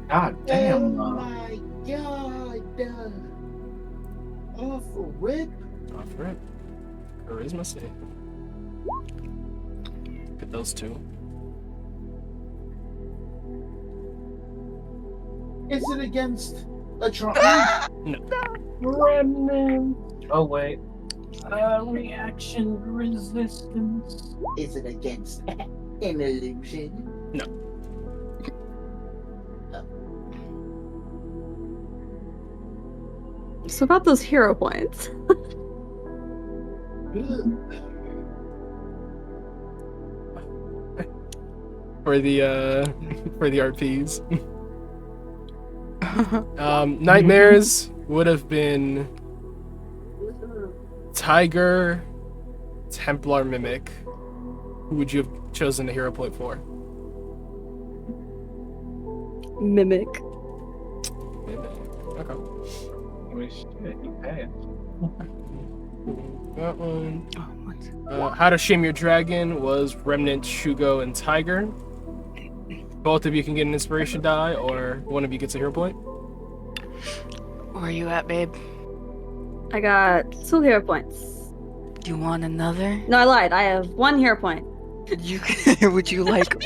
S7: God damn.
S8: Oh my god. Off rip.
S1: Off rip. Charisma save. Get those two.
S8: Is it against a charm?
S7: Remnant. Oh wait. Reaction resistance.
S8: Is it against an illusion?
S1: No.
S4: So about those hero points.
S1: For the RPs. Nightmares would have been Tiger, Templar, Mimic. Who would you have chosen a hero point for?
S4: Mimic.
S1: Mimic. Okay.
S7: Holy shit, you passed.
S1: That one.
S2: Oh, what?
S1: How to Shame Your Dragon was Remnant, Shugo, and Tiger. Both of you can get an inspiration die, or one of you gets a hero point.
S2: Where are you at, babe?
S4: I got 2 hero points.
S2: You want another?
S4: No, I lied. I have 1 hero point.
S2: You would you like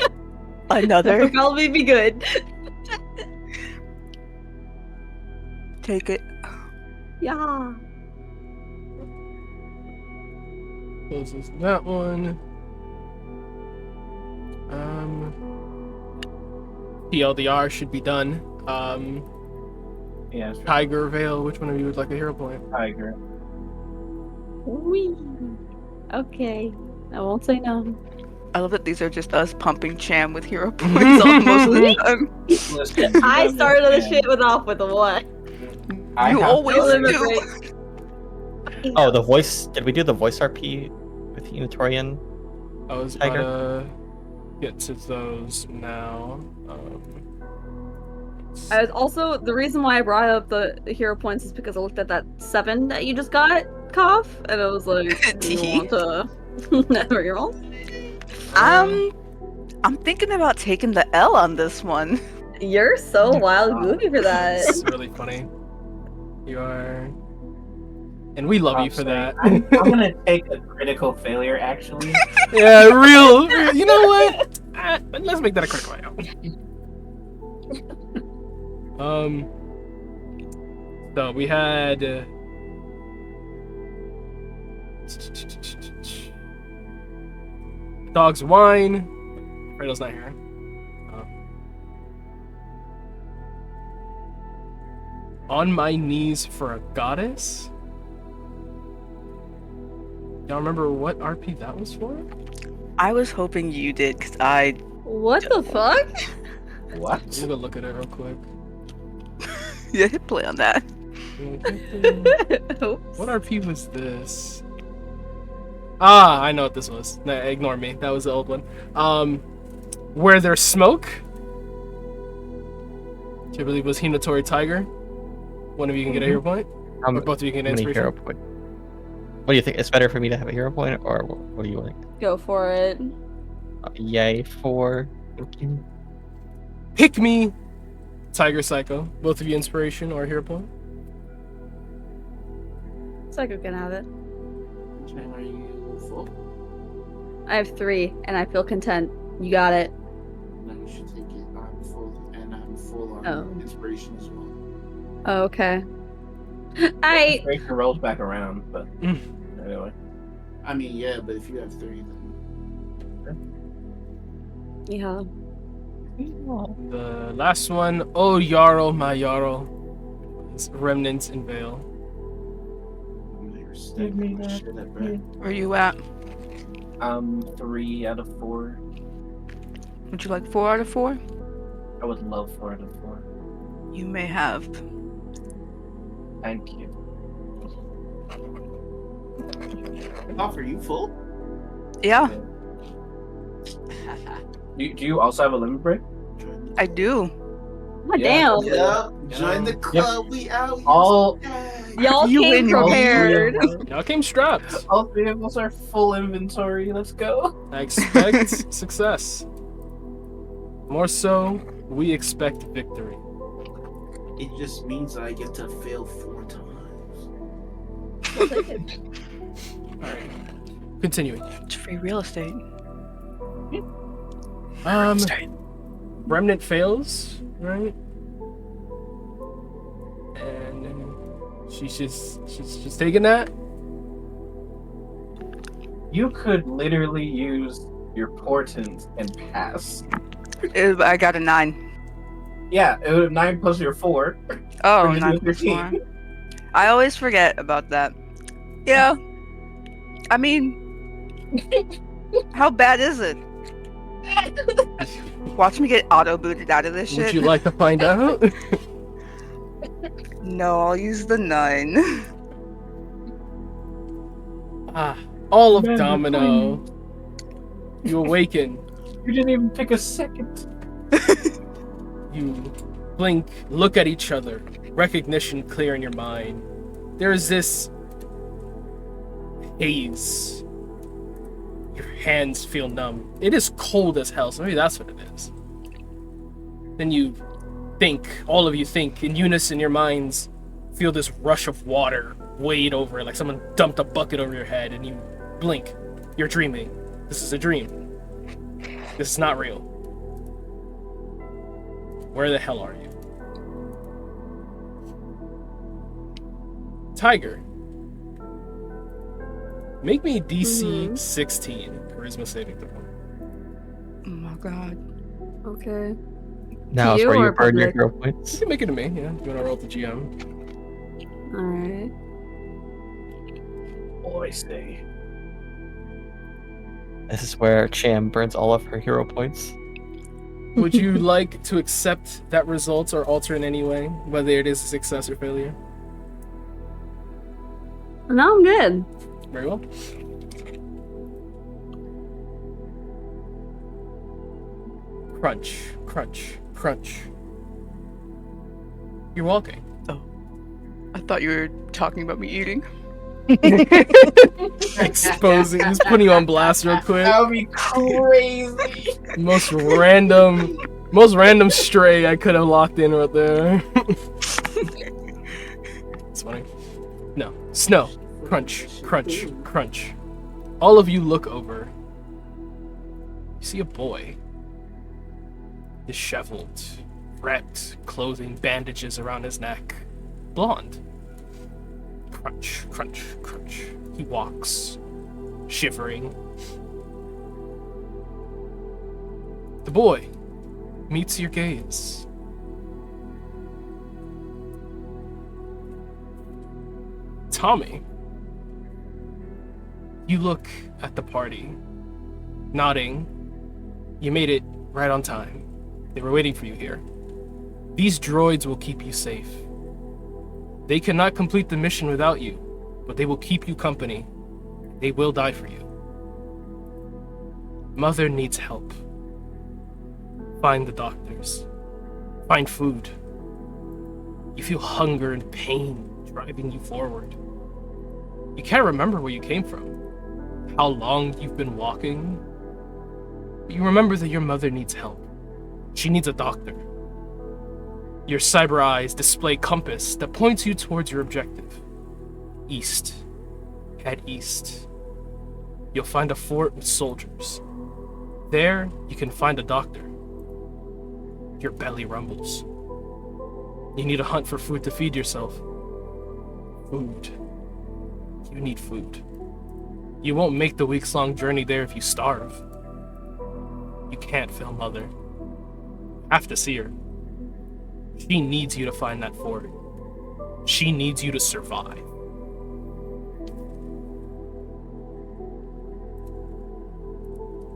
S4: That
S2: another?
S4: would probably be good.
S2: Take it.
S4: Yeah.
S1: Closes that one. TLDR should be done.
S7: Yeah, it's
S1: Tiger, Vale, which one of you would like a hero point?
S7: Tiger.
S4: Wee. Okay. I won't say no.
S2: I love that these are just us pumping Cham with hero points almost of the time.
S7: Listen,
S4: I started the shit off with a 1.
S7: I
S2: You
S7: have
S2: always
S7: to-
S2: do.
S6: Oh, the voice. Did we do the voice RP with Unitorian?
S1: I was
S6: Tiger.
S1: about to get to those now.
S4: I was also the reason why I brought up the hero points is because I looked at that 7 that you just got, Cough, and I was like, do you want to reroll?
S2: I'm thinking about taking the L on this one.
S4: You're so wild goofy for that.
S1: It's really funny. You are, and we love you for that.
S7: I'm gonna take a critical failure, actually.
S1: Yeah, real. You know what? Let's make that a critical fail. So we had. Dog's wine. Fredo's not here. On my knees for a goddess. Y'all remember what RP that was for?
S2: I was hoping you did, because I...
S4: What the fuck?
S7: What?
S1: I'm gonna look at it real quick.
S2: Yeah, hit play on that.
S4: Oops.
S1: What RP was this? Ah, I know what this was. Nah, ignore me. That was the old one. Where there's smoke. Which I believe was Hinatori Tiger. One of you can get a hero point. Or both of you can get
S6: How
S1: an
S6: many hero
S1: inspiration.
S6: point? What do you think? It's better for me to have a hero point, or what do you think?
S4: Go for it.
S6: Yay for.
S1: Pick me, Tiger Psycho. Both of you inspiration or hero point.
S4: Psycho can have it.
S8: Jen, are you full?
S4: I have 3, and I feel content. You got it.
S8: No, you should take it. I'm full, and I'm full on
S4: Oh.
S8: inspiration as well.
S4: Oh, okay. I
S7: Inspiration rolls back around, but anyway.
S8: I mean, yeah, but if you have 3, then
S4: yeah.
S1: The last one, oh Jarl, my Jarl, is Remnants in Vale.
S8: You're stacking my shit up, right?
S2: Where you at?
S7: 3 out of 4.
S2: Would you like 4 out of 4?
S7: I would love 4 out of 4.
S2: You may have.
S7: Thank you.
S8: Offer you full?
S2: Yeah,
S7: Do you also have a limit break?
S2: I do.
S4: God
S7: Yeah.
S4: damn.
S8: Yep. Join the
S7: Yep.
S8: club. We out.
S7: All-
S4: Y'all
S2: You
S4: came
S2: win, you
S4: prepared.
S1: Y'all came strapped.
S7: All 3 of us are full inventory. Let's go.
S1: I expect success. More so, we expect victory.
S8: It just means that I get to fail 4 times.
S1: Alright. Continuing.
S2: It's free real estate.
S1: Remnant fails, right? And then she's just taking that.
S7: You could literally use your portent and pass.
S2: I got a 9.
S7: Yeah, it would have 9 plus your 4.
S2: Oh,
S7: Or just
S2: 9
S7: with your
S2: plus
S7: team.
S2: 4. I always forget about that. Yeah. I mean, how bad is it? Watch me get auto booted out of this
S1: Would
S2: shit.
S1: you like to find out?
S2: No, I'll use the 9.
S1: All of
S7: Man,
S1: Domino. You awaken.
S7: You didn't even pick a second.
S1: You blink, look at each other. Recognition clear in your mind. There is this haze. Your hands feel numb. It is cold as hell, so maybe that's what it is. Then you think, all of you think, in unison, your minds feel this rush of water wade over, like someone dumped a bucket over your head, and you blink. You're dreaming. This is a dream. This is not real. Where the hell are you? Tiger. Make me DC 16 charisma saving throw.
S2: Oh my god.
S4: Okay.
S6: Now is
S4: you
S6: where you
S4: or
S6: burn your
S4: public?
S6: hero
S1: You
S6: points.
S1: can make it to me, yeah. You wanna roll the GM?
S4: Alright.
S7: Boy, stay.
S6: This is where Cham burns all of her hero points.
S1: Would you like to accept that result or alter in any way, whether it is a success or failure?
S4: No, I'm good.
S1: Very well. Crunch, crunch, crunch. You're walking.
S2: I thought you were talking about me eating.
S1: Exposing, just putting you on blast real quick.
S7: That would be crazy.
S1: Most random stray I could have locked in right there. It's funny. No. Snow. Crunch, crunch, crunch. All of you look over. You see a boy. Disheveled, wrapped clothing, bandages around his neck. Blonde. Crunch, crunch, crunch. He walks, shivering. The boy meets your gaze. Tommy. You look at the party, nodding. You made it right on time. They were waiting for you here. These droids will keep you safe. They cannot complete the mission without you, but they will keep you company. They will die for you. Mother needs help. Find the doctors. Find food. You feel hunger and pain driving you forward. You can't remember where you came from, how long you've been walking. But you remember that your mother needs help. She needs a doctor. Your cyber eyes display compass that points you towards your objective. East. Head east. You'll find a fort with soldiers. There, you can find a doctor. Your belly rumbles. You need to hunt for food to feed yourself. Food. You need food. You won't make the weeks-long journey there if you starve. You can't fail Mother. have to see her. She needs you to find that fort. She needs you to survive.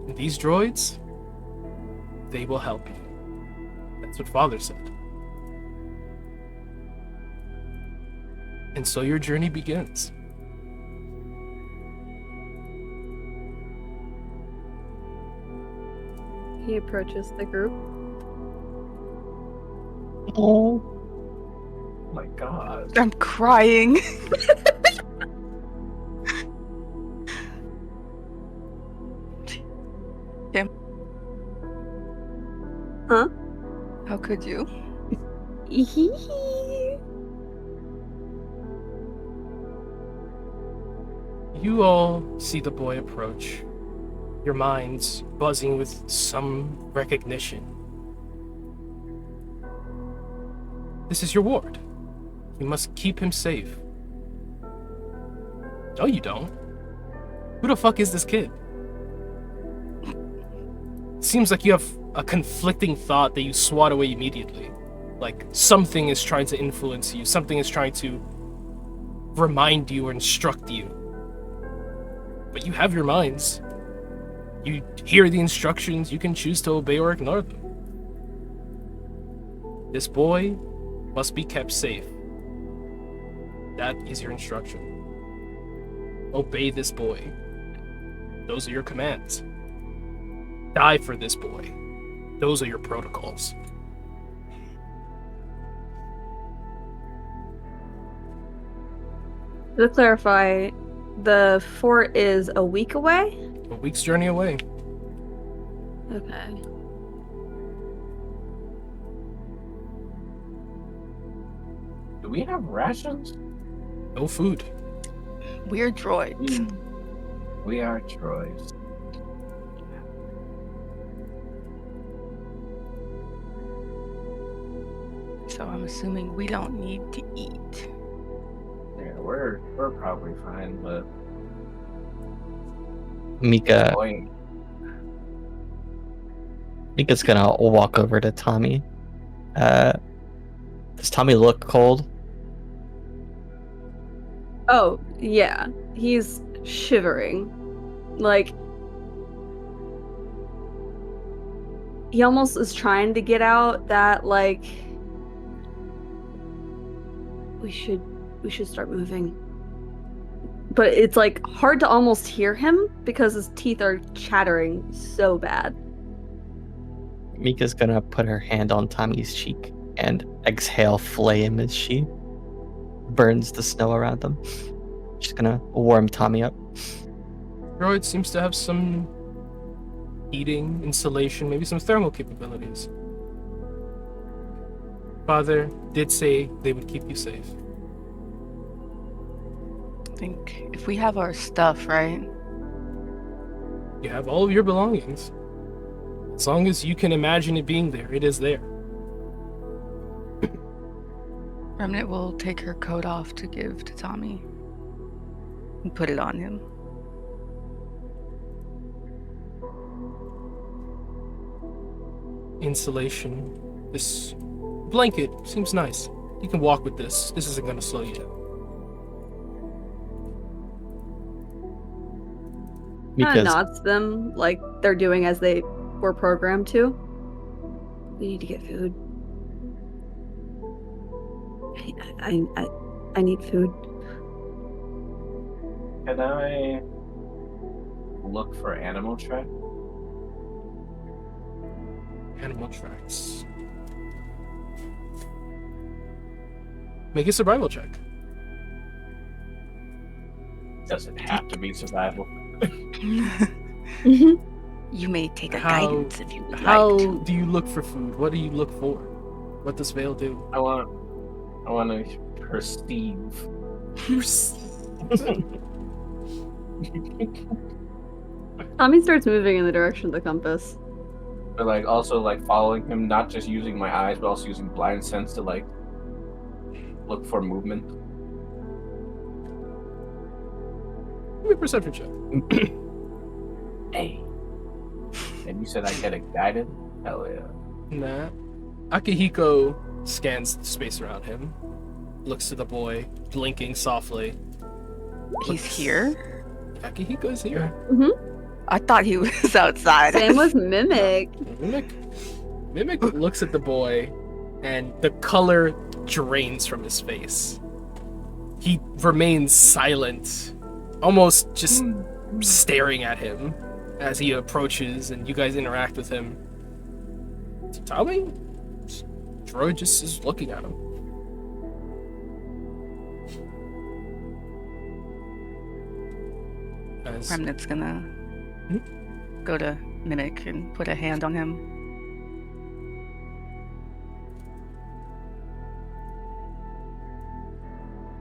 S1: And these droids, they will help you. That's what Father said. And so your journey begins.
S4: He approaches the group.
S6: Oh,
S7: Oh my god.
S2: I'm crying. Kim.
S4: Huh?
S2: How could you?
S1: You all see the boy approach, your minds buzzing with some recognition. This is your ward. You must keep him safe. No, you don't. Who the fuck is this kid? Seems like you have a conflicting thought that you swat away immediately. Like something is trying to influence you, something is trying to remind you or instruct you. But you have your minds. You hear the instructions, you can choose to obey or ignore them. This boy must be kept safe. That is your instruction. Obey this boy. Those are your commands. Die for this boy. Those are your protocols.
S4: To clarify, the fort is a week away?
S1: A week's journey away.
S4: Okay.
S7: Do we have rations?
S1: No food.
S2: We're droids.
S7: We are droids.
S2: So I'm assuming we don't need to eat.
S7: Yeah, we're probably fine, but
S6: Mika.
S7: boy,
S6: Mika's gonna walk over to Tommy. Does Tommy look cold?
S4: Oh, yeah. He's shivering. Like, he almost is trying to get out that, like, we should start moving. But it's, like, hard to almost hear him because his teeth are chattering so bad.
S6: Mika's gonna put her hand on Tommy's cheek and exhale flame as she burns the snow around them. She's gonna warm Tommy up.
S1: Droid seems to have some heating, insulation, maybe some thermal capabilities. Father did say they would keep you safe.
S2: I think if we have our stuff, right?
S1: You have all of your belongings. As long as you can imagine it being there, it is there.
S2: Remnant will take her coat off to give to Tommy and put it on him.
S1: Insulation. This blanket seems nice. You can walk with this. This isn't gonna slow you down.
S4: Kind of
S6: Mika's
S4: nods them like they're doing as they were programmed to. We need to get food. I need food.
S7: can I look for animal track?
S1: Animal tracks. Make a survival check.
S7: Does it have to be survival?
S2: You may take a
S1: How-
S2: guidance if you would
S1: How
S2: like to.
S1: do you look for food? What do you look for? What does Vale do?
S7: I want to perceive.
S4: Tommy starts moving in the direction of the compass.
S7: But like also like following him, not just using my eyes, but also using blind sense to like look for movement.
S1: Give me a perception check.
S7: Hey. And you said I get it guided? Hell yeah.
S1: Nah. Akihiko scans the space around him, looks to the boy, blinking softly.
S2: He's here?
S1: Akihiko's here.
S2: I thought he was outside.
S4: Same with Mimic.
S1: Mimic looks at the boy, and the color drains from his face. He remains silent, almost just staring at him as he approaches and you guys interact with him. Tell me, droid just is looking at him. As
S2: Remnant's gonna go to Mimic and put a hand on him.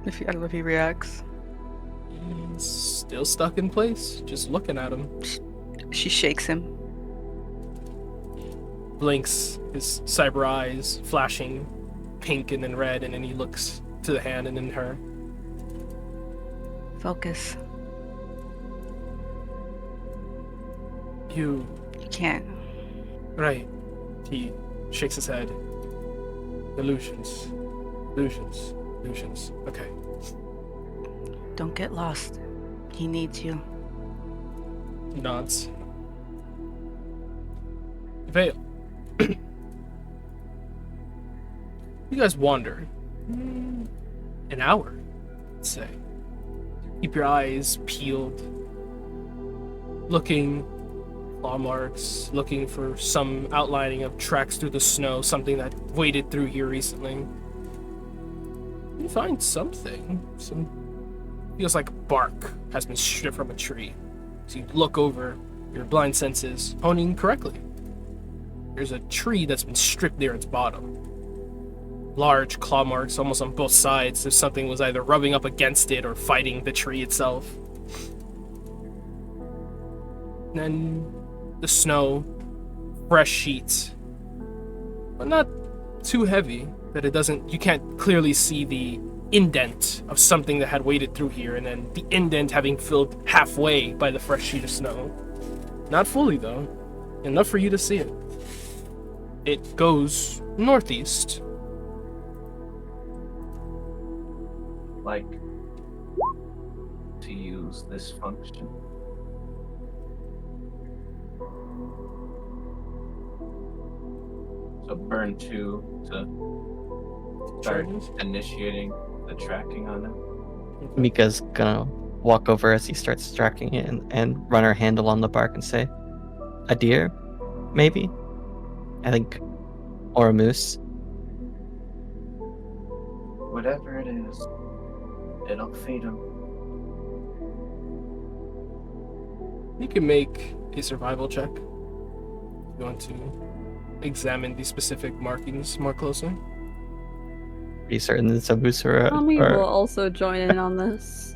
S2: I don't know if he reacts.
S1: he's still stuck in place, just looking at him.
S2: She shakes him.
S1: Blinks, his cyber eyes flashing pink and then red, and then he looks to the hand and then her.
S2: Focus.
S1: You
S2: You can't.
S1: right. He shakes his head. Illusions. Illusions. Illusions. Okay.
S2: Don't get lost. He needs you.
S1: He nods. Vale. You guys wander. An hour, let's say. Keep your eyes peeled. Looking, claw marks, looking for some outlining of tracks through the snow, something that waded through here recently. You find something. Feels like bark has been stripped from a tree. So you look over, your blind senses honing correctly. There's a tree that's been stripped near its bottom. Large claw marks almost on both sides, as something was either rubbing up against it or fighting the tree itself. And then the snow, fresh sheets, but not too heavy that you can't clearly see the indent of something that had waded through here, and then the indent having filled halfway by the fresh sheet of snow. Not fully though, enough for you to see it. It goes northeast.
S7: Like to use this function. So burn 2 to start initiating the tracking on it.
S6: Mika's gonna walk over as he starts tracking it and run her hand along the bark and say, "A deer, maybe? I think, or a moose."
S7: Whatever it is, it'll feed him.
S1: You can make a survival check. You want to examine the specific markings more closely.
S6: Pretty certain it's a moose or a.
S4: Tommy
S6: or-
S4: will also join in on this.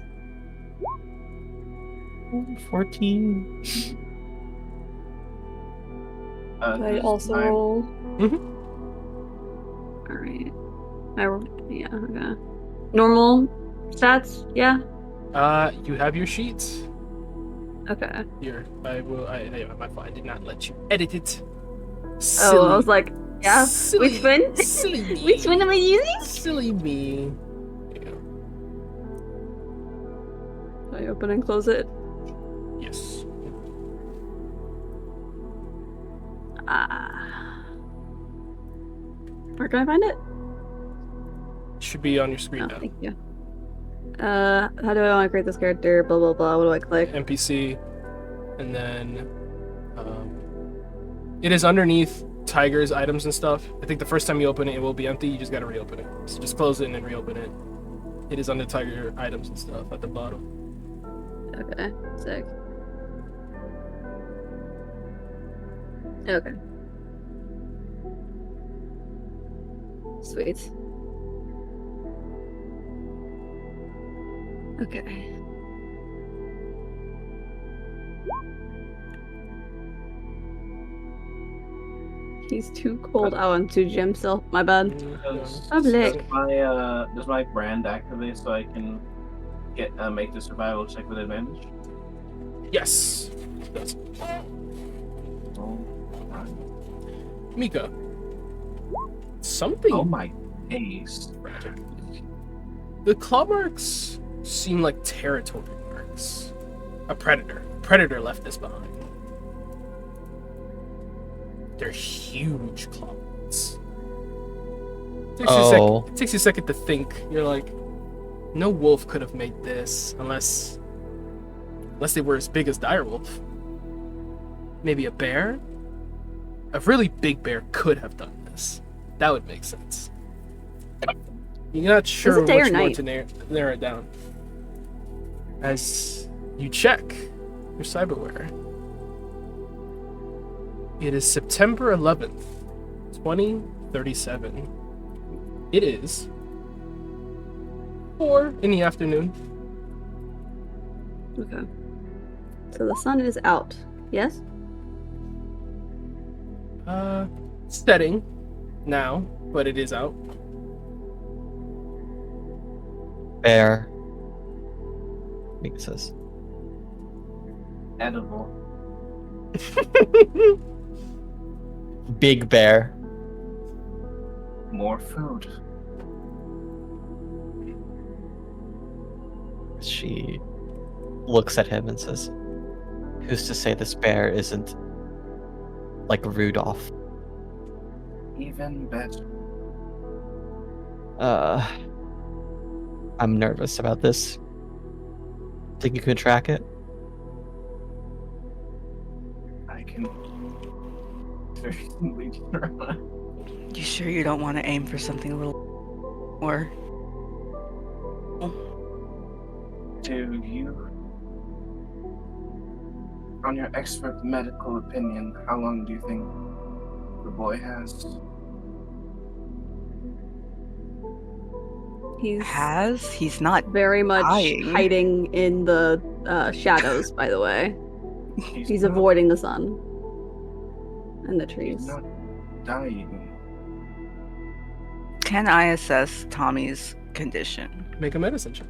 S6: 14.
S4: I
S7: Does
S4: also
S7: my-
S4: roll.
S1: Mhm.
S4: Alright. Yeah, okay. Normal stats? Yeah?
S1: You have your sheets
S4: Okay.
S1: here. My fault. I did not let you edit it.
S4: Oh, I was like, yeah.
S1: Silly,
S4: Which one?
S1: silly me.
S4: Which one am I using?
S1: Silly me. There you go.
S4: I open and close it.
S1: Yes.
S4: Where can I find it?
S1: Should be on your screen
S4: Oh,
S1: now.
S4: thank you. How do I want to create this character? Blah blah blah. What do I click?
S1: NPC, and then it is underneath Tiger's items and stuff. I think the first time you open it, it will be empty. You just gotta reopen it. So just close it and then reopen it. It is under Tiger items and stuff at the bottom.
S4: Okay, sick. Okay. Sweet. Okay. He's too cold out and too gym self. My bad. Public.
S7: Does my brand activate so I can make the survival check with advantage?
S1: Yes. It does.
S7: Oh, alright.
S1: Mika, Something.
S7: Oh my days.
S1: The claw marks seem like territory marks. A predator. Predator left this behind. They're huge claw marks. Takes you a second to think. You're like, no wolf could have made this unless they were as big as direwolf. Maybe a bear? A really big bear could have done this. That would make sense. You're not sure
S4: it day or
S1: which one
S4: night?
S1: to narrow it down. As you check your cyberware, it is September 11th, 2037. It is 4 in the afternoon.
S4: Okay. So the sun is out. Yes?
S1: Setting now, but it is out.
S6: Bear. Mika says.
S7: Edible.
S6: Big bear.
S7: More food.
S6: She looks at him and says, "Who's to say this bear isn't like Rudolph?"
S7: Even better.
S6: I'm nervous about this. Think you can track it?
S7: I can certainly try.
S2: You sure you don't want to aim for something a little more?
S7: Do you, on your expert medical opinion, how long do you think the boy has?
S2: He's not
S4: Very much
S2: dying.
S4: hiding in the shadows, by the way. He's
S7: not-
S4: avoiding the sun and the
S7: He's
S4: trees.
S7: not dying.
S2: Can I assess Tommy's condition?
S1: Make a medicine check.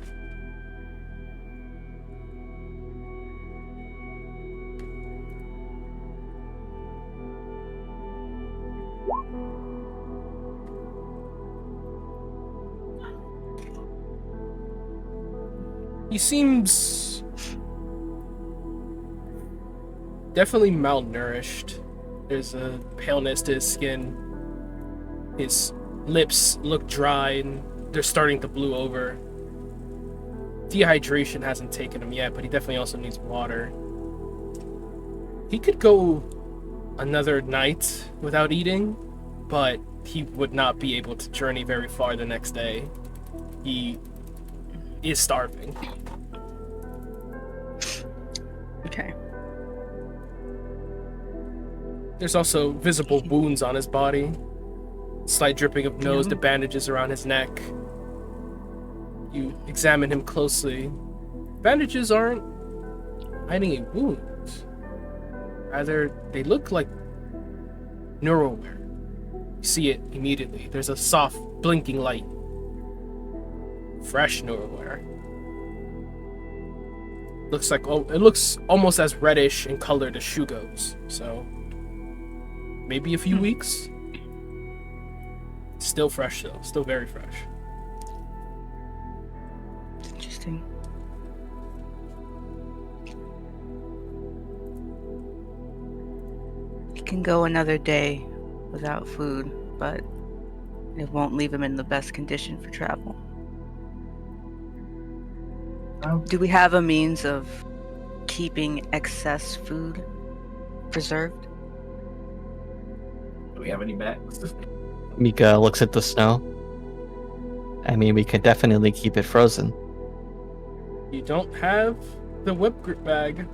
S1: He seems definitely malnourished. There's a paleness to his skin. His lips look dry and they're starting to blue over. Dehydration hasn't taken him yet, but he definitely also needs water. He could go another night without eating, but he would not be able to journey very far the next day. He is starving.
S2: Okay.
S1: There's also visible wounds on his body. Slight dripping of nose to bandages around his neck. You examine him closely. Bandages aren't hiding a wound. Rather, they look like neural wear. You see it immediately. There's a soft, blinking light. Fresh neural wear. It looks almost as reddish in color as Shugo's. So, maybe a few weeks. Still fresh though. Still very fresh.
S2: Interesting. He can go another day without food, but it won't leave him in the best condition for travel. Do we have a means of keeping excess food preserved?
S7: Do we have any bags?
S6: Mika looks at the snow. I mean, we could definitely keep it frozen.
S1: You don't have the whip grip bag.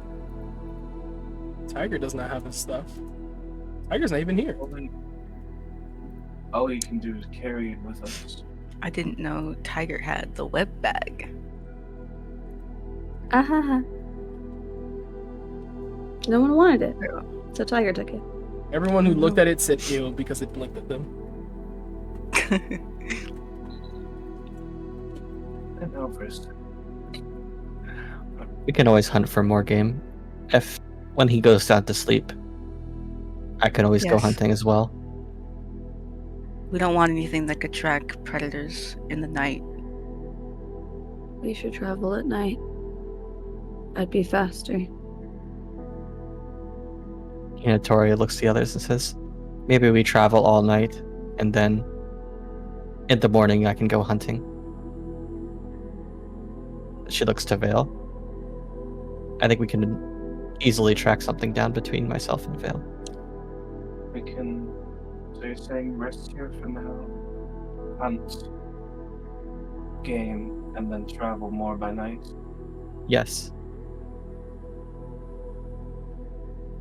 S1: Tiger does not have his stuff. Tiger's not even here.
S7: All you can do is carry it with us.
S2: I didn't know Tiger had the web bag.
S4: No one wanted it, so Tiger took it.
S1: Everyone who looked at it said ew because it blinked at them.
S7: I know first.
S6: We can always hunt for more game. When he goes down to sleep, I can always go
S2: Yes.
S6: hunting as well.
S2: We don't want anything that could track predators in the night.
S4: We should travel at night. That'd be faster.
S6: Tori looks to the others and says, maybe we travel all night, and then in the morning I can go hunting. She looks to Vale. I think we can easily track something down between myself and Vale.
S7: We can. So you're saying rest here for now, hunt, game, and then travel more by night?
S6: Yes.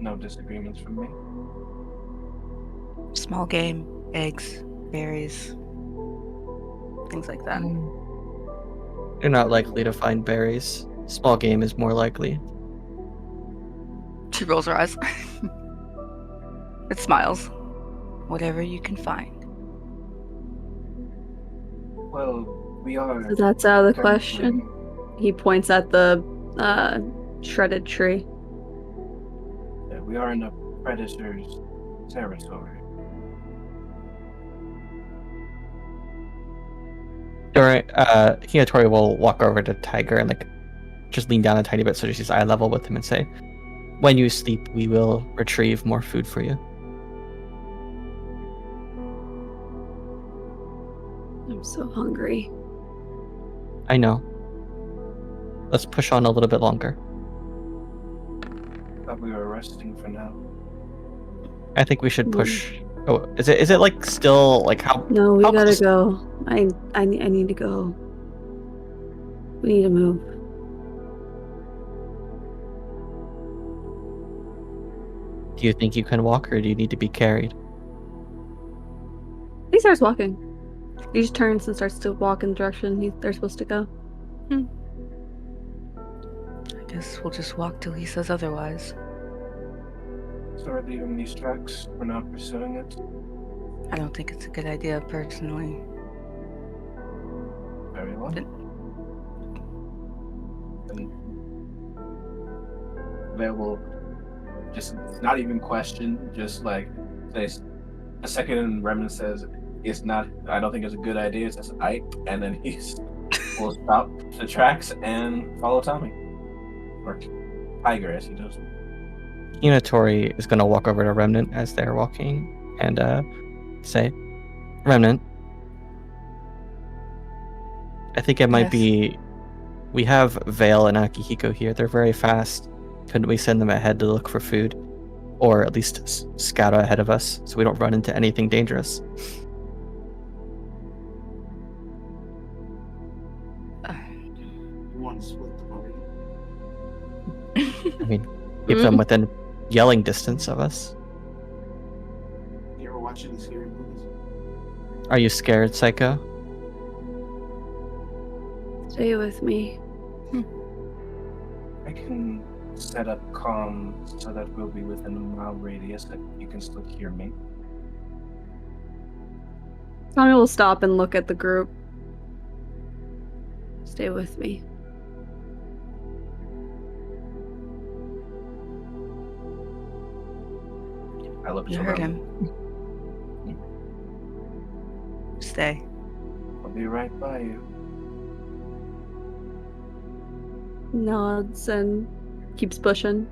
S7: No disagreements from me.
S2: Small game, eggs, berries, things like that.
S6: You're not likely to find berries. Small game is more likely.
S2: She rolls her eyes. It smiles. Whatever you can find.
S7: Well, we are.
S4: So that's out of the
S7: technically-
S4: question. He points at the shredded tree.
S7: Yeah, we are in a predator's territory.
S6: Tori will walk over to Tiger and just lean down a tiny bit so she's eye level with him and say, when you sleep, we will retrieve more food for you.
S4: I'm so hungry.
S6: I know. Let's push on a little bit longer.
S7: Thought we were resting for now.
S6: I think we should push. Oh, is it still how?
S4: No, we
S6: how
S4: gotta
S6: close-
S4: go. I need to go. We need to move.
S6: Do you think you can walk, or do you need to be carried?
S4: He starts walking. He just turns and starts to walk in the direction they're supposed to go.
S2: I guess we'll just walk till he says otherwise.
S7: So we're leaving these tracks. We're not pursuing it.
S2: I don't think it's a good idea, personally.
S7: Very well. And they will just not even question, just say a second, and Remnant says, "It's not. I don't think it's a good idea." It says, "I," and then will stop the tracks and follow Tommy or Tiger as he does.
S6: Tori is going to walk over to Remnant as they're walking and say, Remnant, I think it might
S2: Yes.
S6: be... We have Vale and Akihiko here. They're very fast. Couldn't we send them ahead to look for food? Or at least scout ahead of us so we don't run into anything dangerous?
S8: You want to split the party?
S6: I mean, keep them within yelling distance of us.
S8: You ever watch any scary movies?
S6: Are you scared, Psycho?
S4: Stay with me.
S7: I can set up comms so that we'll be within a mile radius that you can still hear me.
S4: Tommy will stop and look at the group. Stay with me.
S7: I look
S2: You
S7: to
S2: heard
S7: Remnant.
S2: him. Stay.
S7: I'll be right by you.
S4: Nods and keeps pushing.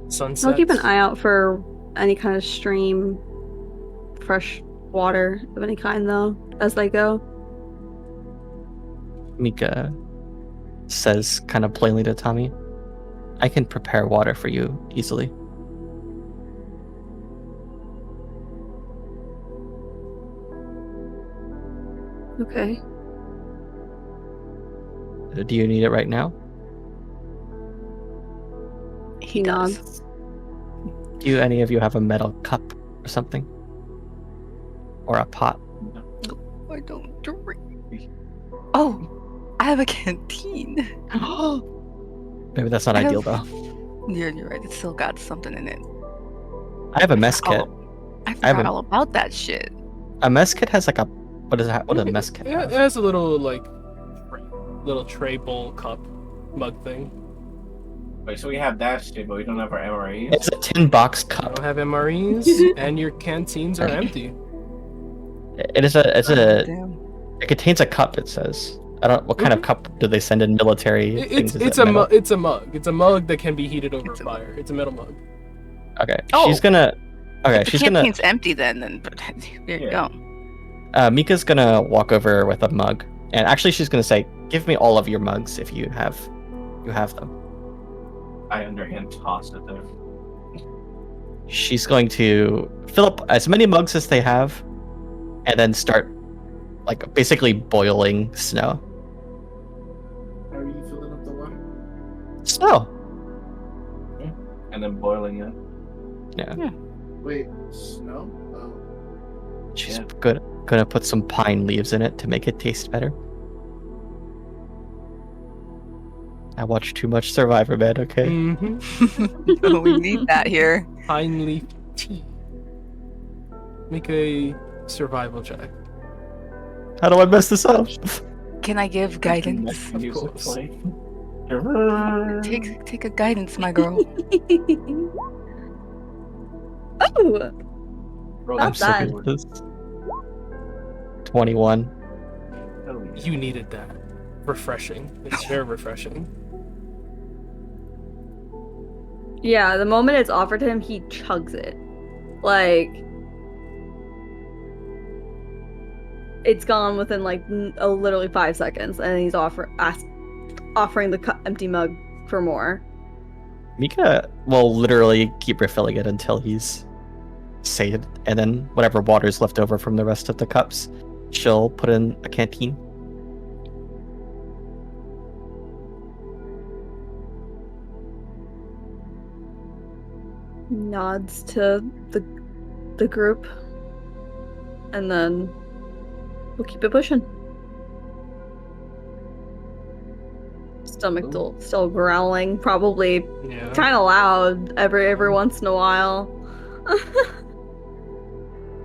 S1: Sunset.
S4: I'll keep an eye out for any kind of stream, fresh water of any kind, though, as they go.
S6: Mika says kind of plainly to Tommy, I can prepare water for you easily.
S4: Okay.
S6: Do you need it right now?
S4: He
S2: does.
S4: nods.
S6: Do any of you have a metal cup or something? Or a pot?
S2: I don't drink. Oh, I have a canteen.
S6: Maybe that's not
S2: I
S6: ideal
S2: have-
S6: though.
S2: You're right. It's still got something in it.
S6: I have a mess kit.
S2: I
S6: have
S2: forgot
S6: a-
S2: all about that shit.
S6: A mess kit has like a what is that? What does a mess kit
S1: Yeah, it
S6: have?
S1: has a little little tray bowl cup mug thing.
S7: Wait, so we have that shit, but we don't have our MREs?
S6: It's a tin box
S1: I
S6: cup.
S1: don't have MREs, and your canteens are empty.
S6: It is a. It's
S2: Oh,
S6: a.
S2: damn.
S6: It contains a cup. It says. I don't. What kind of cup do they send in military things? Is
S1: It's
S6: it
S1: a
S6: metal?
S1: it's a mug. It's a mug that can be heated over
S2: It's a
S1: fire. It's a metal mug.
S6: Okay.
S2: Oh.
S6: She's gonna. Okay.
S2: If the
S6: She's gonna.
S2: canteen's empty, then there you
S7: Yeah.
S2: go.
S6: Mika's gonna walk over with a mug, and actually, she's gonna say, "Give me all of your mugs if you have them."
S7: I underhand toss it there.
S6: She's going to fill up as many mugs as they have, and then start, like, basically boiling snow.
S8: How are you filling up the water?
S6: Snow.
S7: And then boiling it.
S6: Yeah.
S8: Wait, snow? Oh.
S6: She's
S7: Yeah.
S6: gonna put some pine leaves in it to make it taste better. I watch too much Survivor, man. Okay.
S1: Mm-hmm.
S2: Oh, we need that here.
S1: Pine leaf tea. Make a survival check.
S6: How do I mess this up?
S2: Can I give guidance?
S1: Of
S7: Music
S1: course.
S7: playing.
S2: Take a guidance, my girl.
S4: Oh,
S7: Roll
S4: Not
S7: that
S4: bad.
S7: sword.
S6: This 21.
S7: Hell yeah.
S1: You needed that. Refreshing. It's very refreshing.
S4: yeah. The moment it's offered to him, he chugs it. Like, it's gone within like literally 5 seconds, and he's offering the empty mug for more.
S6: Mika will literally keep refilling it until he's sated, and then whatever water's left over from the rest of the cups, she'll put in a canteen.
S4: Nods to the group, and then we'll keep it pushing. Stomach still growling, probably
S1: Yeah.
S4: kind of loud every once in a while.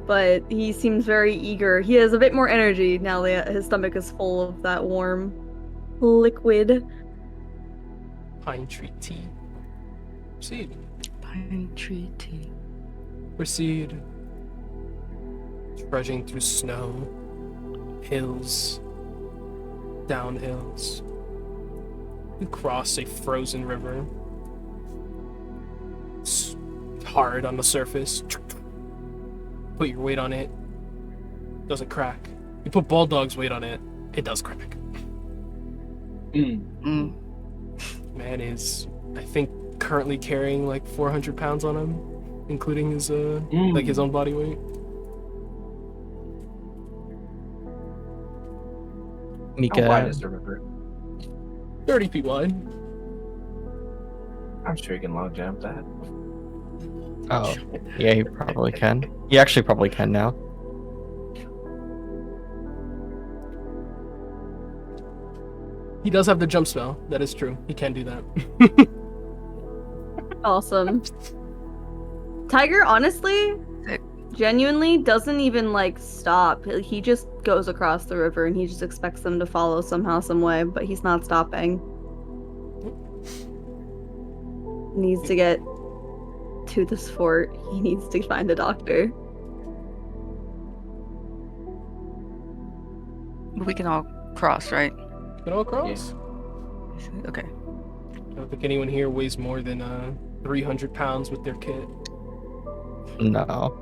S4: But he seems very eager. He has a bit more energy now that his stomach is full of that warm liquid.
S1: Pine tree tea. Proceed.
S2: Pine tree tea.
S1: Proceed. Trudging through snow, hills, downhills. You cross a frozen river. It's hard on the surface. Put your weight on it. Doesn't crack. You put Bulldog's weight on it. It does crack.
S2: Mm.
S1: Man is, I think, currently carrying like 400 pounds on him, including his like his own body weight.
S6: Mika,
S7: How wide is the river?
S1: 30 feet wide.
S7: I'm sure you can long jump that.
S6: oh, yeah, he probably can. He actually probably can now.
S1: He does have the jump spell. That is true. He can do that.
S4: Awesome. Tiger, honestly,
S2: Sick.
S4: genuinely doesn't even like stop. He just goes across the river and he just expects them to follow somehow, some way, but he's not stopping. He needs to get to this fort. He needs to find a doctor.
S2: We can all cross, right?
S1: Get all across.
S2: Okay.
S1: I don't think anyone here weighs more than 300 pounds with their kit.
S6: No.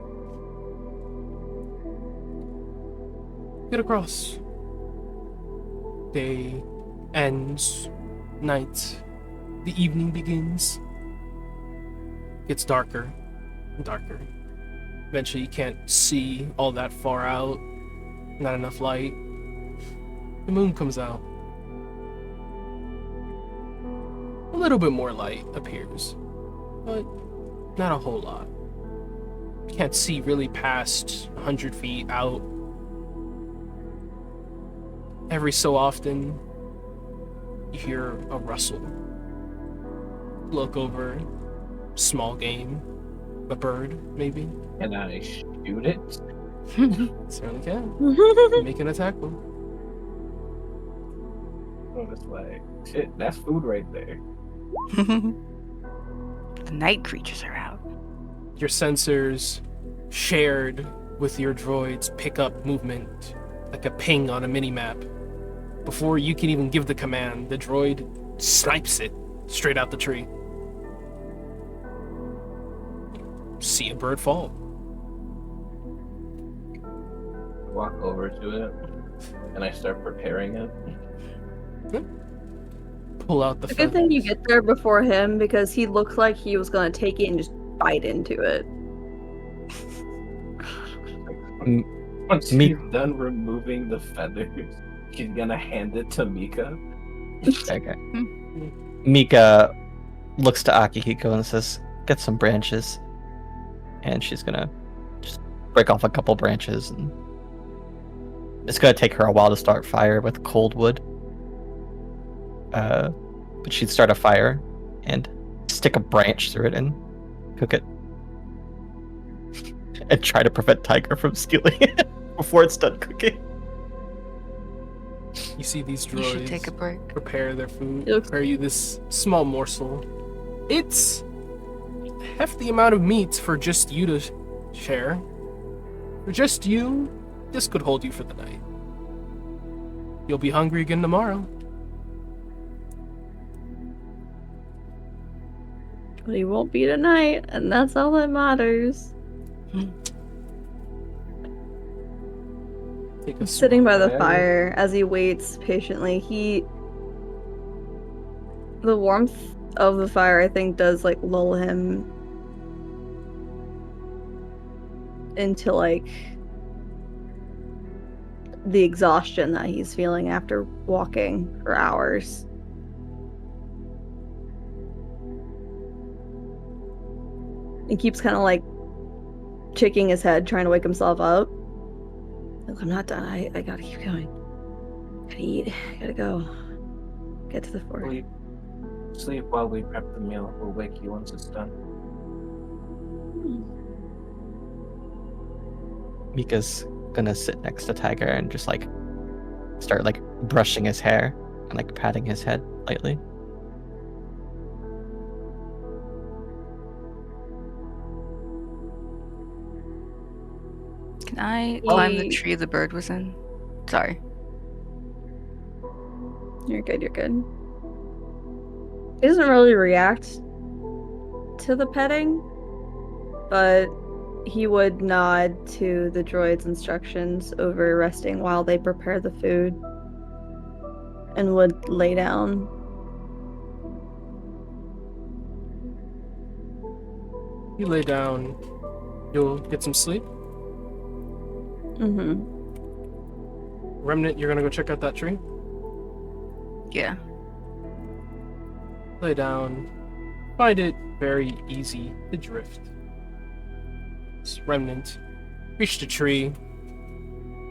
S1: Get across. Day ends. Night. The evening begins. Gets darker and darker. Eventually you can't see all that far out. Not enough light. The moon comes out. A little bit more light appears, but not a whole lot. You can't see really past 100 feet out. Every so often, you hear a rustle. Look over, small game, a bird, maybe.
S7: Can I shoot it?
S1: Certainly can. Make an attack roll.
S7: Oh, it's like, shit, that's food right there.
S2: The night creatures are out.
S1: Your sensors, shared with your droids, pick up movement like a ping on a mini-map. Before you can even give the command, the droid snipes it straight out the tree. See a bird fall.
S7: Walk over to it, and I start preparing it.
S1: Pull out the
S4: It's a good thing you
S1: feathers.
S4: get there before him because he looked like he was gonna take it and just bite into it.
S7: Once
S6: Me-
S7: he's done removing the feathers, he's gonna hand it to Mika.
S6: Okay. Mika looks to Akihiko and says, "Get some branches," and she's gonna just break off a couple branches, and it's gonna take her a while to start fire with cold wood. But she'd start a fire and stick a branch through it and cook it, and try to prevent Tiger from stealing it before it's done cooking.
S1: You see these
S2: You should
S1: droids
S2: take a break.
S1: prepare their food,
S4: It looks-
S1: prepare you this small morsel. It's a hefty amount of meat for just you to share. For just you, this could hold you for the night. You'll be hungry again tomorrow.
S4: But he won't be tonight, and that's all that matters.
S1: Take a
S4: Sitting by the
S7: Yeah.
S4: fire as he waits patiently, the warmth of the fire, I think, does like lull him into like the exhaustion that he's feeling after walking for hours. He keeps kind of like shaking his head, trying to wake himself up. Look, I'm not done. I gotta keep going. Gotta eat. Gotta go. Get to the fort.
S7: Sleep while we prep the meal. We'll wake you once it's done.
S6: Mika's gonna sit next to Tiger and just like start like brushing his hair and like patting his head lightly.
S2: Can I climb the
S4: He-
S2: tree the bird was in? Sorry.
S4: You're good, you're good. He doesn't really react to the petting, but he would nod to the droid's instructions over resting while they prepare the food and would lay down.
S1: You lay down, you'll get some sleep.
S4: Mm-hmm.
S1: Remnant, you're gonna go check out that tree.
S2: Yeah.
S1: Lay down. Find it very easy to drift. This remnant reached a tree.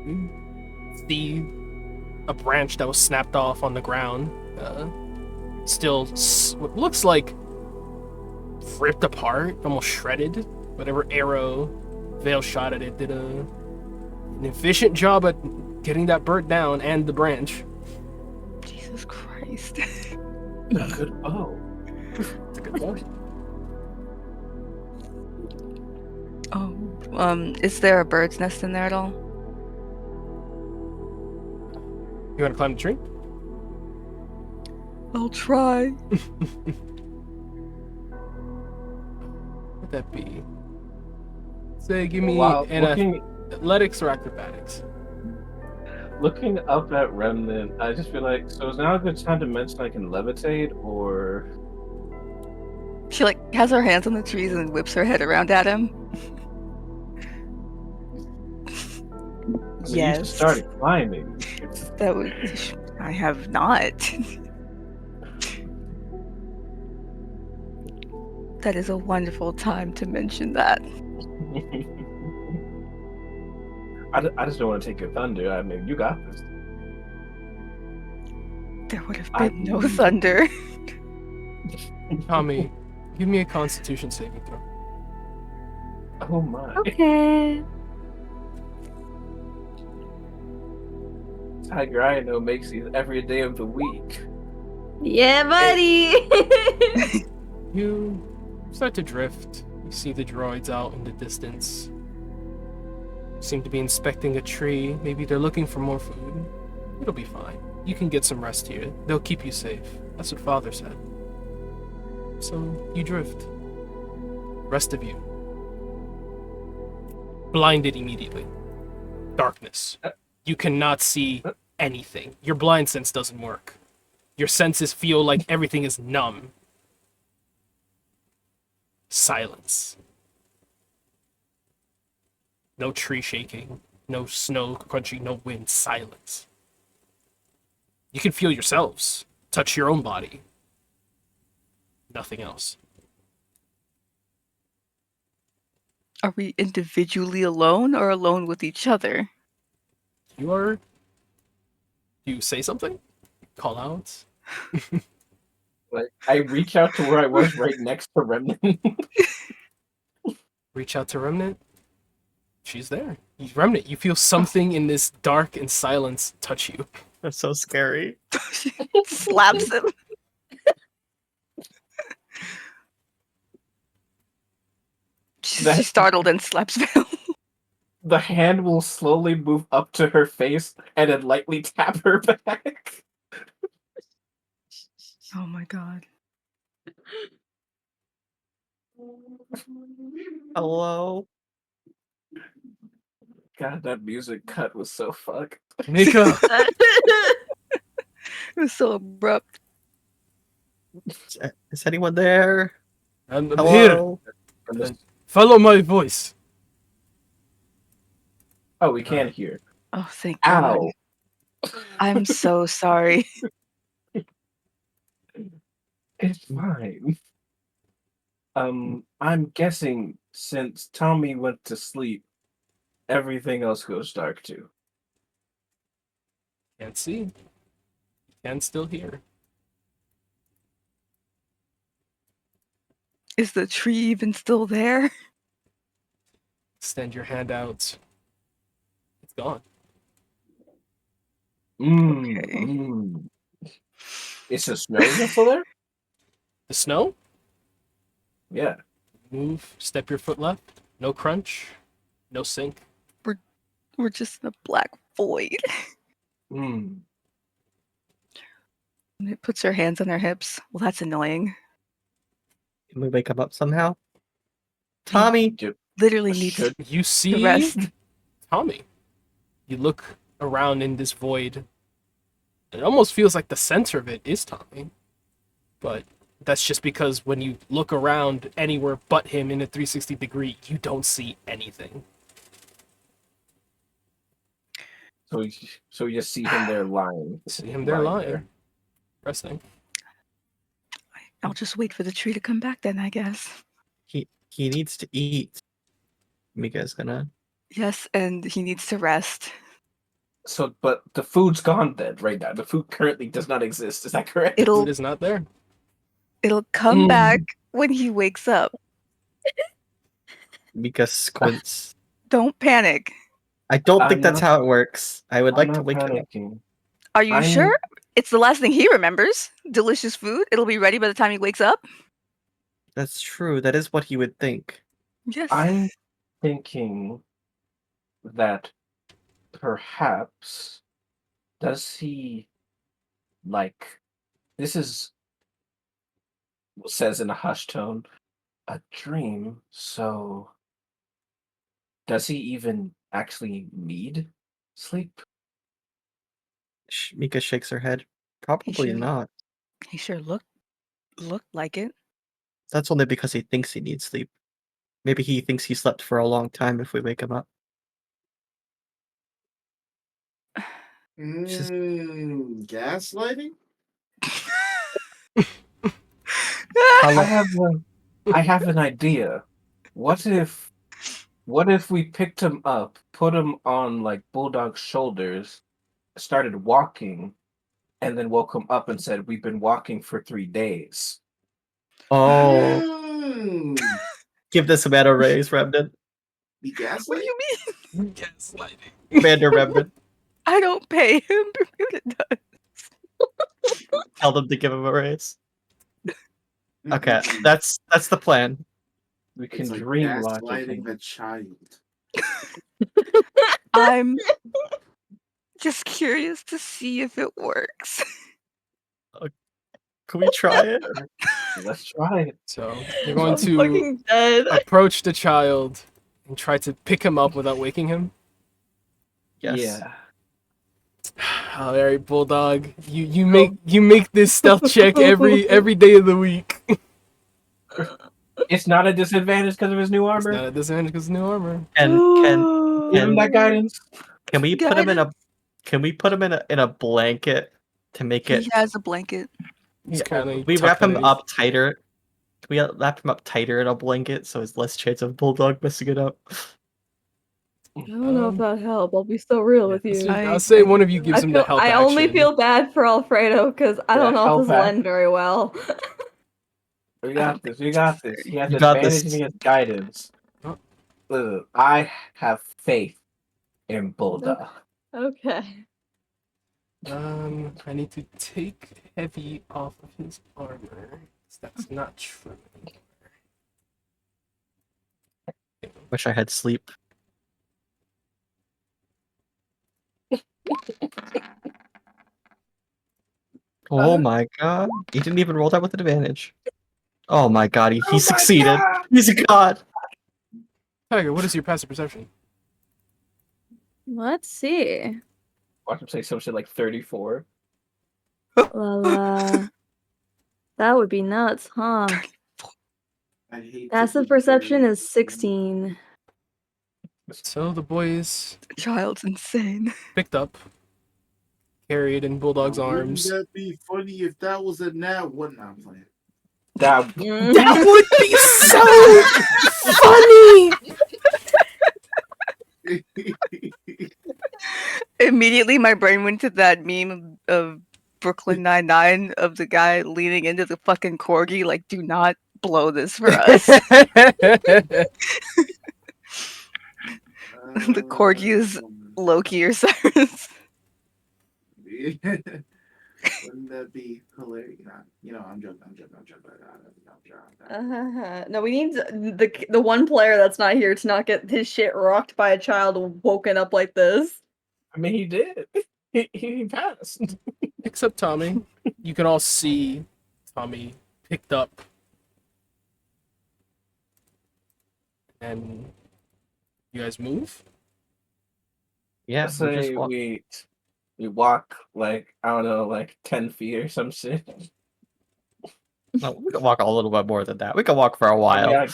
S1: You see a branch that was snapped off on the ground. Still, what looks like ripped apart, almost shredded. Whatever arrow Vale shot at it did an efficient job at getting that bird down and the branch.
S2: Jesus Christ.
S7: A good bow.
S1: It's a good one.
S2: Is there a bird's nest in there at all?
S1: You want to climb the tree?
S2: I'll try.
S1: What'd that be? Say, give me
S7: Wow,
S1: an athletics or acrobatics.
S7: Looking up at Remnant, I just feel like, so is now a good time to mention I can levitate, or
S2: She like has her hands on the trees and whips her head around at him.
S7: I mean, you just started climbing.
S2: That would. I have not. That is a wonderful time to mention that.
S7: I just don't want to take your thunder. I mean, you got this.
S2: There would have been no thunder.
S1: Tommy, give me a Constitution saving throw.
S7: Oh my.
S4: Okay.
S7: Tiger, I know makes these every day of the week.
S4: Yeah, buddy.
S1: You start to drift. You see the droids out in the distance. Seem to be inspecting a tree. Maybe they're looking for more food. It'll be fine. You can get some rest here. They'll keep you safe. That's what Father said. So you drift. Rest of you. Blinded immediately. Darkness. You cannot see anything. Your blind sense doesn't work. Your senses feel like everything is numb. Silence. No tree shaking, no snow crunching, no wind. Silence. You can feel yourselves. Touch your own body. Nothing else.
S2: Are we individually alone or alone with each other?
S1: You are... Do you say something? Call out?
S7: Like, I reach out to where I was right next to Remnant.
S1: Reach out to Remnant. She's there. Remnant, you feel something in this dark and silence touch you.
S6: That's so scary.
S2: Slaps him. She's startled and slaps Bill.
S7: The hand will slowly move up to her face and then lightly tap her back.
S2: Oh my god.
S6: Hello?
S7: God, that music cut was so fucked.
S1: Mika!
S2: It was so abrupt.
S6: Is anyone there?
S1: I'm here.
S6: Hello?
S1: Follow my voice.
S7: Oh, we can't hear.
S2: Oh, thank God.
S7: Ow.
S2: I'm so sorry.
S7: It's fine. I'm guessing since Tommy went to sleep, everything else goes dark too.
S1: Can't see. Can still hear.
S2: Is the tree even still there?
S1: Extend your hand out. It's gone.
S2: Okay.
S7: Is the snow still there?
S1: The snow?
S7: Yeah.
S1: Move, step your foot left. No crunch. No sink.
S2: We're just in a black void.
S7: Mm.
S2: And it puts her hands on her hips. Well, that's annoying.
S6: Can we wake him up somehow? Tommy!
S2: Literally needs
S7: Should
S1: You see
S2: rest.
S1: Tommy. You look around in this void. It almost feels like the center of it is Tommy. But that's just because when you look around anywhere but him in a 360 degree, you don't see anything.
S7: so you just see him there lying.
S1: See him there lying. Resting.
S2: I'll just wait for the tree to come back then, I guess.
S6: He needs to eat. Mika's gonna...
S2: Yes, and he needs to rest.
S7: So, but the food's gone then, right now. The food currently does not exist. Is that correct?
S1: Food is not there.
S2: It'll come back when he wakes up.
S6: Mika squints.
S2: Don't panic.
S6: I don't think
S7: I'm
S6: that's
S7: not-
S6: how it works. I would like to
S7: I'm
S6: wake
S7: not
S6: him up.
S7: panicking.
S2: Are you
S7: I'm-
S2: sure? It's the last thing he remembers. Delicious food. It'll be ready by the time he wakes up.
S6: That's true. That is what he would think.
S2: Yes.
S7: I'm thinking that perhaps does he like this is says in a hushed tone a dream, so does he even actually need sleep?
S6: Mika shakes her head. Probably
S2: should.
S6: not.
S2: He sure looked like it.
S6: That's only because he thinks he needs sleep. Maybe he thinks he slept for a long time if we wake him up.
S8: Gaslighting?
S7: I have an idea. What if we picked him up, put him on like Bulldog's shoulders, started walking, and then woke him up and said, "We've been walking for 3 days."
S6: Oh,
S8: Mm,
S6: give this man a raise, Remnant.
S8: the
S2: What do
S8: gaslight?
S2: you mean?
S1: Gaslighting.
S6: Commander Remnant.
S2: I don't pay him. Bermuda does.
S6: tell them to give him a raise. Okay, that's the plan.
S7: We can
S8: It's like
S7: dream
S8: gaslighting
S7: logically.
S8: a child.
S2: I'm just curious to see if it works.
S6: Can we try it?
S7: Let's try it.
S1: So you're going
S4: I'm
S1: to
S4: fucking dead.
S1: approach the child and try to pick him up without waking him.
S6: Yes.
S7: Yeah.
S1: All right, Bulldog. You make this stealth check every day of the week.
S7: It's not a disadvantage because of his new
S1: It's
S7: armor.
S1: not a disadvantage because new armor.
S7: Give him that guidance.
S6: Can we put him in a blanket to make it?
S2: He has a blanket.
S1: He's kind of.
S6: We wrap him up tighter. Can we wrap him up tighter in a blanket so there's less chance of Bulldog messing it up?
S4: I don't know if that'd help. I'll be so real with you.
S1: I'll say one of you gives him the help
S4: I
S1: action.
S4: only feel bad for Alfredo because I don't know
S7: help
S4: if this will
S7: act.
S4: end very well.
S7: We got this. We got this. He has
S6: You got
S7: advantage
S6: this.
S7: and he has guidance. I have faith in Bulldog.
S4: Okay.
S1: I need to take heavy off of his armor. That's not true.
S6: Wish I had sleep. Oh my god. He didn't even roll that with advantage. Oh my god, he succeeded.
S7: God.
S6: He's a god.
S1: Tiger, what is your passive perception?
S4: Let's see.
S7: Watch him say some shit like 34.
S4: Well, that would be nuts, huh?
S8: I hate to
S4: Passive
S8: be
S4: perception
S8: very-
S4: is 16.
S1: So the boys
S2: The child's insane.
S1: picked up, carried in Bulldog's arms.
S8: Wouldn't that be funny if that was a nat one? No, I'm playing.
S7: That
S1: That would be so funny.
S2: Immediately, my brain went to that meme of Brooklyn Nine-Nine of the guy leaning into the fucking corgi, like, do not blow this for us. The corgi is Loki or Cyrus.
S8: Wouldn't that be hilarious? I'm joking.
S4: No, we need the one player that's not here to not get his shit rocked by a child woken up like this.
S7: I mean, he did. He passed.
S1: Except Tommy. You can all see Tommy picked up. And you guys move?
S6: Yeah,
S7: Let's
S6: we just
S7: say
S6: walk.
S7: we walk like, I don't know, like 10 feet or some shit.
S6: No, we can walk a little bit more than that. We can walk for a while.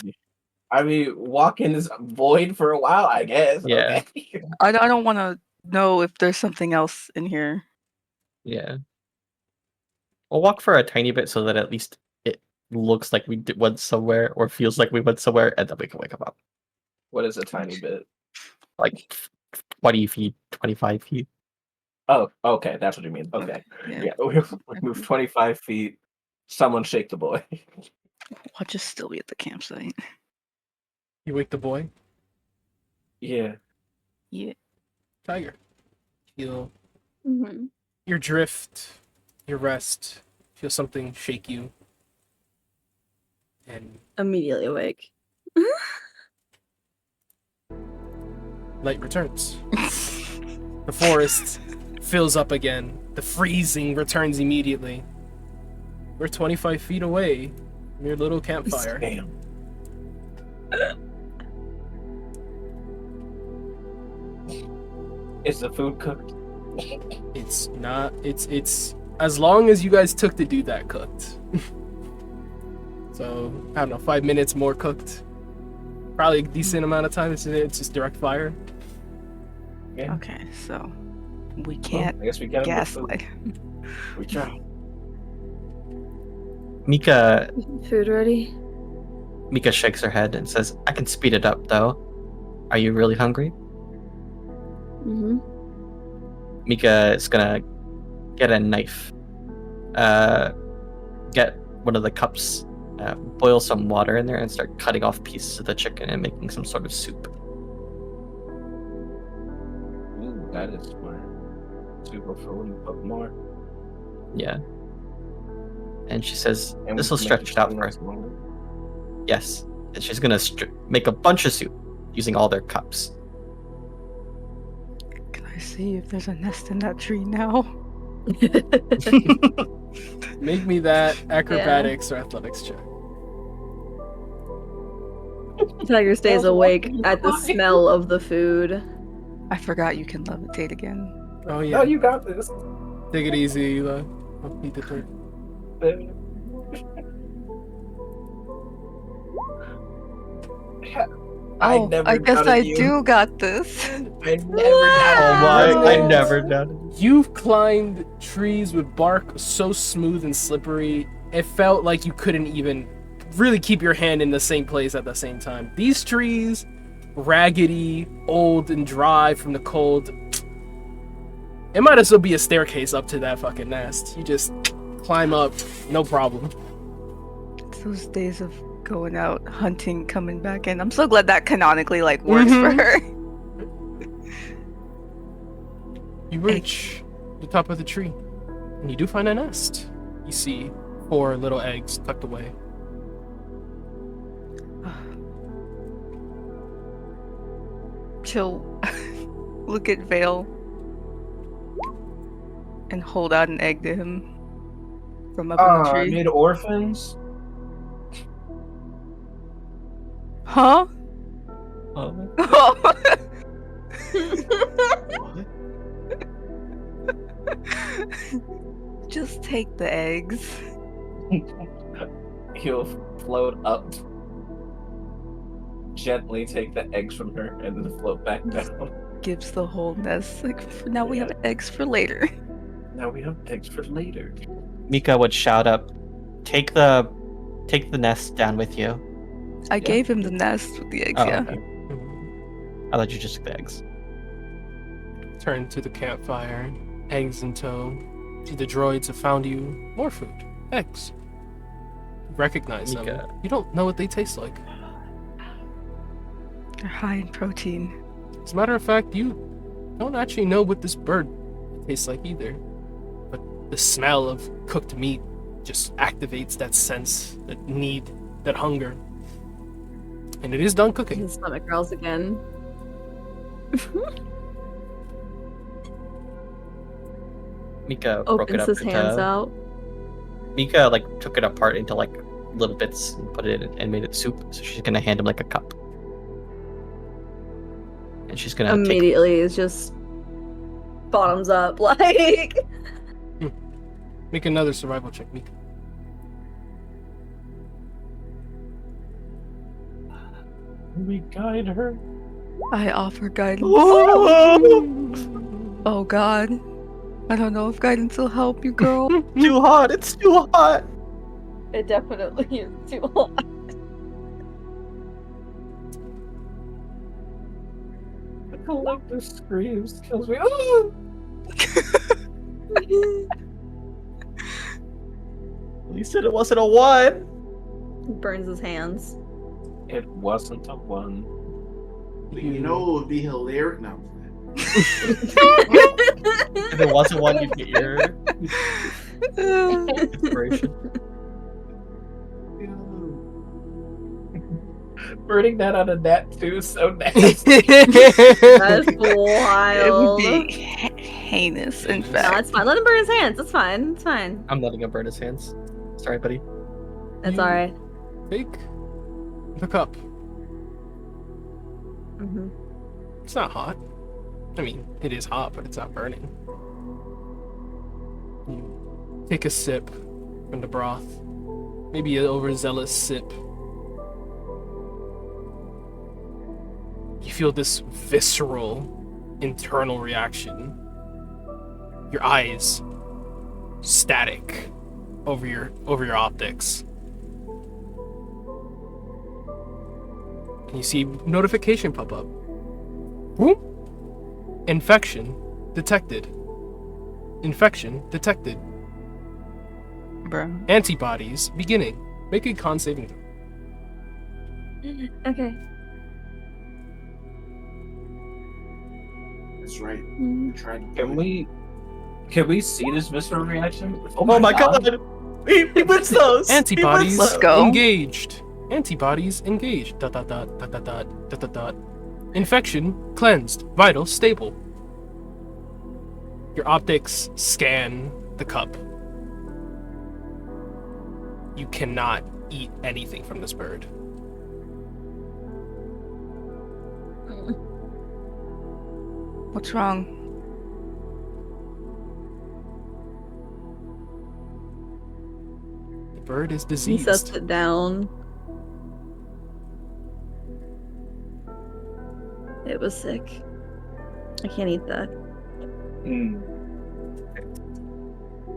S7: I mean, walk in this void for a while, I guess.
S6: Yeah.
S7: Okay.
S2: I don't want to know if there's something else in here.
S6: Yeah. We'll walk for a tiny bit so that at least it looks like we went somewhere or feels like we went somewhere, and then we can wake up.
S7: What is a tiny bit?
S6: Like 20 feet, 25 feet.
S7: Oh, okay, that's what you mean. Okay. Yeah, we move 25 feet. Someone shake the boy.
S2: I'll just still be at the campsite.
S1: You wake the boy?
S7: Yeah.
S2: Yeah.
S1: Tiger. Feel
S4: Mm-hmm.
S1: your drift, your rest, feel something shake you. And
S4: Immediately awake.
S1: light returns. The forest fills up again. The freezing returns immediately. We're 25 feet away from your little campfire.
S7: Damn. Is the food cooked?
S1: It's not. It's as long as you guys took to do that cooked. So I don't know, 5 minutes more cooked. Probably a decent amount of time. It's just direct fire.
S7: Yeah.
S2: Okay, so we can't
S7: I guess we get him the food.
S2: gaslight.
S7: We try.
S6: Mika
S4: Food ready?
S6: shakes her head and says, I can speed it up though. Are you really hungry?
S4: Mm-hmm.
S6: Mika is gonna get a knife. Get one of the cups, boil some water in there, and start cutting off pieces of the chicken and making some sort of soup.
S7: Ooh, that is smart. Super food, but more.
S6: Yeah. And she says,
S7: And
S6: "This will
S7: make
S6: stretch it out
S7: something
S6: for."
S7: that's longer.
S6: Yes, and she's gonna make a bunch of soup using all their cups.
S2: Can I see if there's a nest in that tree now?
S1: Make me that acrobatics or athletics check.
S4: Tiger stays
S5: Also,
S4: awake
S5: why-
S4: at the smell of the food.
S2: I forgot you can levitate again.
S1: Oh
S7: No,
S1: yeah.
S7: you got this.
S1: Take it easy, Eli. I'll beat the third.
S2: Oh,
S7: never
S2: I guess
S7: doubted
S2: I
S7: you.
S2: do got this.
S7: I never doubted
S6: Oh my!
S7: you.
S6: I never doubted.
S1: You've climbed trees with bark so smooth and slippery, it felt like you couldn't even really keep your hand in the same place at the same time. These trees, raggedy, old, and dry from the cold, it might as well be a staircase up to that fucking nest. You just climb up, no problem.
S2: It's those days of going out hunting, coming back in. I'm so glad that canonically works for her.
S1: You reach the top of the tree, and you do find a nest. You see 4 little eggs tucked away.
S2: She'll look at Vale and hold out an egg to him from up in the
S7: I
S2: tree.
S7: made orphans.
S2: Huh?
S6: What?
S2: Just take the eggs.
S7: He'll float up, gently take the eggs from her, and then float back down.
S2: Gives the whole nest. Now we have eggs for later.
S7: Now we have eggs for later.
S6: Mika would shout up, "Take the nest down with you."
S2: I gave him the nest with the eggs,
S6: Oh,
S2: yeah.
S6: okay. I thought you just took the eggs.
S1: Turn to the campfire, eggs in tow. See, the droids have found you more food, eggs. You recognize them.
S6: Mika.
S1: You don't know what they taste like.
S2: They're high in protein.
S1: As a matter of fact, you don't actually know what this bird tastes like either. But the smell of cooked meat just activates that sense, that need, that hunger. And it is done cooking.
S4: His stomach growls again.
S6: Mika broke it
S4: Opens
S6: up
S4: his hands
S6: into.
S4: out.
S6: Mika took it apart into little bits and put it in and made it soup. So she's gonna hand him a cup. And she's gonna take.
S4: Immediately is just bottoms up, like.
S1: Make another survival check, Mika.
S7: We guide her.
S2: I offer guidance. Oh god. I don't know if guidance will help you, girl.
S6: Too hot! It's too hot!
S4: It definitely is too hot.
S7: The collective screams kills me. Oh!
S6: At least it wasn't a 1!
S4: Burns his hands.
S7: It wasn't a 1.
S8: You know it would be hilarious now.
S6: If it wasn't 1, you'd get your inspiration.
S7: Burning that on a net too, so nasty.
S4: That's
S2: It would
S4: wild.
S2: be heinous, in
S4: No,
S2: fact.
S4: it's fine. Let him burn his hands. It's fine. It's fine.
S6: I'm letting him burn his hands. Sorry, buddy.
S4: It's
S1: You-
S4: alright.
S1: Take the cup.
S4: Mm-hmm.
S1: It's not hot. I mean, it is hot, but it's not burning. You take a sip from the broth. Maybe an overzealous sip. You feel this visceral, internal reaction. Your eyes static over your optics. And you see notification pop up. Whoop. Infection detected. Infection detected.
S2: Bro.
S1: Antibodies beginning. Make a con saving throw.
S4: Okay.
S8: That's right.
S4: Mm.
S8: I tried.
S7: Can we see this visceral reaction?
S6: Oh my god! He puts those.
S1: Antibodies
S2: Let's go.
S1: engaged. Antibodies engaged. Dot dot dot dot dot dot dot dot dot. Infection cleansed. Vital stable. Your optics scan the cup. You cannot eat anything from this bird.
S2: What's wrong?
S1: The bird is
S4: He sets
S1: diseased.
S4: it down. It was sick. I can't eat that.
S7: Hmm.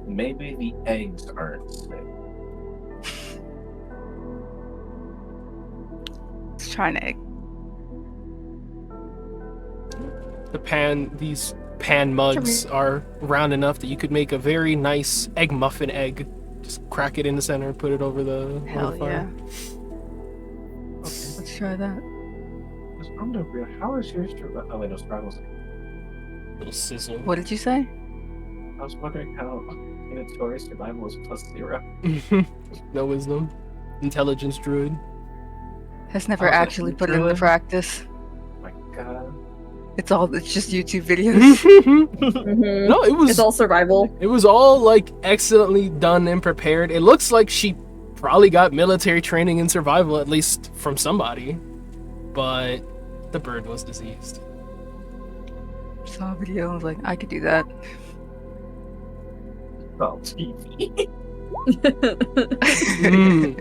S7: Maybe the eggs aren't sick.
S2: Let's try an egg.
S1: These pan mugs are round enough that you could make a very nice egg muffin egg. Just crack it in the center, put it over the
S2: Hell
S1: fire.
S2: yeah. Let's try that.
S7: I'm not real. How is yours? Oh wait, no, struggles.
S1: Little sizzle.
S2: What did you say?
S7: I was wondering how Tori's survival was +0.
S1: No wisdom. Intelligence druid.
S2: Has never
S7: Oh, is that
S2: actually put it into
S7: druid?
S2: practice.
S7: Oh my god.
S2: It's just YouTube videos.
S4: Mhm.
S1: No, it
S4: It's
S1: was
S4: all survival.
S1: it was all like excellently done and prepared. It looks like she probably got military training in survival, at least from somebody. But the bird was diseased.
S2: Saw a video. I was like, I could do that.
S7: Oh, TV.
S1: Mm.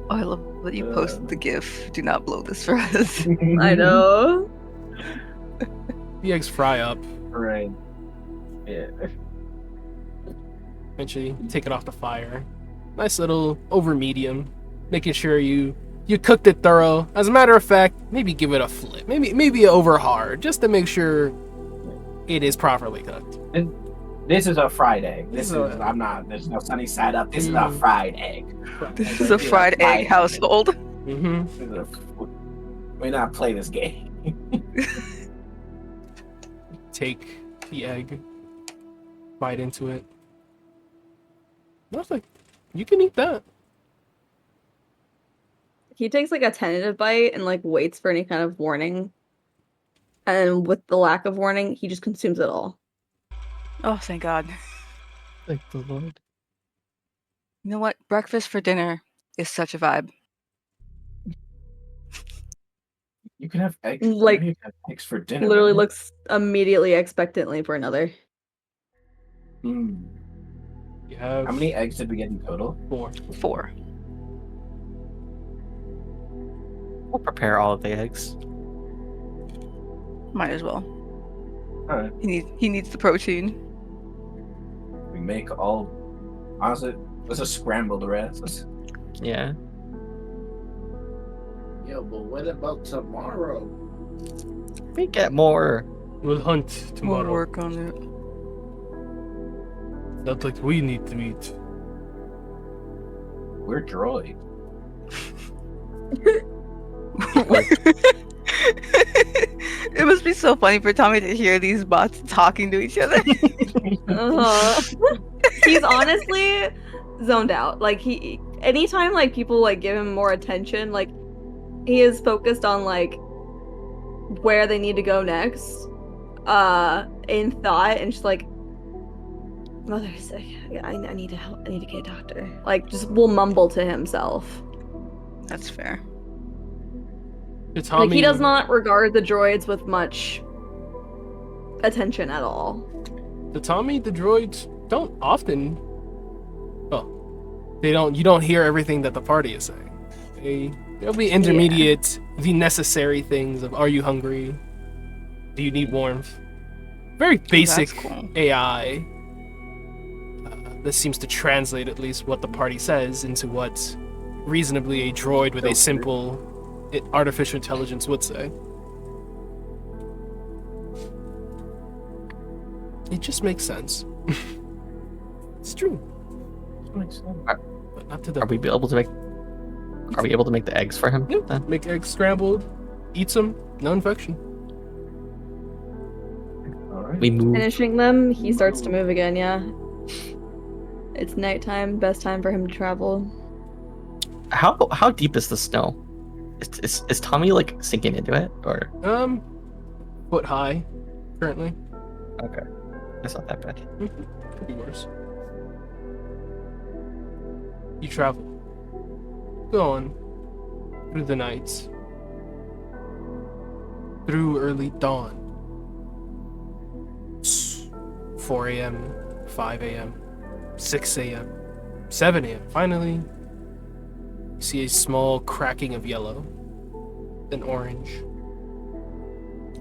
S2: Oh, I love that you posted the GIF. Do not blow this for us.
S4: I know.
S1: The eggs fry up.
S7: Right. Yeah.
S1: Eventually, take it off the fire. Nice little over medium, making sure you cooked it thorough. As a matter of fact, maybe give it a flip. Maybe over hard, just to make sure it is properly cooked.
S7: And this is a fried egg.
S1: This
S7: This
S1: is
S7: is
S1: a-
S7: I'm not. There's no sunny side up. This is a fried egg.
S2: This is a fried egg household.
S1: Mm-hmm.
S7: This is a, we not play this game.
S1: Take the egg, bite into it. I was like, you can eat that.
S4: He takes like a tentative bite and like waits for any kind of warning. And with the lack of warning, he just consumes it all.
S2: Oh, thank God.
S6: Thank the Lord.
S2: You know what? Breakfast for dinner is such a vibe.
S7: You can have eggs.
S4: Like,
S7: you can have eggs for dinner.
S4: Literally
S7: man.
S4: looks immediately expectantly for another.
S7: Hmm.
S1: You have
S7: How many eggs did we get in total?
S1: 4.
S2: 4.
S6: We'll prepare all of the eggs.
S2: Might as well.
S7: All right.
S2: He needs the protein.
S7: We make all. Honestly, let's just scramble the rest.
S6: Yeah.
S8: Yo, but what about tomorrow?
S6: We get more.
S1: We'll hunt
S2: We'll
S1: tomorrow.
S2: work on it.
S1: Not like we need to eat.
S7: We're droid.
S2: It must be so funny for Tommy to hear these bots talking to each other.
S4: He's honestly zoned out. Like anytime like people like give him more attention, like he is focused on like where they need to go next, in thought, and just like, mother's sick. I need to help. I need to get a doctor. Like just will mumble to himself.
S2: That's fair.
S1: The Tommy,
S4: Like he does not regard the droids with much attention at all.
S1: The Tommy, the droids don't often. Well, they don't. You don't hear everything that the party is saying. There'll be intermediate, the necessary things of: Are you hungry? Do you need warmth? Very basic
S2: cool.
S1: AI. This seems to translate at least what the party says into what reasonably a droid with a simple artificial intelligence would say. It just makes sense. It's true.
S7: Makes sense.
S1: But not to the
S6: Are we able to make? Are we able to make the eggs for him?
S1: Yeah,
S6: Then?
S1: make eggs scrambled, eat some, no infection.
S7: All right.
S6: We move.
S4: Finishing them, he starts to move again. Yeah. It's nighttime, best time for him to travel.
S6: How deep is the snow? Is Tommy like sinking into it or?
S1: Foot high, currently.
S6: Okay, that's not that bad.
S1: Could be worse. You travel. Go on through the nights. Through early dawn. 4 a.m., 5 a.m., 6 a.m., 7 a.m. Finally, you see a small cracking of yellow, then orange.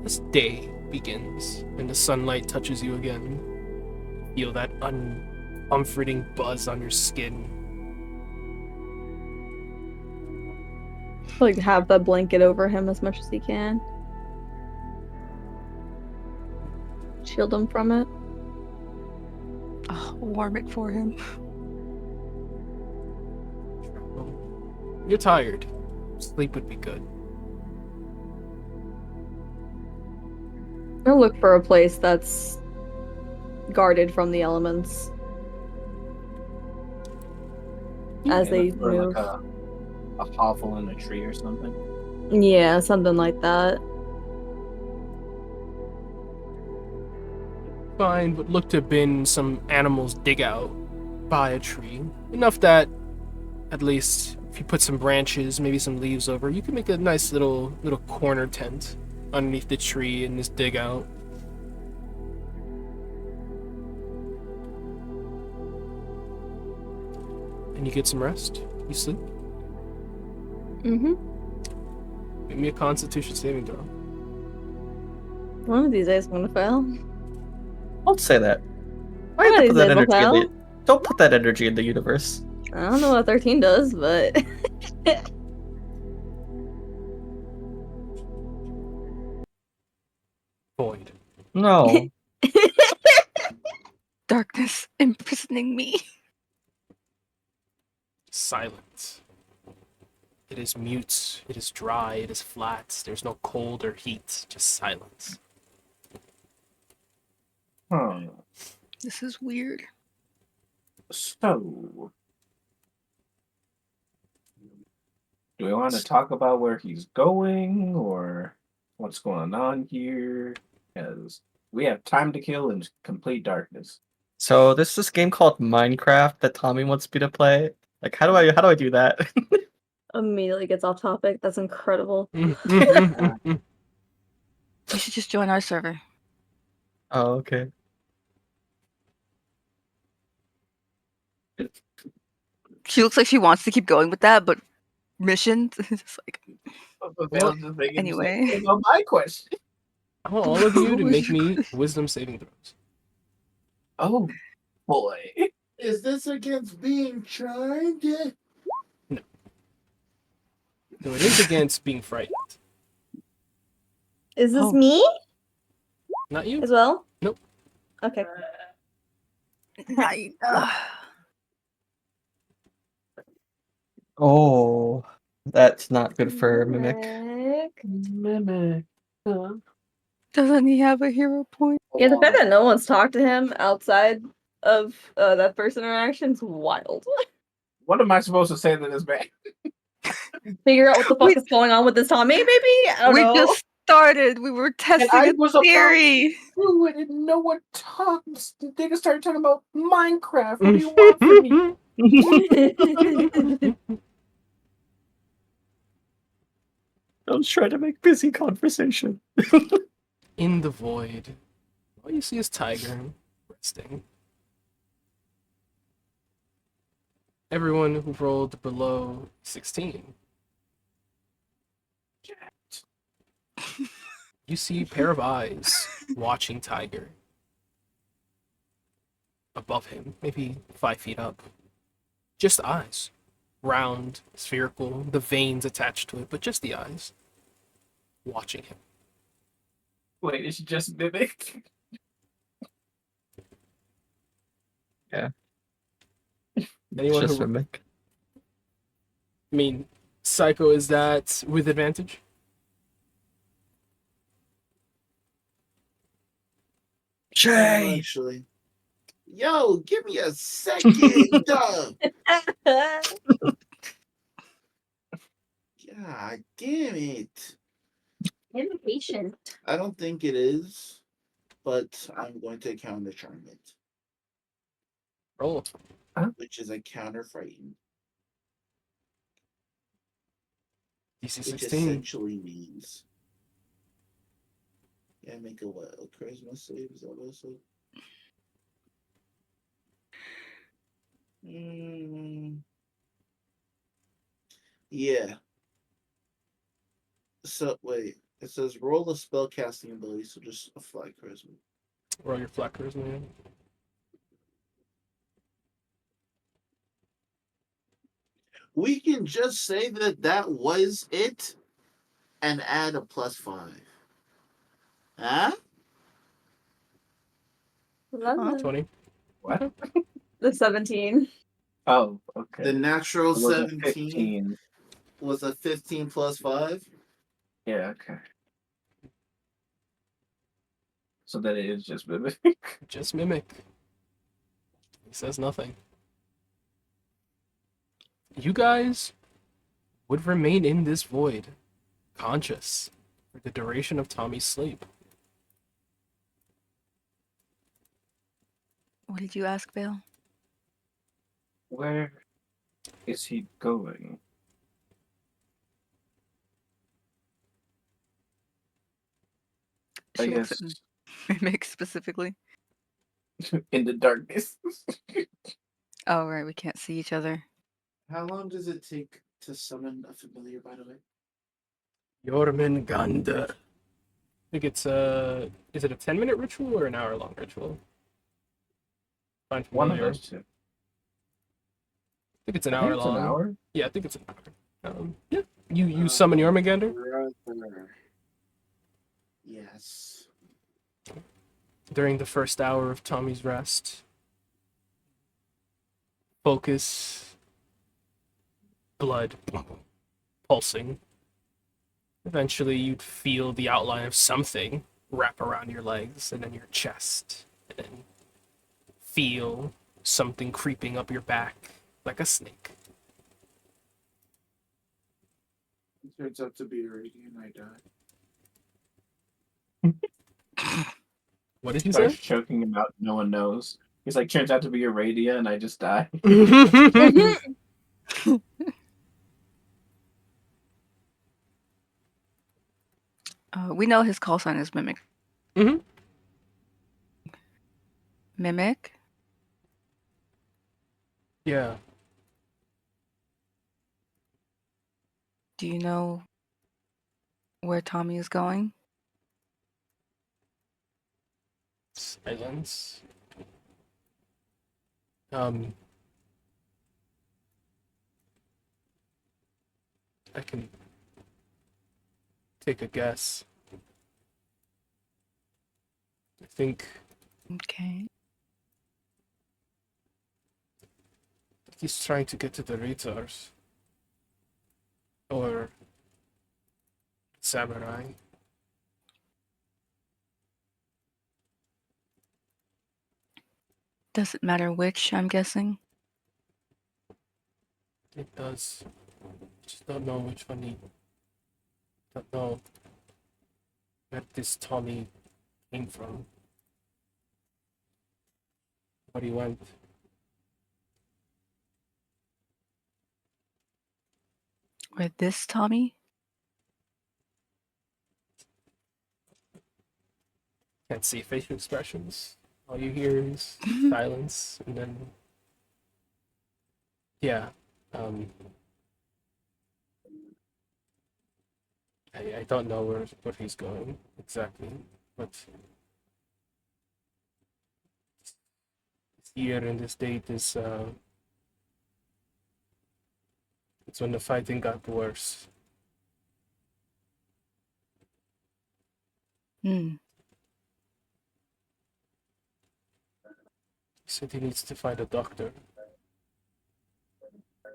S1: As day begins and the sunlight touches you again, feel that uncomforting buzz on your skin.
S4: Like have the blanket over him as much as he can. Shield him from it.
S2: Oh, warm it for him.
S1: You're tired. Sleep would be good.
S4: I'll look for a place that's guarded from the elements as they
S7: Or
S4: move.
S7: like a hovel in a tree or something.
S4: Yeah, something like that.
S1: Find what looked to have been some animals' dig out by a tree. Enough that, at least, if you put some branches, maybe some leaves over, you can make a nice little corner tent underneath the tree in this dig out. And you get some rest. You sleep.
S4: Mm-hmm.
S1: Give me a Constitution saving throw.
S4: One of these days I'm gonna fail.
S6: Don't say that. Why
S4: One
S6: you
S4: of
S6: have to
S4: these
S6: put that
S4: days I'll
S6: energy in
S4: fail.
S6: the? Don't put that energy in the universe.
S4: I don't know what 13 does, but
S1: Void.
S6: No.
S2: Darkness imprisoning me.
S1: Silence. It is mute. It is dry. It is flat. There's no cold or heat. Just silence.
S2: This is weird.
S7: So, do we want to talk about where he's going or what's going on here? Because we have time to kill in complete darkness.
S6: So there's this game called Minecraft that Tommy wants me to play. Like, how do I do that?
S4: immediately gets off topic. That's incredible.
S2: You should just join our server.
S6: Oh, okay.
S2: She looks like she wants to keep going with that, but missions, it's just like, anyway.
S7: Well, my question.
S1: I want all of you
S2: What
S1: to
S2: was
S1: make
S2: your
S1: me
S2: question?
S1: wisdom saving throws.
S7: Oh boy.
S8: Is this against being charmed?
S1: No, it is against being frightened.
S4: Is this
S2: Oh.
S4: me
S1: Not you.
S4: as well?
S1: Nope.
S4: Okay.
S2: Right.
S6: Oh, that's not good for Mimic.
S7: Mimic.
S2: Doesn't he have a hero point?
S4: Yeah, the fact that no one's talked to him outside of that first interaction's wild.
S7: What am I supposed to say to this man?
S4: Figure out what the fuck
S2: We-
S4: is going on with this Tommy, maybe? I don't
S2: We
S4: know.
S2: just started. We were testing
S7: I
S2: a
S7: was about
S2: theory.
S7: Do it and no one talks. They just started talking about Minecraft. What do you want from me?
S6: I was trying to make busy conversation.
S1: In the void, all you see is Tiger resting. Everyone who rolled below 16. You see a pair of eyes watching Tiger. Above him, maybe 5 feet up. Just eyes. Round, spherical, the veins attached to it, but just the eyes. Watching him.
S7: Wait, it's just Mimic.
S1: Anyone
S6: Just
S1: who,
S6: Mimic.
S1: I mean, Psycho, is that with advantage?
S8: Actually, Yo, give me a second. God damn it.
S4: Impatient.
S8: I don't think it is, but I'm going to counter charm it,
S1: Roll.
S8: which is a counter frighten,
S1: DC
S8: which
S1: 16.
S8: essentially means make a what? A charisma save? Is that what I said? Yeah. So wait, it says roll a spell casting ability, so just a flat charisma.
S1: Roll your flat charisma.
S8: We can just say that was it, and add a +5. Huh?
S2: Huh?
S1: 20.
S7: What?
S4: The 17.
S7: Oh, okay.
S8: The natural
S7: It was a
S8: 17
S7: 15.
S8: was a 15 +5.
S7: Yeah, okay. So then it is just mimic.
S1: Just mimic. He says nothing. You guys would remain in this void, conscious, for the duration of Tommy's sleep.
S2: What did you ask, Bill?
S7: Where is he going? I
S2: She looks
S7: guess
S2: at Mimic specifically.
S7: in the darkness.
S2: Oh, right, we can't see each other.
S8: How long does it take to summon a familiar, by the way?
S1: Jormungandr. I think it's is it a 10-minute ritual or an hour-long ritual? Find
S7: One of
S1: familiar.
S7: those two.
S1: I think it's an
S7: I
S1: hour
S7: think it's an
S1: long.
S7: hour.
S1: Yeah, I think it's an hour. Yeah. You summon Jormungandr?
S8: Brother. Yes.
S1: During the first hour of Tommy's rest. Focus. Blood. Pulsing. Eventually, you'd feel the outline of something wrap around your legs and then your chest. And then feel something creeping up your back like a snake.
S8: It turns out to be a radiant, I die.
S1: What did you say?
S7: Starts choking him out. No one knows. He's like, turns out to be a Radia, and I just die.
S2: We know his call sign is Mimic.
S1: Mhm.
S2: Mimic?
S1: Yeah.
S2: Do you know where Tommy is going?
S1: Silence. I can take a guess. I think
S2: Okay.
S1: he's trying to get to the Retars. Or Samurai.
S2: Does it matter which, I'm guessing?
S1: It does. Just don't know which one he. Don't know where this Tommy came from. Where he went.
S2: Where this Tommy?
S1: Can't see facial expressions. All you hear is silence, and then yeah. I don't know where he's going exactly, but this year and this date is it's when the fighting got worse.
S2: Hmm.
S1: He said he needs to find a doctor.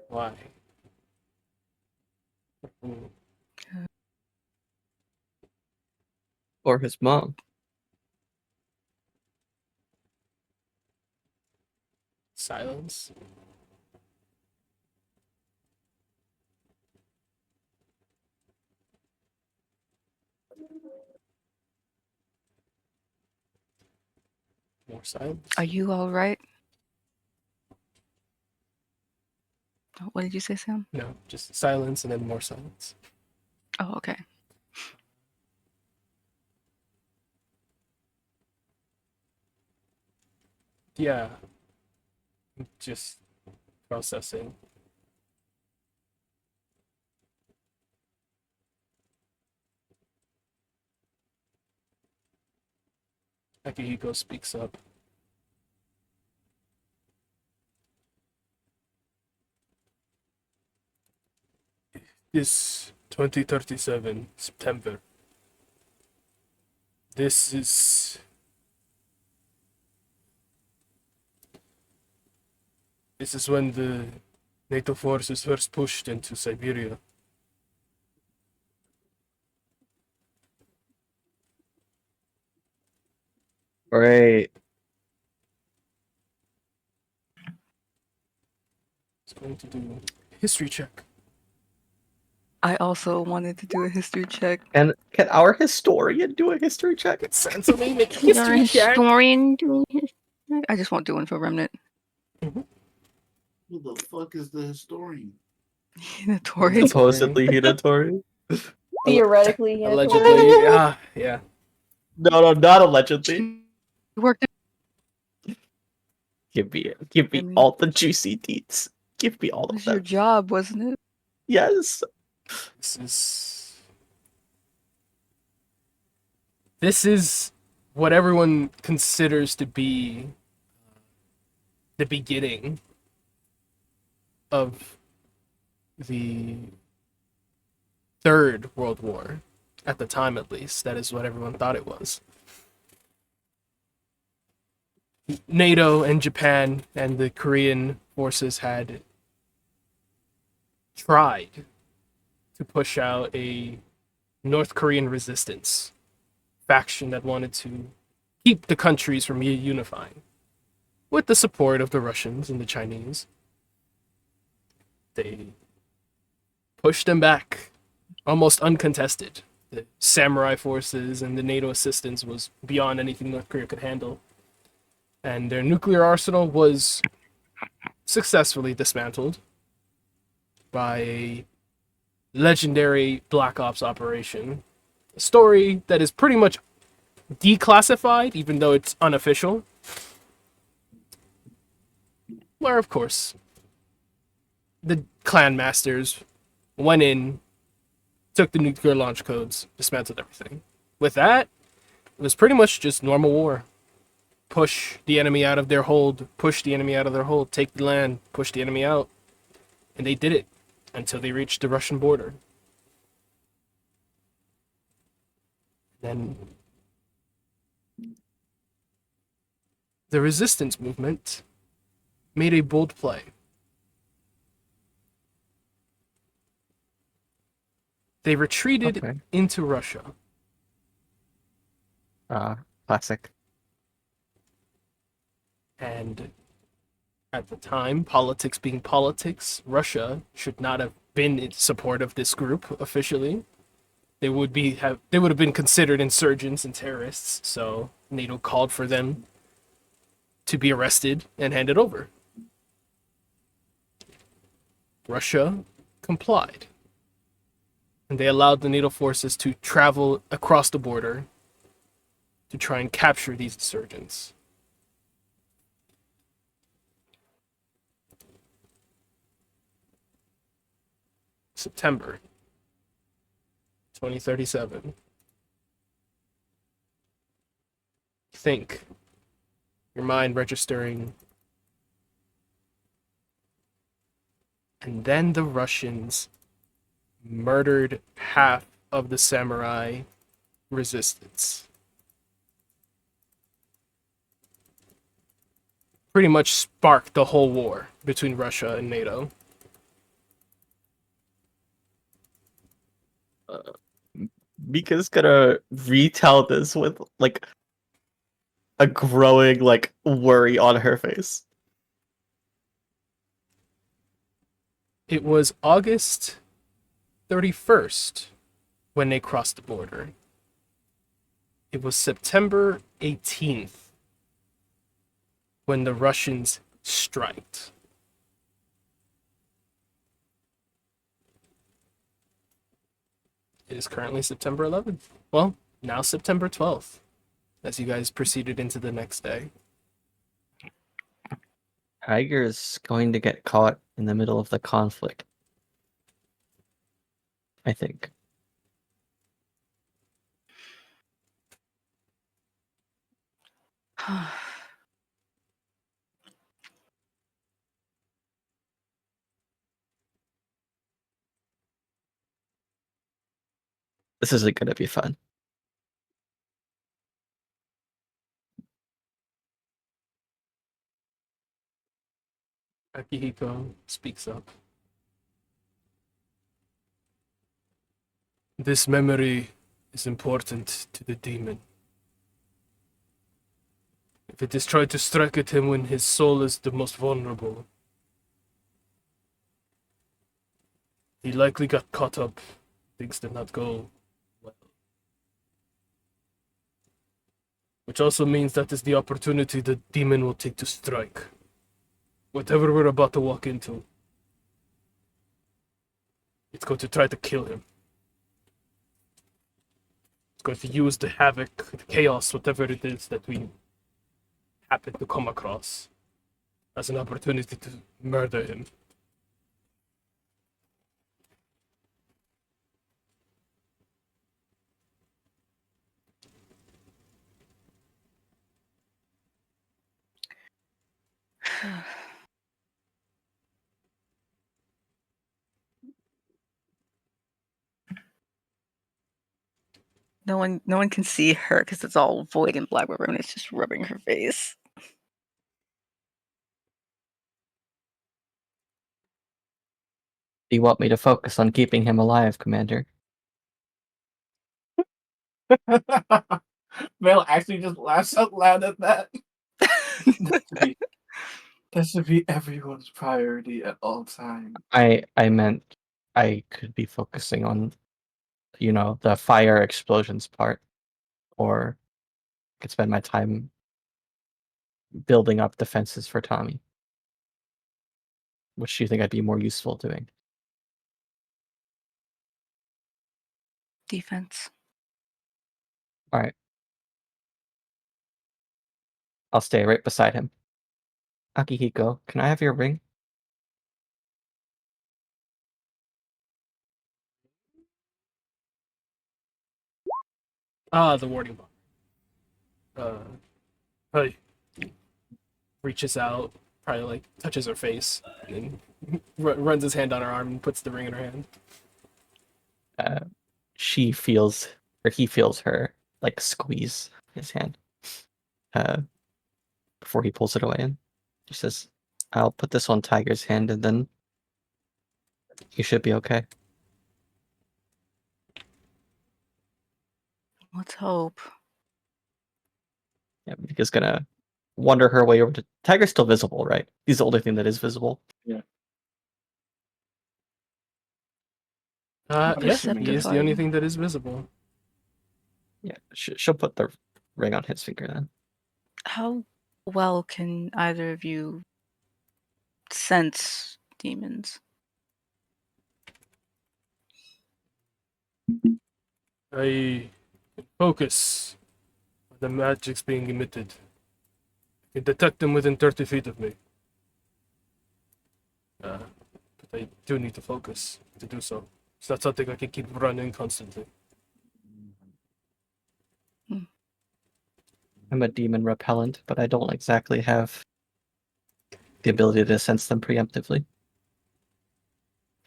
S1: Why? Hmm.
S6: Or his mom.
S1: Silence. More silence.
S2: Are you all right? What did you say, Sam?
S1: No, just silence and then more silence.
S2: Oh, okay.
S1: Yeah. Just processing. Akihiko speaks up. This 2037 September. This is when the NATO forces first pushed into Siberia.
S6: Great.
S1: It's going to do history check.
S2: I also wanted to do a history check.
S6: And can our historian do a history check?
S1: It sounds to me make a
S2: Your
S1: history check.
S2: historian doing his. I just won't do one for Remnant.
S8: Who the fuck is the historian?
S2: Notorious.
S6: Supposedly Hinatori.
S4: Theoretically,
S1: Allegedly, yeah.
S6: No, not allegedly.
S2: Worked.
S6: Give me
S2: I mean-
S6: all the juicy deets. Give me all
S2: It
S6: of
S2: was your
S6: them.
S2: job, wasn't it?
S6: Yes.
S1: This is what everyone considers to be the beginning of the Third World War. At the time, at least. That is what everyone thought it was. NATO and Japan and the Korean forces had tried to push out a North Korean resistance faction that wanted to keep the countries from unifying. With the support of the Russians and the Chinese, they pushed them back, almost uncontested. The samurai forces and the NATO assistance was beyond anything North Korea could handle. And their nuclear arsenal was successfully dismantled by a legendary Black Ops operation. A story that is pretty much declassified, even though it's unofficial. Where, of course, the clan masters went in, took the nuclear launch codes, dismantled everything. With that, it was pretty much just normal war. Push the enemy out of their hold, push the enemy out of their hold, take the land, push the enemy out. And they did it until they reached the Russian border. Then the resistance movement made a bold play. They retreated
S6: Okay.
S1: into Russia.
S6: Classic.
S1: And at the time, politics being politics, Russia should not have been in support of this group officially. They would have been considered insurgents and terrorists, so NATO called for them to be arrested and handed over. Russia complied. And they allowed the NATO forces to travel across the border to try and capture these insurgents. September 2037. Think. Your mind registering. And then the Russians murdered half of the samurai resistance. Pretty much sparked the whole war between Russia and NATO.
S6: Mika's gonna retell this with like a growing like worry on her face.
S1: It was August 31st when they crossed the border. It was September 18th when the Russians striked. It is currently September 11th. Well, now September 12th, as you guys proceeded into the next day.
S6: Tiger's going to get caught in the middle of the conflict. I think. This isn't going to be fun.
S1: Akihiko speaks up. This memory is important to the demon. If it is tried to strike at him when his soul is the most vulnerable, he likely got caught up. Things did not go well. Which also means that is the opportunity the demon will take to strike. Whatever we're about to walk into, it's going to try to kill him. It's going to use the havoc, the chaos, whatever it is that we happen to come across, as an opportunity to murder him.
S2: No one can see her because it's all void and black rubber, and it's just rubbing her face.
S6: Do you want me to focus on keeping him alive, Commander?
S7: Mel actually just laughs out loud at that. That should be everyone's priority at all times.
S6: I meant I could be focusing on, the fire explosions part, or I could spend my time building up defenses for Tommy. Which do you think I'd be more useful doing?
S2: Defense.
S6: All right. I'll stay right beside him. Akihiko, can I have your ring?
S1: Ah, the warding bar. Hey. Reaches out, probably like touches her face, and then runs his hand on her arm and puts the ring in her hand.
S6: He feels her like squeeze his hand before he pulls it away. And she says, "I'll put this on Tiger's hand, and then you should be okay."
S2: Let's hope.
S6: Yeah, Mika's gonna wander her way over to Tiger's still visible, right? He's the only thing that is visible.
S1: Yeah,
S2: How
S1: he is
S2: perceptive
S1: the
S2: are
S1: only
S2: you?
S1: thing that is visible.
S6: Yeah, she'll put the ring on his finger then.
S2: How well can either of you sense demons?
S1: I focus on the magic's being emitted. I can detect them within 30 feet of me. But I do need to focus to do so. It's not something I can keep running constantly.
S6: I'm a demon repellent, but I don't exactly have the ability to sense them preemptively.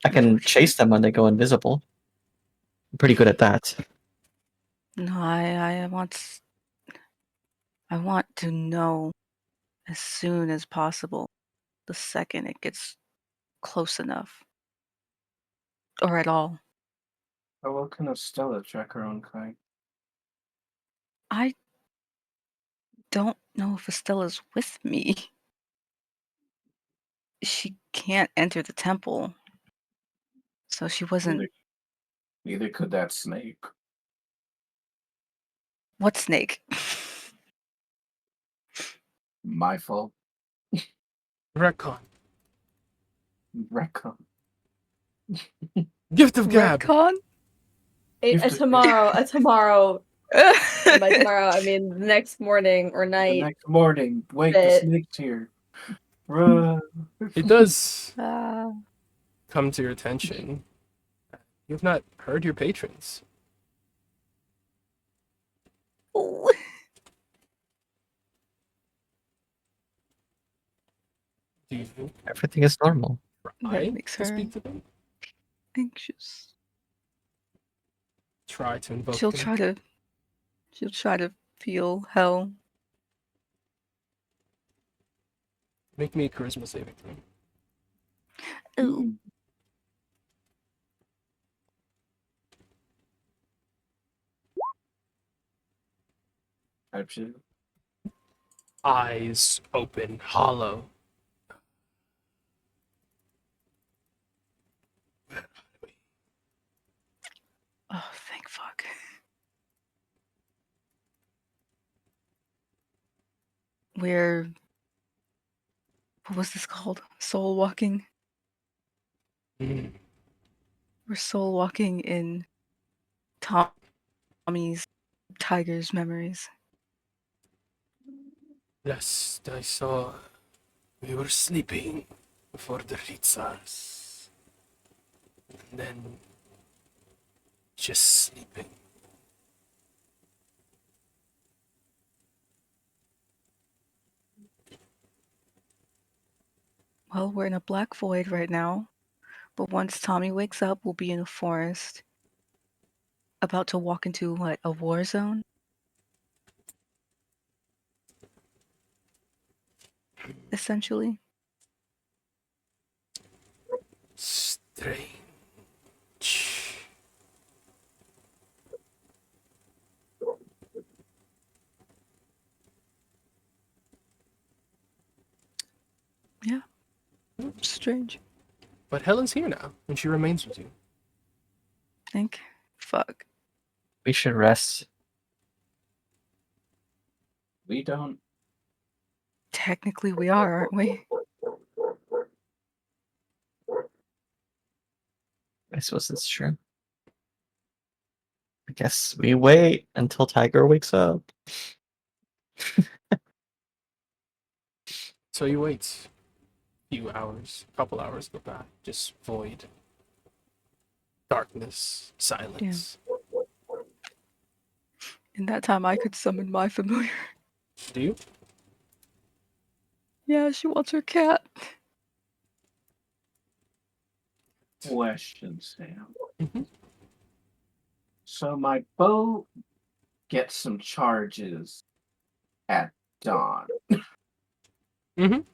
S6: I can chase them when they go invisible. I'm pretty good at that.
S2: No, I want to know as soon as possible, the second it gets close enough. Or at all.
S7: But what can Estella track her own kind?
S2: I don't know if Estella's with me. She can't enter the temple. So she wasn't.
S7: Neither could that snake.
S2: What snake?
S7: My fault.
S1: Retcon.
S7: Recon.
S1: Gift of gab.
S2: Retcon?
S4: A tomorrow. And by tomorrow, I mean the next morning or
S7: The
S4: night.
S7: next morning, wait, the
S4: Bit.
S7: snake's here. Run.
S1: It does
S2: Ah.
S1: come to your attention. You have not heard your patrons.
S2: Oh.
S1: Do you
S6: Everything is normal.
S1: try
S2: That makes
S1: to
S2: her
S1: speak to them?
S2: anxious.
S1: Try to invoke
S2: She'll
S1: them.
S2: try to feel hell.
S1: Make me a charisma saving throw.
S2: Ooh.
S7: Actually,
S1: Eyes open, hollow.
S2: Oh, thank fuck. We're. What was this called? Soul walking?
S1: Mm.
S2: We're soul walking in Tommy's tiger's memories.
S1: Yes, I saw. We were sleeping before the Ritsas. And then. Just sleeping.
S2: Well, we're in a black void right now, but once Tommy wakes up, we'll be in a forest, about to walk into what, a war zone? Essentially.
S1: Strange.
S2: Yeah. Strange.
S1: But Helen's here now, and she remains with you.
S2: Think. Fuck.
S6: We should rest.
S7: we don't.
S2: Technically, we are, aren't we?
S6: I suppose it's true. I guess we wait until Tiger wakes up.
S1: So you wait. Few hours, couple hours go by. Just void. Darkness. Silence.
S2: In that time, I could summon my familiar.
S1: Do you?
S2: Yeah, she wants her cat.
S7: Question, Sam.
S1: Mhm.
S7: So my bow gets some charges at dawn.
S1: Mhm.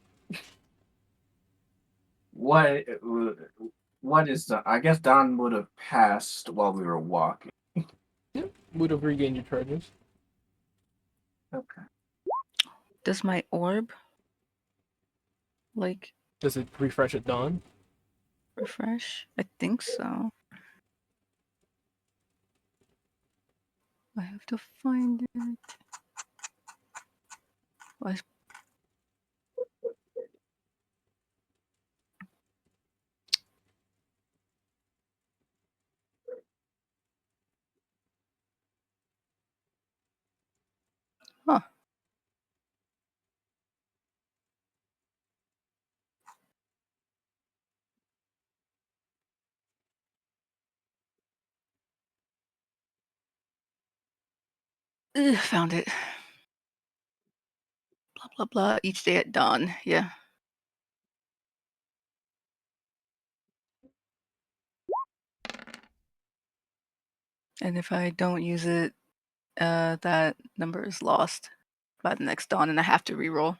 S7: What is the? I guess dawn would have passed while we were walking.
S1: Yeah. Would have regained your charges.
S7: Okay.
S2: Does my orb, like,
S1: Does it refresh at dawn?
S2: refresh? I think so. I have to find it. I Huh. Found it. Blah, blah, blah. Each day at dawn. Yeah. And if I don't use it, that number is lost by the next dawn, and I have to re-roll.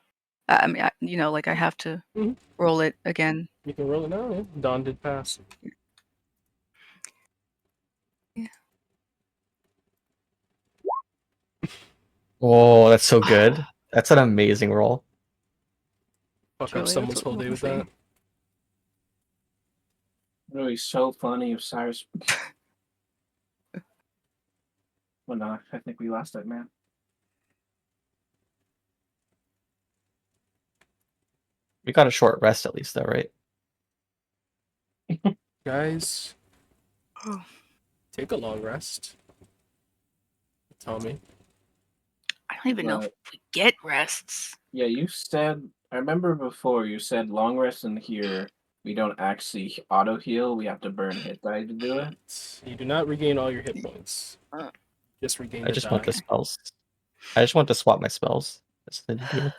S2: I mean, like I have to
S1: Mhm.
S2: roll it again.
S1: You can roll it now. Yeah. Dawn did pass.
S6: Oh, that's so good. That's an amazing roll.
S1: Fuck up
S2: Truly,
S1: someone's
S2: that's
S1: whole
S2: what
S1: day
S2: we'll
S1: with
S2: see.
S1: that.
S7: It would be so funny if Cyrus. Well, no, I think we lost that man.
S6: We got a short rest at least, though, right?
S1: Guys,
S2: Oh.
S1: take a long rest. Tell me.
S2: I don't even know if we get rests.
S7: Yeah, you said. I remember before you said long rest in here. We don't actually auto heal. We have to burn hit die to do it.
S1: You do not regain all your hit points.
S2: Uh.
S1: Just regain
S6: I
S1: the
S6: just want the
S1: die.
S6: spells. I just want to swap my spells. That's the deal.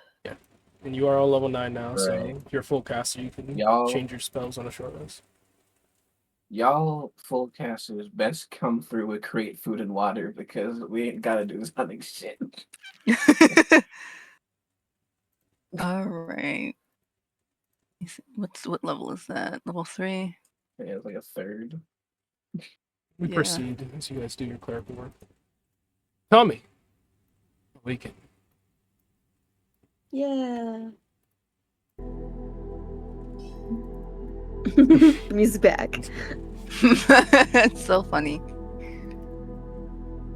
S1: And you are on level 9 now, so
S7: Right.
S1: if you're full caster, you can
S7: Y'all-
S1: change your spells on a short rest.
S7: Y'all full casters best come through with create food and water because we ain't gotta do something shit.
S2: All right. What level is that? Level 3?
S7: Yeah, it's like a third.
S1: We
S2: Yeah.
S1: proceed as you guys do your clerical work. Tell me. Awaken.
S4: Yeah. Music back.
S2: It's so funny.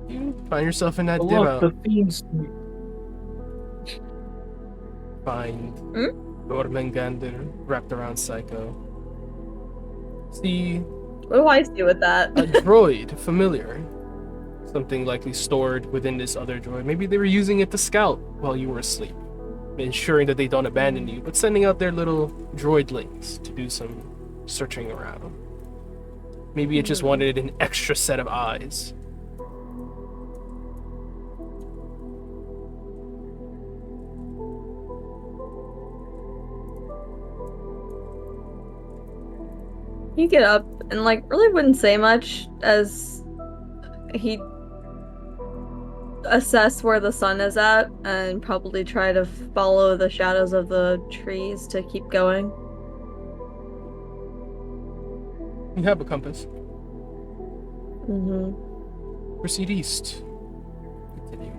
S1: You find yourself in that
S7: Oh,
S1: dim
S7: look,
S1: out.
S7: the themes.
S1: Find Jormungandr wrapped around Psycho. See
S4: What do I do with that?
S1: a droid familiar. Something likely stored within this other droid. Maybe they were using it to scout while you were asleep, ensuring that they don't abandon you, but sending out their little droidlings to do some searching around. Maybe it just wanted an extra set of eyes.
S4: He get up and like really wouldn't say much as he assess where the sun is at and probably try to follow the shadows of the trees to keep going.
S1: You have a compass.
S4: Mm-hmm.
S1: Proceed east. Continue.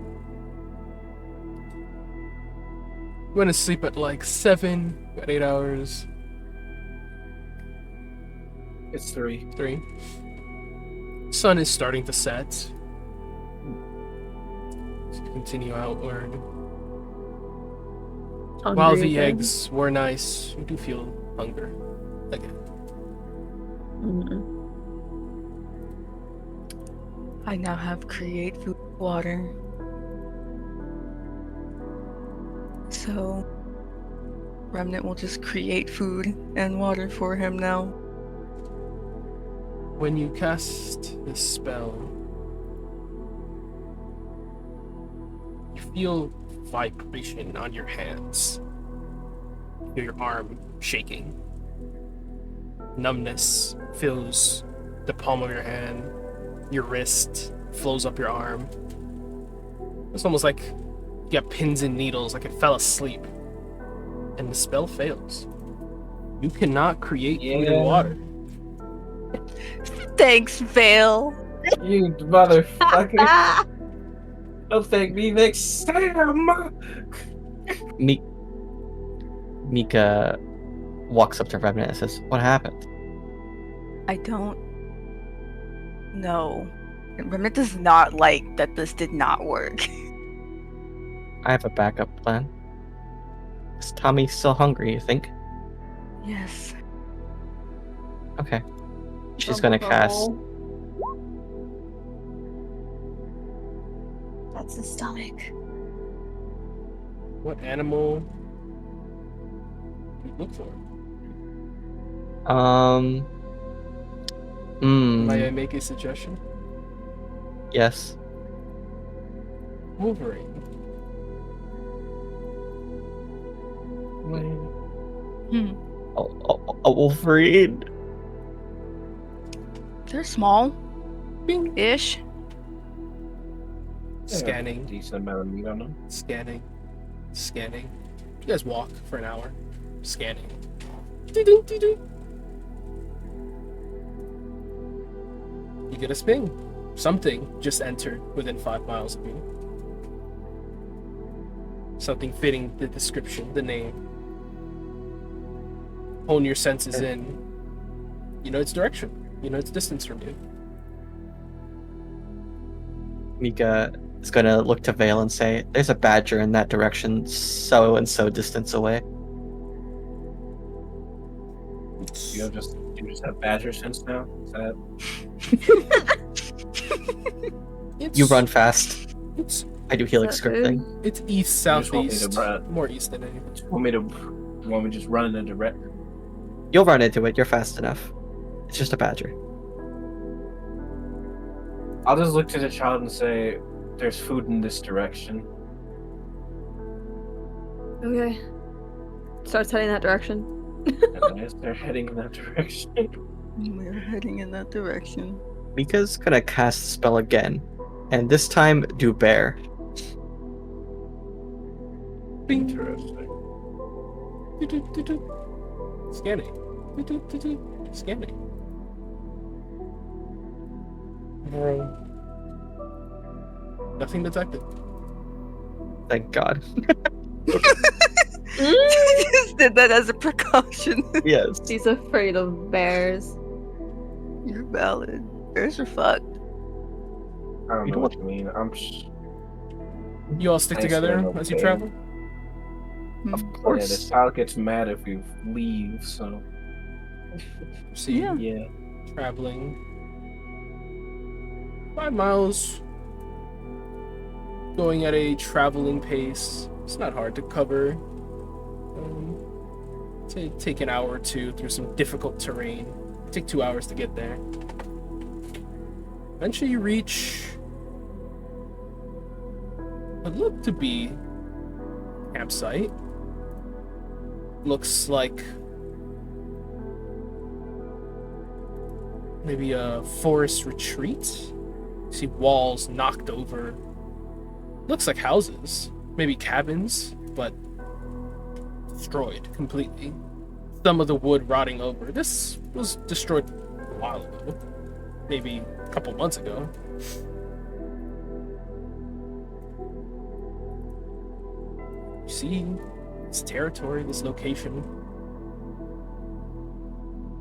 S1: You went to sleep at like 7, got 8 hours,
S7: It's 3.
S1: 3. Sun is starting to set. So you continue outward. While
S4: Hungry
S1: the
S4: again.
S1: eggs were nice, you do feel hunger again.
S4: Mhm.
S2: I now have create food water. So Remnant will just create food and water for him now.
S1: When you cast this spell, you feel vibration on your hands. You feel your arm shaking. Numbness fills the palm of your hand. Your wrist flows up your arm. It's almost like you got pins and needles, like it fell asleep. And the spell fails. You cannot create food and water.
S2: Thanks, Vale.
S7: You motherfucker. Don't thank me next time.
S6: Mika walks up to Remnant and says, "What happened?"
S2: I don't know. Remnant does not like that this did not work.
S6: I have a backup plan. Is Tommy still hungry, you think?
S2: Yes.
S6: Okay. She's gonna cast.
S4: That's his stomach.
S1: What animal do you look for? May I make a suggestion?
S6: Yes.
S1: Wolverine.
S6: A Wolverine.
S2: They're small.
S1: Bing.
S2: Ish.
S1: Scanning.
S7: Decent amount of meat on them.
S1: Scanning. Scanning. You guys walk for an hour. Scanning. Doo-doo, doo-doo. You get a ping. Something just entered within 5 miles of you. Something fitting the description, the name. Hone your senses in. You know its direction. You know its distance from you.
S6: Mika is gonna look to Vale and say, "There's a badger in that direction, so and so distance away."
S7: You just have badger sense now. Is that
S6: You run fast.
S1: It's
S6: I do helix
S4: Is that
S6: scripting.
S1: it's east
S7: You just want me to
S1: southeast,
S7: run.
S1: more east than anything.
S7: you want me to just run in a direct?
S6: You'll run into it. You're fast enough. It's just a badger.
S7: I'll just look to the child and say, "There's food in this direction."
S4: Okay. Starts heading that direction.
S7: And as they're heading in that direction,
S2: We're heading in that direction.
S6: Mika's gonna cast the spell again, and this time do bear.
S1: Bing.
S7: interesting.
S1: Scanning. Scanning. Nothing detected.
S6: Thank God.
S2: I just did that as a precaution.
S6: Yes.
S4: She's afraid of bears.
S2: You're valid. Bears are fucked.
S7: I don't
S6: You
S7: know
S6: know
S7: what you mean. I'm just
S1: You all stick
S7: I
S1: together
S7: swear no
S1: as you
S7: pain.
S1: travel?
S6: Of
S7: yeah. The
S6: course.
S7: child gets mad if you leave. So
S1: See,
S2: Yeah.
S7: yeah.
S1: traveling 5 miles, going at a traveling pace. It's not hard to cover. Take an hour or two through some difficult terrain. Take 2 hours to get there. Eventually you reach what looked to be campsite. Looks like maybe a forest retreat. You see walls knocked over. Looks like houses, maybe cabins, but destroyed completely. Some of the wood rotting over. This was destroyed a while ago, maybe a couple months ago. You see this territory, this location.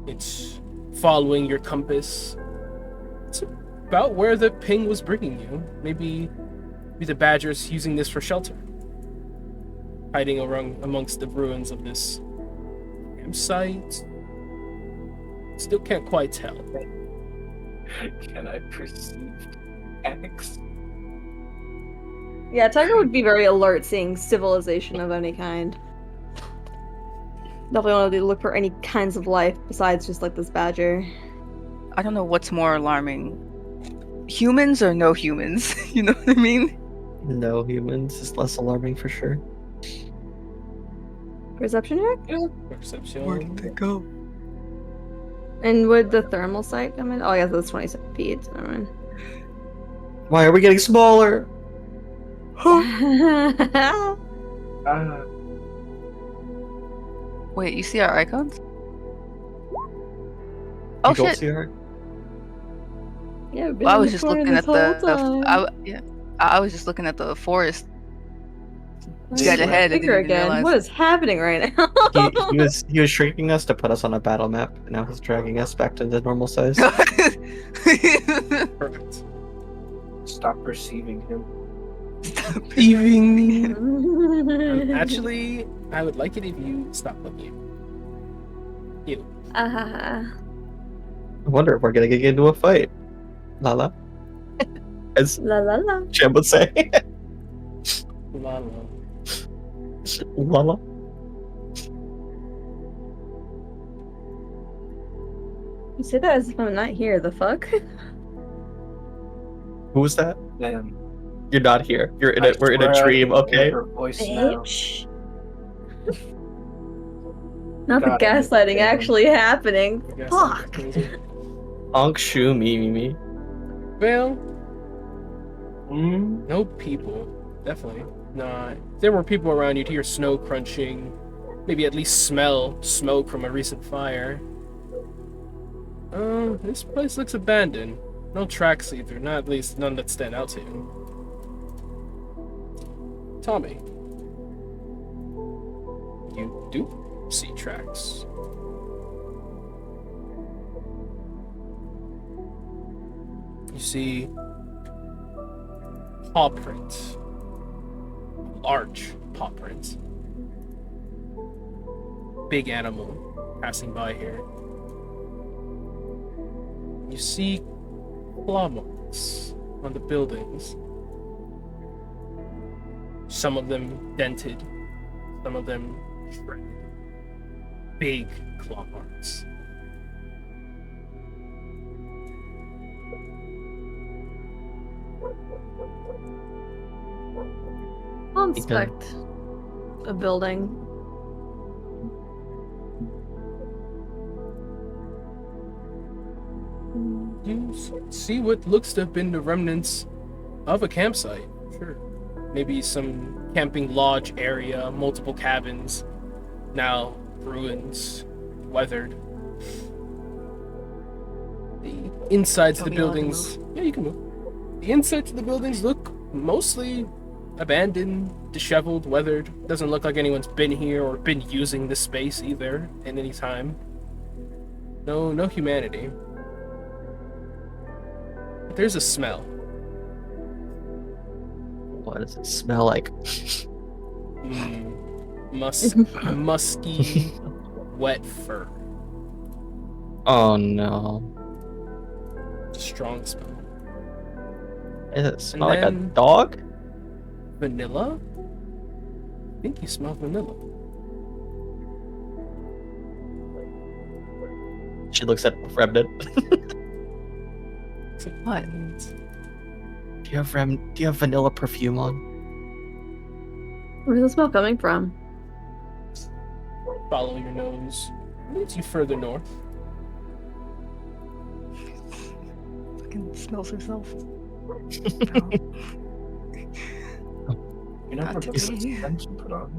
S1: It's following your compass. It's about where the ping was bringing you. Maybe the badger's using this for shelter. Hiding amongst the ruins of this campsite. Still can't quite tell.
S7: Can I perceive X?
S4: Yeah, Tiger would be very alert seeing civilization of any kind. Definitely want to look for any kinds of life besides just like this badger.
S2: I don't know what's more alarming. Humans or no humans? You know what I mean?
S6: No humans is less alarming for sure.
S4: Perception check?
S1: Perception.
S2: go?
S4: And would the thermal sight come in? Oh, yeah, that's 27 feet. So never mind.
S6: Why are we getting smaller?
S2: Wait, you see our icons?
S6: You
S2: Oh
S6: don't
S2: shit!
S6: see her?
S4: Yeah, we've been
S2: Well, I
S4: in
S2: was
S4: the
S2: just
S4: corner
S2: looking
S4: this
S2: at the.
S4: whole time.
S2: I was just looking at the forest.
S4: Why
S2: dead
S4: is it
S2: ahead, I
S4: bigger
S2: didn't even
S4: again.
S2: realize.
S4: What is happening right now?
S6: He was shrinking us to put us on a battle map, and now he's dragging us back to the normal size.
S1: Perfect.
S7: Stop perceiving him.
S1: Evening. Actually, I would like it if you stop looking. You.
S6: I wonder if we're gonna get into a fight. Lala. As
S4: La la la.
S6: Jem would say.
S1: La la.
S6: Lala.
S4: You say that as if I'm not here. The fuck?
S6: Who was that?
S7: Damn.
S6: You're not here. You're in
S7: I
S6: a we're in
S7: swear
S6: a
S7: I
S6: dream,
S7: can hear
S6: okay?
S7: her voice now.
S4: Bitch. Not
S7: God,
S4: the
S7: I hate
S4: gaslighting
S7: that.
S4: actually happening.
S1: I guess
S4: Fuck.
S6: Honk shoo me.
S1: Well,
S7: Mm?
S1: no people. Definitely not. If there were people around, you'd hear snow crunching. Maybe at least smell smoke from a recent fire. This place looks abandoned. No tracks either. Not at least none that stand out to you. Tommy. You do see tracks. You see paw prints, large paw prints. Big animal passing by here. You see claw marks on the buildings. Some of them dented, some of them shredded. Big claw marks.
S4: I'll inspect a building.
S1: You see what looks to have been the remnants of a campsite. Sure. Maybe some camping lodge area, multiple cabins, now ruins, weathered. The insides of the
S2: Tell me all I can
S1: buildings. Yeah, you can move. The insides of the buildings look mostly abandoned, disheveled, weathered. Doesn't look like anyone's been here or been using this space either at any time. No humanity. But there's a smell.
S6: What does it smell like?
S1: Musky, wet fur.
S6: Oh no.
S1: Strong smell.
S6: Does it smell like a
S1: then-
S6: dog?
S1: Vanilla? I think you smell vanilla.
S6: She looks at Remnant.
S1: It's like,
S2: What?
S6: Do you have vanilla perfume on?
S4: Where's the smell coming from?
S1: Follow your nose. Leads you further north.
S2: Fucking smells herself.
S7: You never
S2: Not
S7: put
S2: to
S7: the
S2: me.
S7: scent you put on.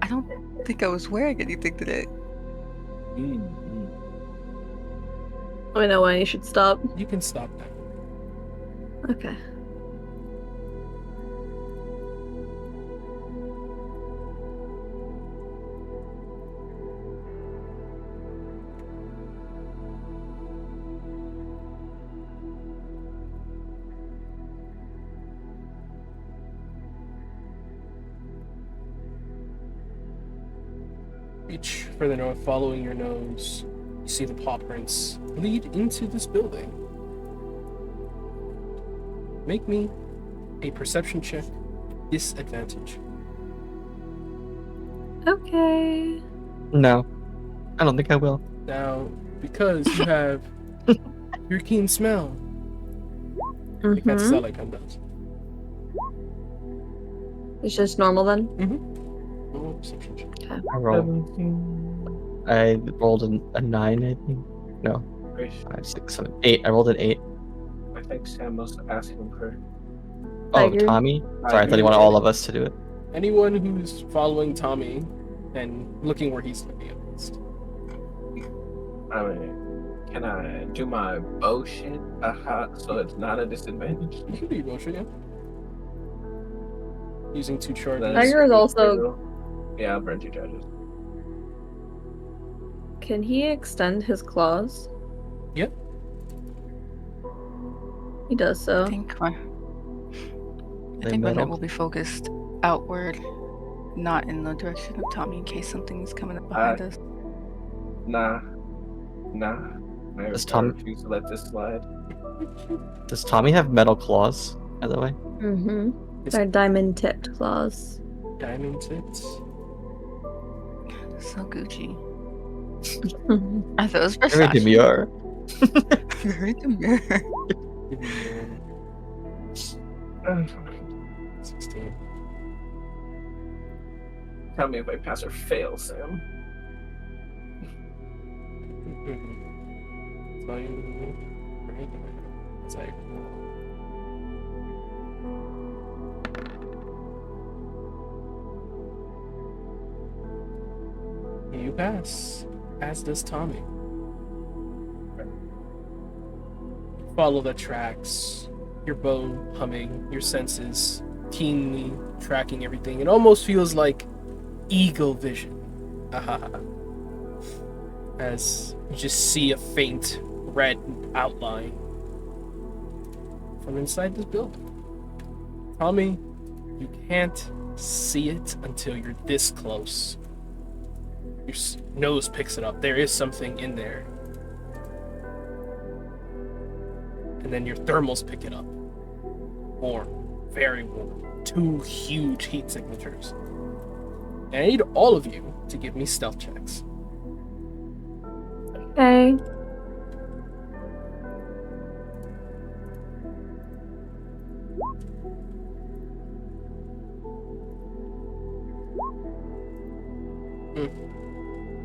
S2: I don't think I was wearing anything today.
S4: I know when you should stop.
S1: You can stop now.
S4: Okay.
S1: Reach further north, following your nose. You see the paw prints lead into this building. Make me a perception check. Disadvantage.
S4: Okay.
S6: No. I don't think I will.
S1: Now, because you have your keen smell, I think that's
S4: Mhm.
S1: Selikon does.
S4: It's just normal then?
S1: Roll a perception check.
S6: I rolled a 9, I think. No, 5, 6, 7, 8. I rolled an 8.
S7: I think Sam was asking for.
S6: Oh,
S4: Tiger.
S6: Tommy? Sorry, I thought you wanted all of us to do it.
S1: Anyone who's following Tommy and looking where he's looking at least.
S7: I mean, can I do my bow shit? So it's not a disadvantage.
S1: You can do your motion, yeah. Using 2 charges.
S7: Then
S4: Tiger is also-
S7: Yeah, I'll burn 2 charges.
S4: Can he extend his claws?
S1: Yep.
S4: He does
S2: I
S4: so.
S2: think my
S6: They
S2: net
S6: metal.
S2: will be focused outward, not in the direction of Tommy in case something's coming up behind us.
S7: Nah. I
S6: Does Tom-
S7: refuse to let this slide.
S6: Does Tommy have metal claws, by the way?
S4: Mm-hmm. They're diamond tipped claws.
S1: Diamond tips.
S2: So Gucci. I thought it was
S6: Very
S2: Versace.
S6: demure.
S2: Very demure.
S1: Give me 16.
S7: Tell me if I pass or fail, Sam.
S1: Tell you. It's like. You pass, as does Tommy. Follow the tracks, your bow humming, your senses keenly tracking everything. It almost feels like eagle vision. As you just see a faint red outline from inside this building. Tommy, you can't see it until you're this close. Your nose picks it up. There is something in there. And then your thermals pick it up. Warm. Very warm. 2 huge heat signatures. And I need all of you to give me stealth checks.
S4: Okay.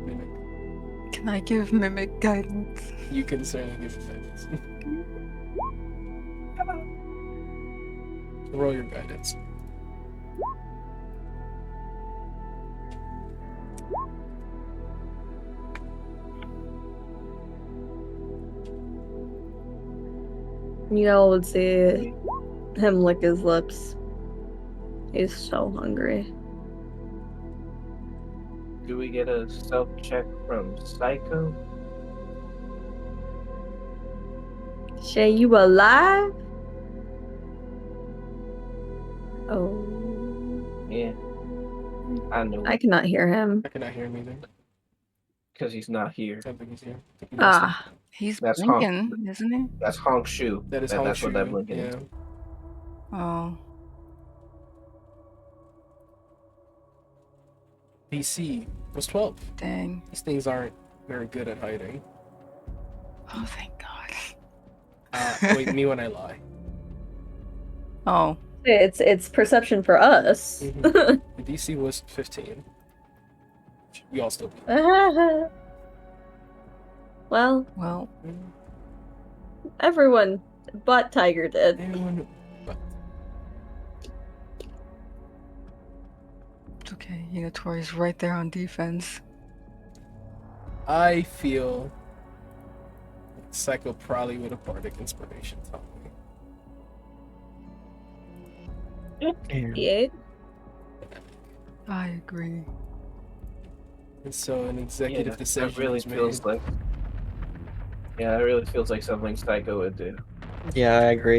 S1: Mimic.
S2: Can I give Mimic guidance?
S1: You can certainly give it guidance. Roll your guidance.
S4: You all would see him lick his lips. He's so hungry.
S7: Do we get a stealth check from Psycho?
S4: Shay, you alive? Oh.
S7: Yeah. I know.
S4: I cannot hear him.
S1: I cannot hear him either.
S7: Because he's not here.
S1: I don't think he's here. I think he lost him.
S4: Ah.
S2: He's
S7: That's
S2: blinking, isn't he?
S7: That's Honk Shu.
S1: That is
S7: That's what that
S1: Hongshu,
S7: blinking
S1: yeah.
S7: is.
S2: Oh.
S1: DC was 12.
S2: Dang.
S1: These things aren't very good at hiding.
S2: Oh, thank God.
S1: Wait, me when I lie.
S2: Oh.
S4: It's perception for us.
S1: Mhm. The DC was 15. We all still beat.
S4: Well,
S2: Well,
S4: everyone but Tiger did.
S1: Anyone but
S2: it's okay. Tori's right there on defense.
S1: I feel Psycho probably would have bardic inspiration taught me.
S4: 58.
S2: I agree.
S1: And so an executive decision
S7: It really
S1: was
S7: feels
S1: made.
S7: like. Yeah, it really feels like something Psycho would do.
S6: Yeah, I agree.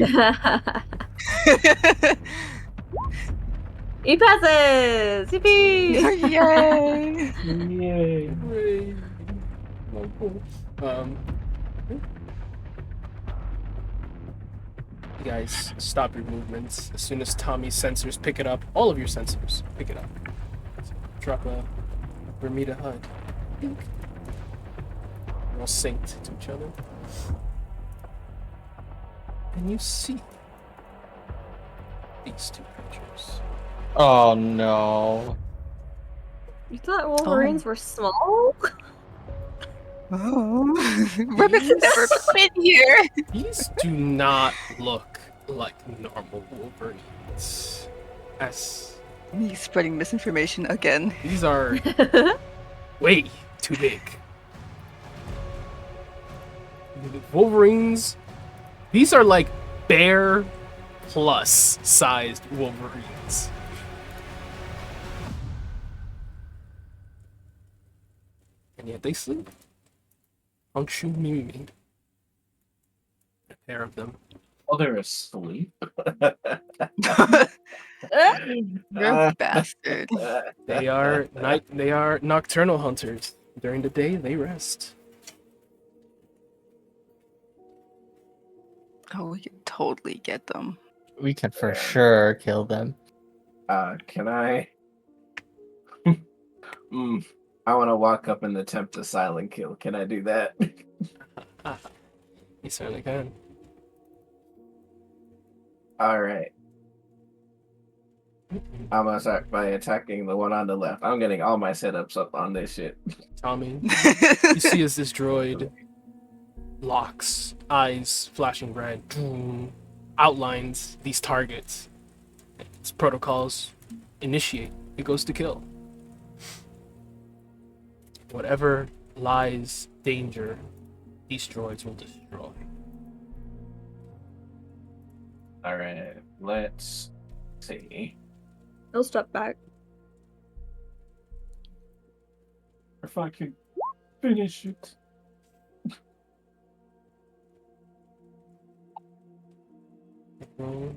S4: He passes! Yippee!
S2: Yay!
S7: Yay!
S1: Hooray. You guys stop your movements as soon as Tommy's sensors pick it up. All of your sensors pick it up. So drop a Bermuda HUD. We're all synced to each other. And you see these 2 creatures.
S6: Oh no.
S4: You thought Wolverines were small?
S2: Oh. Ribbit's never been here.
S1: These do not look like normal Wolverines. As
S2: He's spreading misinformation again.
S1: these are way too big. The Wolverines, these are like bear plus sized Wolverines. And yet they sleep. Hongshu Mimi. A pair of them.
S7: Oh, they're asleep.
S2: You're a bastard.
S1: They are nocturnal hunters. During the day they rest.
S2: Oh, we could totally get them.
S6: We can for sure kill them.
S7: Can I? I want to walk up and attempt a silent kill. Can I do that?
S1: You certainly can.
S7: All right. I'm gonna start by attacking the one on the left. I'm getting all my setups up on this shit.
S1: Tommy, you see as this droid locks, eyes flashing red, outlines these targets. Its protocols initiate. It goes to kill. Whatever lies danger, these droids will destroy.
S7: All right. Let's see.
S4: He'll step back.
S7: If I could finish it.
S1: Roll.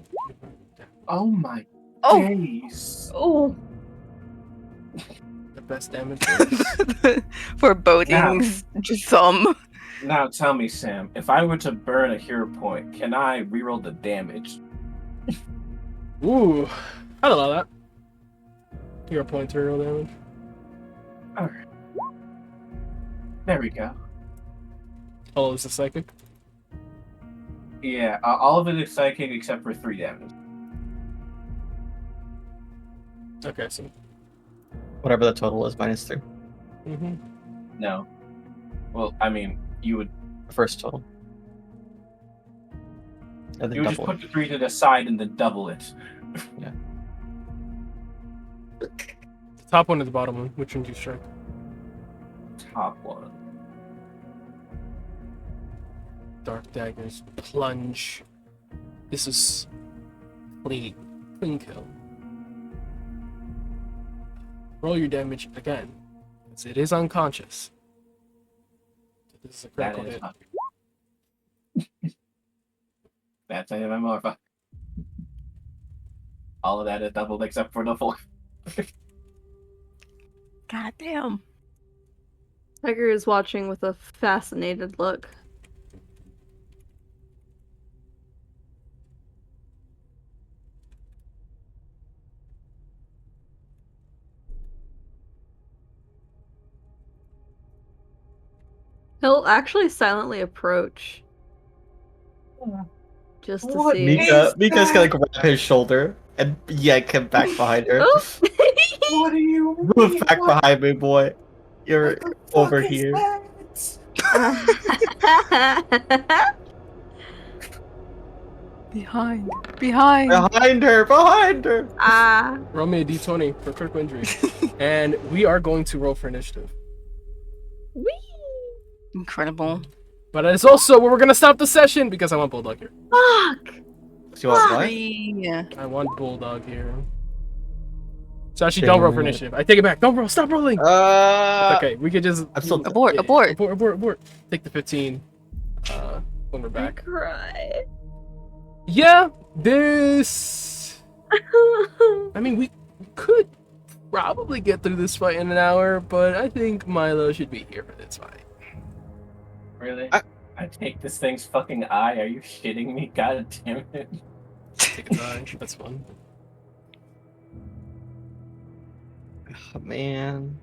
S7: Oh my
S4: Oh,
S7: days.
S4: oh,
S1: The best damage.
S2: Forebodings, just some.
S7: Now tell me, Sam, if I were to burn a hero point, can I reroll the damage?
S1: Ooh, I'd allow that. Hero point to roll damage.
S7: Alright. There we go.
S1: Oh, is it psychic?
S7: Yeah, all of it is psychic except for 3 damage.
S1: Okay, so.
S6: Whatever the total is, -3.
S1: Mm-hmm.
S7: No. Well, I mean, you would
S6: The first total. And then
S7: you would just
S6: double
S7: put the 3 to the side and then double it.
S1: The top one or the bottom one? Which one do you strike?
S7: Top one.
S1: Dark daggers plunge. This is clean kill. Roll your damage again, as it is unconscious. This is a
S7: That
S1: critical
S7: is
S1: hit.
S7: not. That's a MMR. All of that is doubled except for the 4.
S2: God damn.
S4: Tiger is watching with a fascinated look. He'll actually silently approach. Just to
S7: What
S4: see.
S7: is
S6: Mika's
S7: that?
S6: gonna grab his shoulder and yank him back behind her.
S4: Oh!
S7: What do you
S6: Move
S7: mean?
S6: back
S7: What
S6: behind me, boy. You're
S7: the fuck
S6: over
S7: is
S6: here.
S7: that?
S2: Behind.
S6: Behind her!
S4: Ah.
S1: Roll me a d20 for critical injury. And we are going to roll for initiative.
S4: Whee!
S2: Incredible.
S1: But it's also where we're going to stop the session because I want Bulldog here.
S4: Fuck!
S6: So you want what?
S2: Free.
S1: I want Bulldog here. So actually, don't roll for initiative. I take it back. Don't roll. Stop rolling. It's okay. We could just
S6: I'm still
S2: Abort.
S1: abort. Take the 15 when we're
S4: I
S1: back.
S4: cry.
S1: Yeah, this. I mean, we could probably get through this fight in an hour, but I think Milo should be here for this fight.
S7: Really? I take this thing's fucking eye. Are you shitting me? God damn it.
S1: Take a time. That's fun.
S6: Oh, man.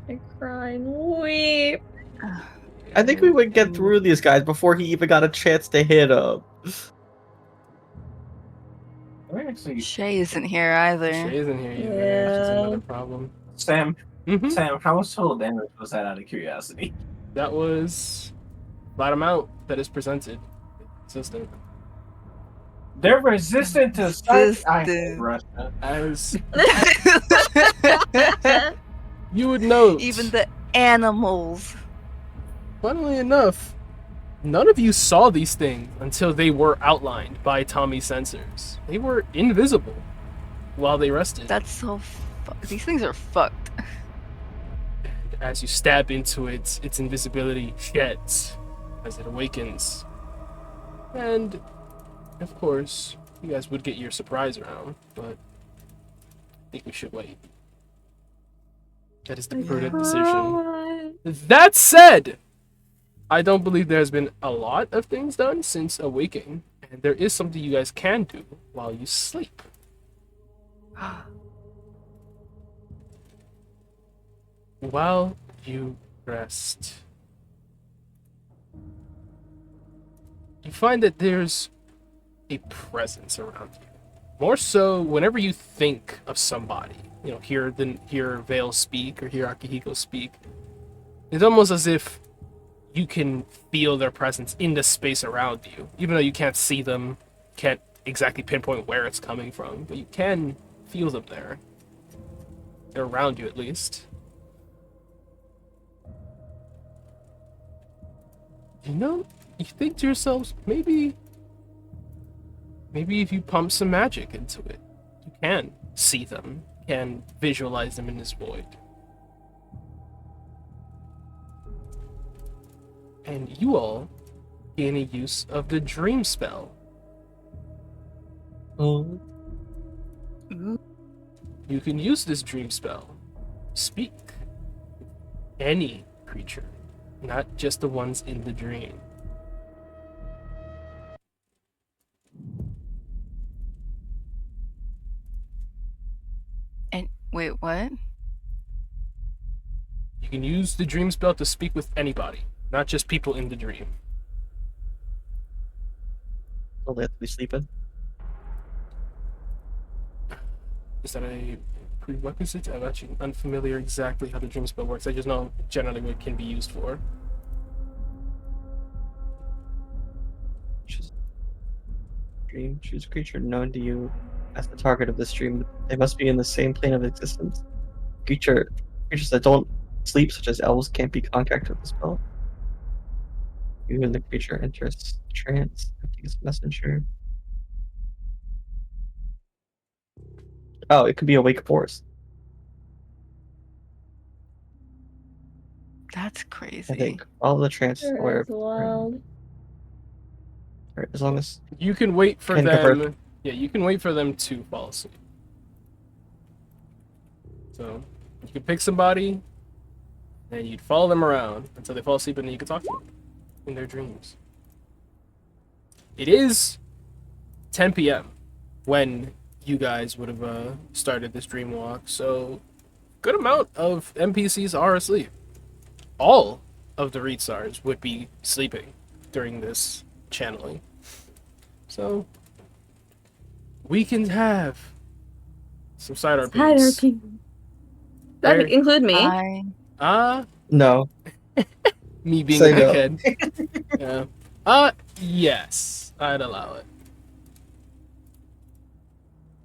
S4: I cry and weep.
S6: I think we would get through these guys before he even got a chance to hit him.
S7: We're actually
S2: Shay isn't here either.
S1: Shay isn't here either. Which is
S4: Yeah.
S1: another problem.
S7: Sam.
S1: Mm-hmm.
S7: Sam, how much total damage was that out of curiosity?
S1: That was that amount that is presented. Consistent.
S7: They're resistant to psych. I hate
S2: Resistant.
S7: Russia.
S1: As you would note,
S2: Even the animals.
S1: funnily enough, none of you saw these things until they were outlined by Tommy's sensors. They were invisible while they rested.
S2: That's so these things are fucked.
S1: As you stab into it, its invisibility sheds as it awakens. And, of course, you guys would get your surprise round, but I think we should wait. That is the prudent decision. That said, I don't believe there has been a lot of things done since awakening, and there is something you guys can do while you sleep. While you rest, you find that there's a presence around you. More so, whenever you think of somebody, hear Vale speak or hear Akihiko speak, it's almost as if you can feel their presence in the space around you, even though you can't see them, can't exactly pinpoint where it's coming from, but you can feel them there. They're around you, at least. You think to yourselves, maybe if you pump some magic into it, you can see them, can visualize them in this void. And you all gain a use of the dream spell.
S6: Oh.
S2: Ooh.
S1: You can use this dream spell. Speak. Any creature, not just the ones in the dream.
S2: And wait, what?
S1: You can use the dream spell to speak with anybody, not just people in the dream.
S6: Well, they have to be sleeping.
S1: Is that a prerequisite? I'm actually unfamiliar exactly how the dream spell works. I just know generally what it can be used for.
S6: Choose a creature known to you as the target of this dream. They must be in the same plane of existence. Creatures that don't sleep, such as elves, can't be contacted with the spell. You and the creature enters trance, acting as a messenger. Oh, it could be awake forest.
S2: That's crazy.
S6: I think all the trance
S4: Sure
S6: aware
S4: is wild.
S6: as long as
S1: You can wait for
S6: Can
S1: them.
S6: convert.
S1: Yeah, you can wait for them to fall asleep. So you can pick somebody, and you'd follow them around until they fall asleep, and then you can talk to them in their dreams. It is 10 p.m. when you guys would have started this dream walk, so good amount of NPCs are asleep. All of the Reetsars would be sleeping during this channeling. So we can have some side RPs.
S4: Side RP. That could include me.
S6: no.
S1: Me being
S6: Say
S1: a
S6: no.
S1: dickhead. Yes, I'd allow it.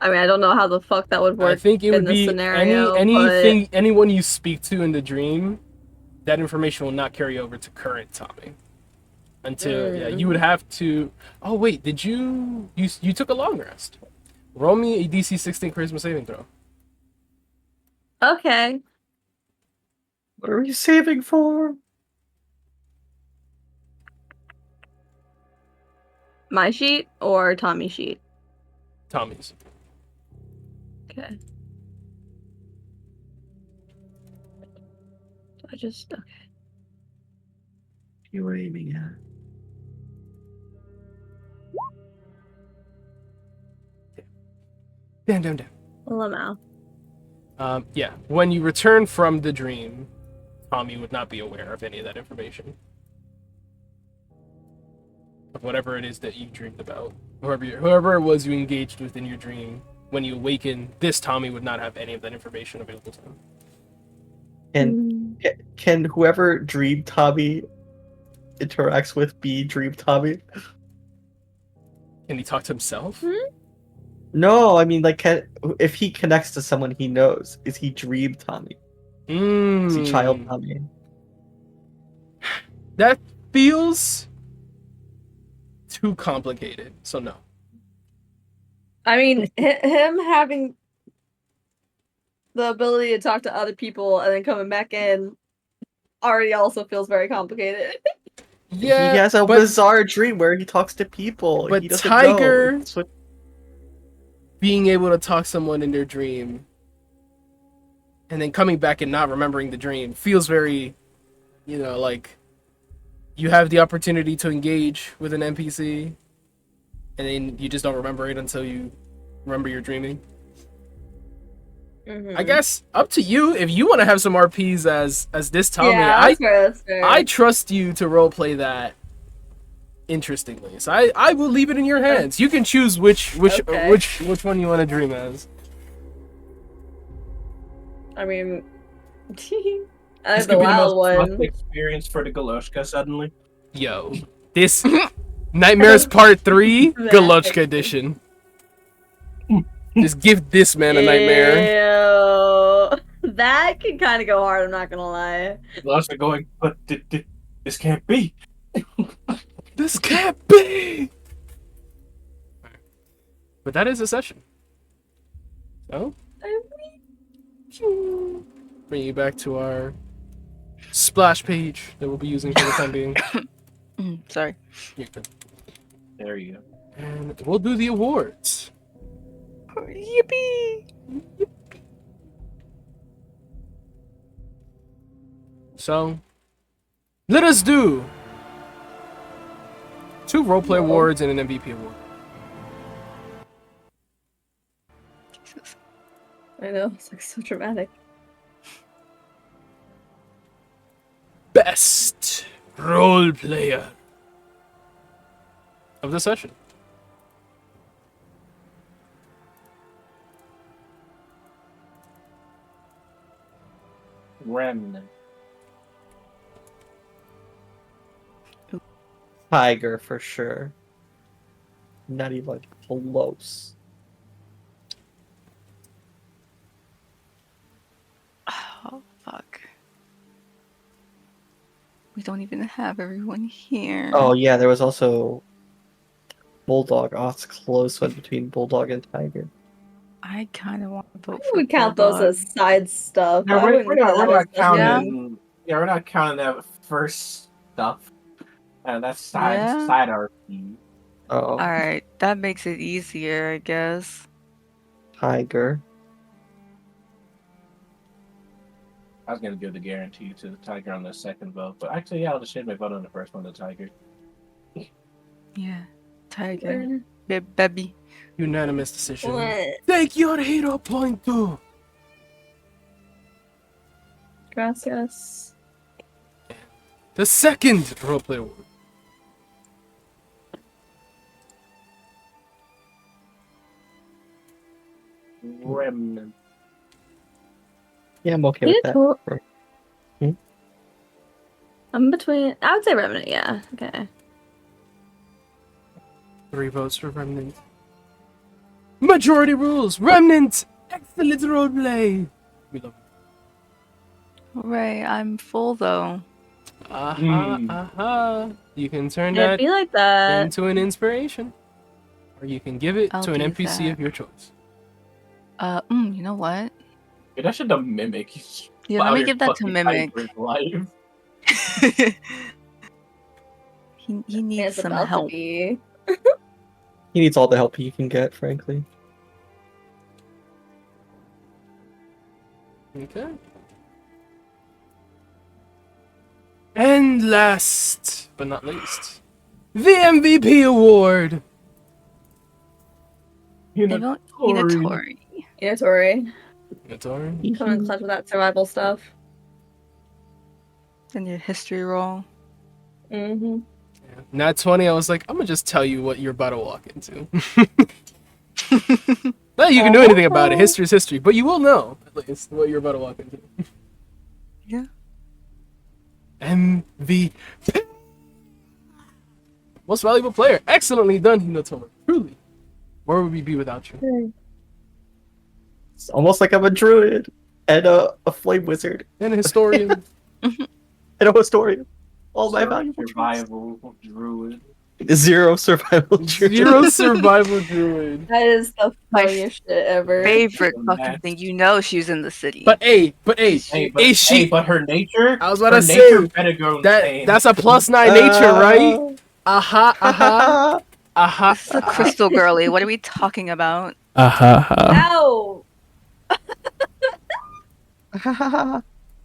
S4: I mean, I don't know how the fuck that would work.
S1: I think it
S4: in
S1: would
S4: this
S1: be
S4: scenario,
S1: anyone you speak to in the dream, that information will not carry over to current Tommy. Until you would have to. Oh wait, did you took a long rest? Roll me a DC 16 charisma saving throw.
S4: Okay.
S6: What are we saving for?
S4: My sheet or Tommy's sheet?
S1: Tommy's.
S4: Okay. So I just okay.
S6: You were aiming at.
S1: Down.
S4: Lamau.
S1: Yeah. When you return from the dream, Tommy would not be aware of any of that information. Of whatever it is that you dreamed about. Whoever it was you engaged with in your dream, when you awaken, this Tommy would not have any of that information available to him.
S6: And can whoever Dream Tommy interacts with be Dream Tommy?
S1: Can he talk to himself?
S6: No, I mean, like, if he connects to someone he knows, is he Dream Tommy? Is he Child Tommy?
S1: That feels too complicated, so no.
S4: I mean, him having the ability to talk to other people and then coming back in already also feels very complicated.
S1: Yeah,
S6: he has a bizarre dream where he talks to people.
S1: But
S6: he doesn't
S1: Tiger
S6: know.
S1: being able to talk to someone in their dream and then coming back and not remembering the dream feels very, like you have the opportunity to engage with an NPC and then you just don't remember it until you remember you're dreaming. I guess up to you if you want to have some RPs as this Tommy.
S4: Yeah, that's fair.
S1: I trust you to roleplay that interestingly. So I will leave it in your hands. You can choose which one you want to dream as.
S4: I mean,
S7: This
S4: that's
S7: could
S4: the
S7: be the
S4: wild
S7: most
S4: one.
S7: fun experience for the Galoshka suddenly.
S1: Yo, this Nightmares Part 3 Galochka edition. Just give this man a nightmare.
S4: Ew. That can kind of go hard, I'm not gonna lie.
S7: Galoshka going, but this can't be.
S1: This can't be! But that is a session. So, bring you back to our splash page that we'll be using for the time being.
S2: Sorry.
S1: You're good.
S7: There you go.
S1: And we'll do the awards.
S2: Yippee!
S1: So, let us do 2 roleplay awards and an MVP award.
S2: Jesus.
S4: I know, it's like so dramatic.
S1: Best role player of the session.
S7: Remnant.
S6: Tiger for sure. Not even close.
S2: Oh, fuck. We don't even have everyone here.
S6: Oh yeah, there was also Bulldog. Oh, it's a close one between Bulldog and Tiger.
S2: I kind of want to vote
S4: I
S2: for
S4: would count those
S2: Bulldog.
S4: as side stuff.
S7: No,
S4: I
S7: we're
S4: wouldn't count
S7: not
S4: that as
S7: counting. Yeah, we're not counting that first stuff. That's side
S2: Yeah.
S7: side RP.
S6: Oh,
S2: All right, that makes it easier, I guess.
S6: Tiger.
S7: I was gonna give the guarantee to the Tiger on the second vote, but actually, yeah, I'll just change my vote on the first one to Tiger.
S2: Yeah, Tiger,
S4: Where-
S2: baby.
S1: Unanimous decision.
S4: What?
S1: Take your hero point too.
S4: Gracias.
S1: The second roleplay award.
S7: Remnant.
S6: Yeah, I'm okay with that. Hmm?
S4: I'm between. I would say Remnant. Yeah. Okay.
S1: 3 votes for Remnant. Majority rules. Remnant. Excellent roleplay. We love
S2: Hooray, I'm full though.
S1: it. Aha. You can turn
S4: It'd
S1: that
S4: be like that.
S1: into an inspiration, or you can give it
S2: I'll
S1: to an
S2: do
S1: NPC
S2: that.
S1: of your choice.
S2: You know what?
S7: Yeah, that should have Mimic. He's
S2: Yeah, let
S7: out
S2: me
S7: here
S2: give that to
S7: fucking
S2: Mimic.
S7: Tiger's life.
S2: he needs
S4: It's
S2: some
S4: about
S2: help.
S4: to be.
S6: He needs all the help he can get, frankly.
S1: Okay. And last but not least, the MVP award.
S2: Inatori.
S4: Yeah, Tori.
S1: It's already.
S4: Coming in clutch with that survival stuff.
S2: And your history roll.
S4: Mm-hmm.
S1: Nat 20, I was like, I'm gonna just tell you what you're about to walk into. Not that you can do anything about it. History is history, but you will know at least what you're about to walk into.
S2: Yeah.
S1: MVP. Most valuable player. Excellently done, Hinotori. Truly. Where would we be without you?
S6: It's almost like I'm a druid and a flame wizard
S1: And a historian.
S6: and a historian. All my valuable traits.
S7: survival druid.
S6: 0 survival druid.
S1: 0 survival druid.
S4: That is the
S2: My
S4: funniest shit ever.
S2: Favorite
S7: So
S2: fucking
S7: nasty.
S2: thing. You know she's in the city.
S1: But hey,
S7: Hey, but,
S1: is she?
S7: but her nature.
S1: I was about
S7: her
S1: to
S7: nature
S1: say
S7: better go insane.
S1: that's a +9 nature, right? Aha.
S2: This is a crystal girly. What are we talking about?
S4: Ow!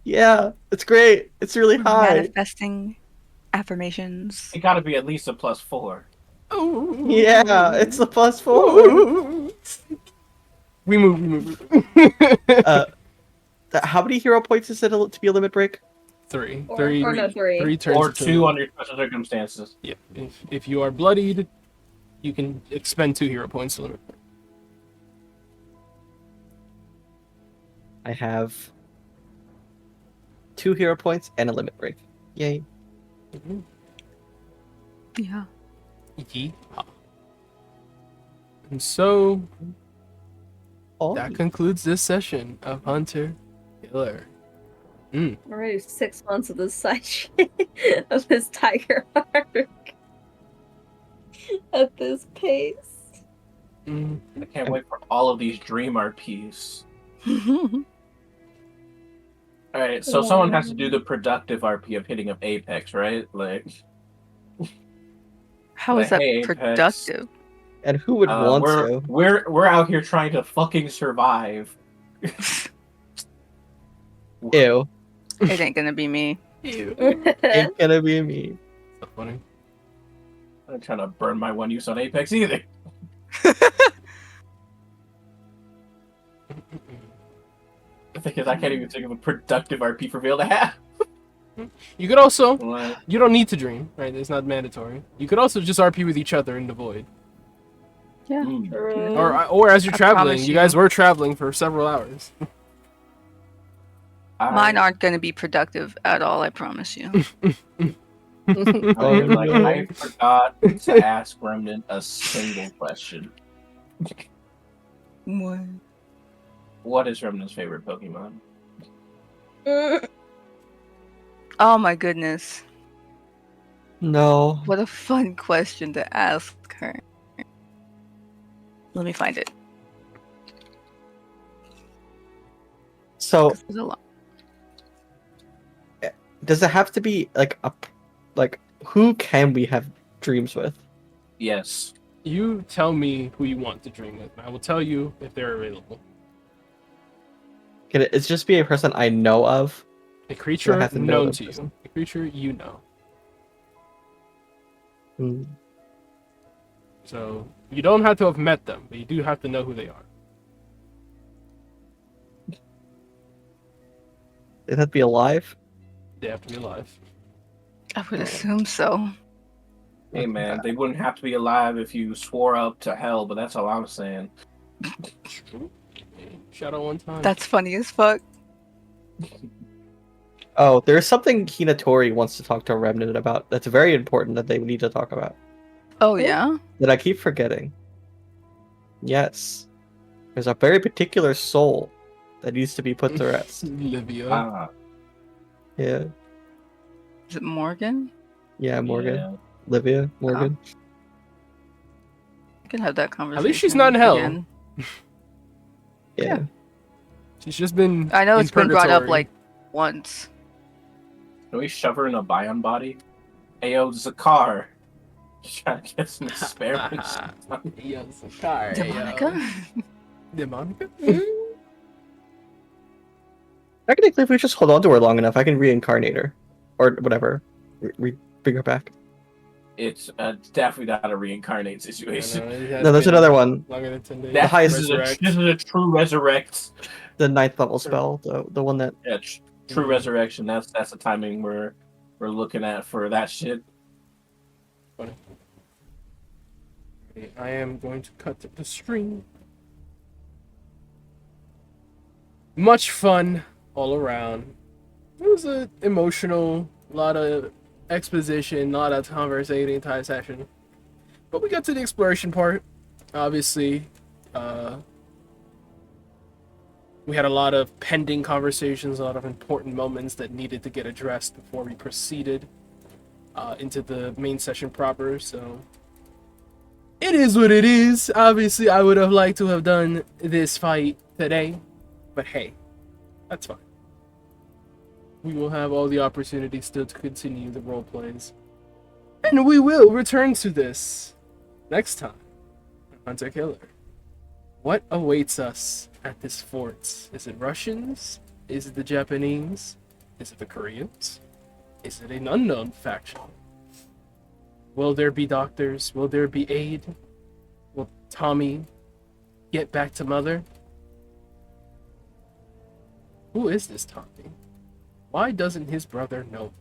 S6: Yeah, it's great. It's really high.
S2: Manifesting affirmations.
S7: It gotta be at least a +4.
S6: Yeah, it's a +4.
S1: We move.
S6: How many hero points is it to be a limit break?
S1: 3.
S4: Or
S1: 3.
S4: no, 3.
S1: 3 turns.
S7: Or
S1: of
S7: 2
S1: turn.
S7: under special circumstances.
S1: Yeah. If you are bloodied, you can expend 2 hero points to limit.
S6: I have 2 hero points and a limit break. Yay.
S2: Yeah.
S1: Yeehaw. And so
S6: Oh,
S1: that concludes this session of Hunter Killer.
S4: Already 6 months of this side shit of this tiger arc. At this pace.
S7: I can't wait for all of these dream RPs. Alright, so someone has to do the productive RP of hitting up Apex, right? Like,
S2: How is
S7: But
S2: that
S7: hey, Apex,
S2: productive?
S6: And who would want to?
S7: we're out here trying to fucking survive.
S6: Ew.
S2: It ain't gonna be me.
S1: Ew.
S6: Ain't gonna be me.
S1: So funny.
S7: I'm not trying to burn my one use on Apex either. The thing is, I can't even think of a productive RP for Veil to have.
S1: You could also,
S7: What?
S1: you don't need to dream, right? It's not mandatory. You could also just RP with each other in the void.
S7: Mm.
S1: Or as you're
S2: I
S1: traveling,
S2: promise
S1: you guys
S2: you.
S1: were traveling for several hours.
S2: Mine aren't gonna be productive at all, I promise you.
S7: I forgot to ask Remnant a single question.
S2: What?
S7: What is Remnant's favorite Pokemon?
S2: Oh my goodness.
S6: No.
S2: What a fun question to ask her. Let me find it.
S6: So
S2: 'Cause there's a lot.
S6: does it have to be like who can we have dreams with?
S7: Yes.
S1: You tell me who you want to dream with, and I will tell you if they're available.
S6: Can it just be a person I know of?
S1: A creature
S6: have to know
S1: known
S6: them
S1: to you.
S6: person.
S1: A creature you know.
S6: Hmm.
S1: So you don't have to have met them, but you do have to know who they are.
S6: They'd have to be alive.
S1: They have to be alive.
S2: I would assume so.
S7: Hey man, they wouldn't have to be alive if you swore up to hell, but that's all I'm saying.
S1: Shout out one time.
S2: That's funny as fuck.
S6: Oh, there's something Hinatori wants to talk to Remnant about that's very important that they need to talk about.
S2: Oh yeah?
S6: That I keep forgetting. Yes. There's a very particular soul that needs to be put to rest.
S1: Livia.
S7: Ah,
S6: Yeah.
S2: Is it Morgan?
S6: Yeah, Morgan.
S7: yeah.
S6: Livia, Morgan.
S2: We can have that conversation.
S1: least she's not in hell.
S2: again.
S6: Yeah.
S1: She's just been.
S2: I know
S1: in
S2: it's been brought up
S1: purgatory.
S2: like once.
S7: Can we shove her in a bion body? Ayo, there's a car. Trying to get some experiments.
S1: Yo, Sakari,
S2: Demonica?
S1: Demonica?
S6: Technically, if we just hold on to her long enough, I can reincarnate her. Or whatever. Bring her back.
S7: It's definitely not a reincarnate situation.
S6: No, there's another one.
S1: Longer than 10 days.
S6: The highest-
S1: Resurrect.
S7: This is a true resurrect.
S6: The 9th level spell. The one that...
S7: Yeah, true resurrection. That's the timing we're looking at for that shit.
S1: Funny. Okay, I am going to cut the stream. Much fun all around. It was an emotional, lot of exposition, lot of conversating type session. But we got to the exploration part. Obviously, we had a lot of pending conversations, a lot of important moments that needed to get addressed before we proceeded into the main session proper. So it is what it is. Obviously, I would have liked to have done this fight today, but hey, that's fine. We will have all the opportunities still to continue the role plays. And we will return to this next time on Hunter Killer. What awaits us at this fort? Is it Russians? Is it the Japanese? Is it the Koreans? Is it an unknown faction? Will there be doctors? Will there be aid? Will Tommy get back to Mother? Who is this Tommy? Why doesn't his brother know?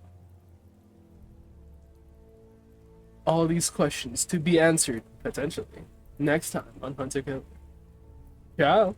S1: All these questions to be answered, potentially, next time on Hunter Killer. Ciao.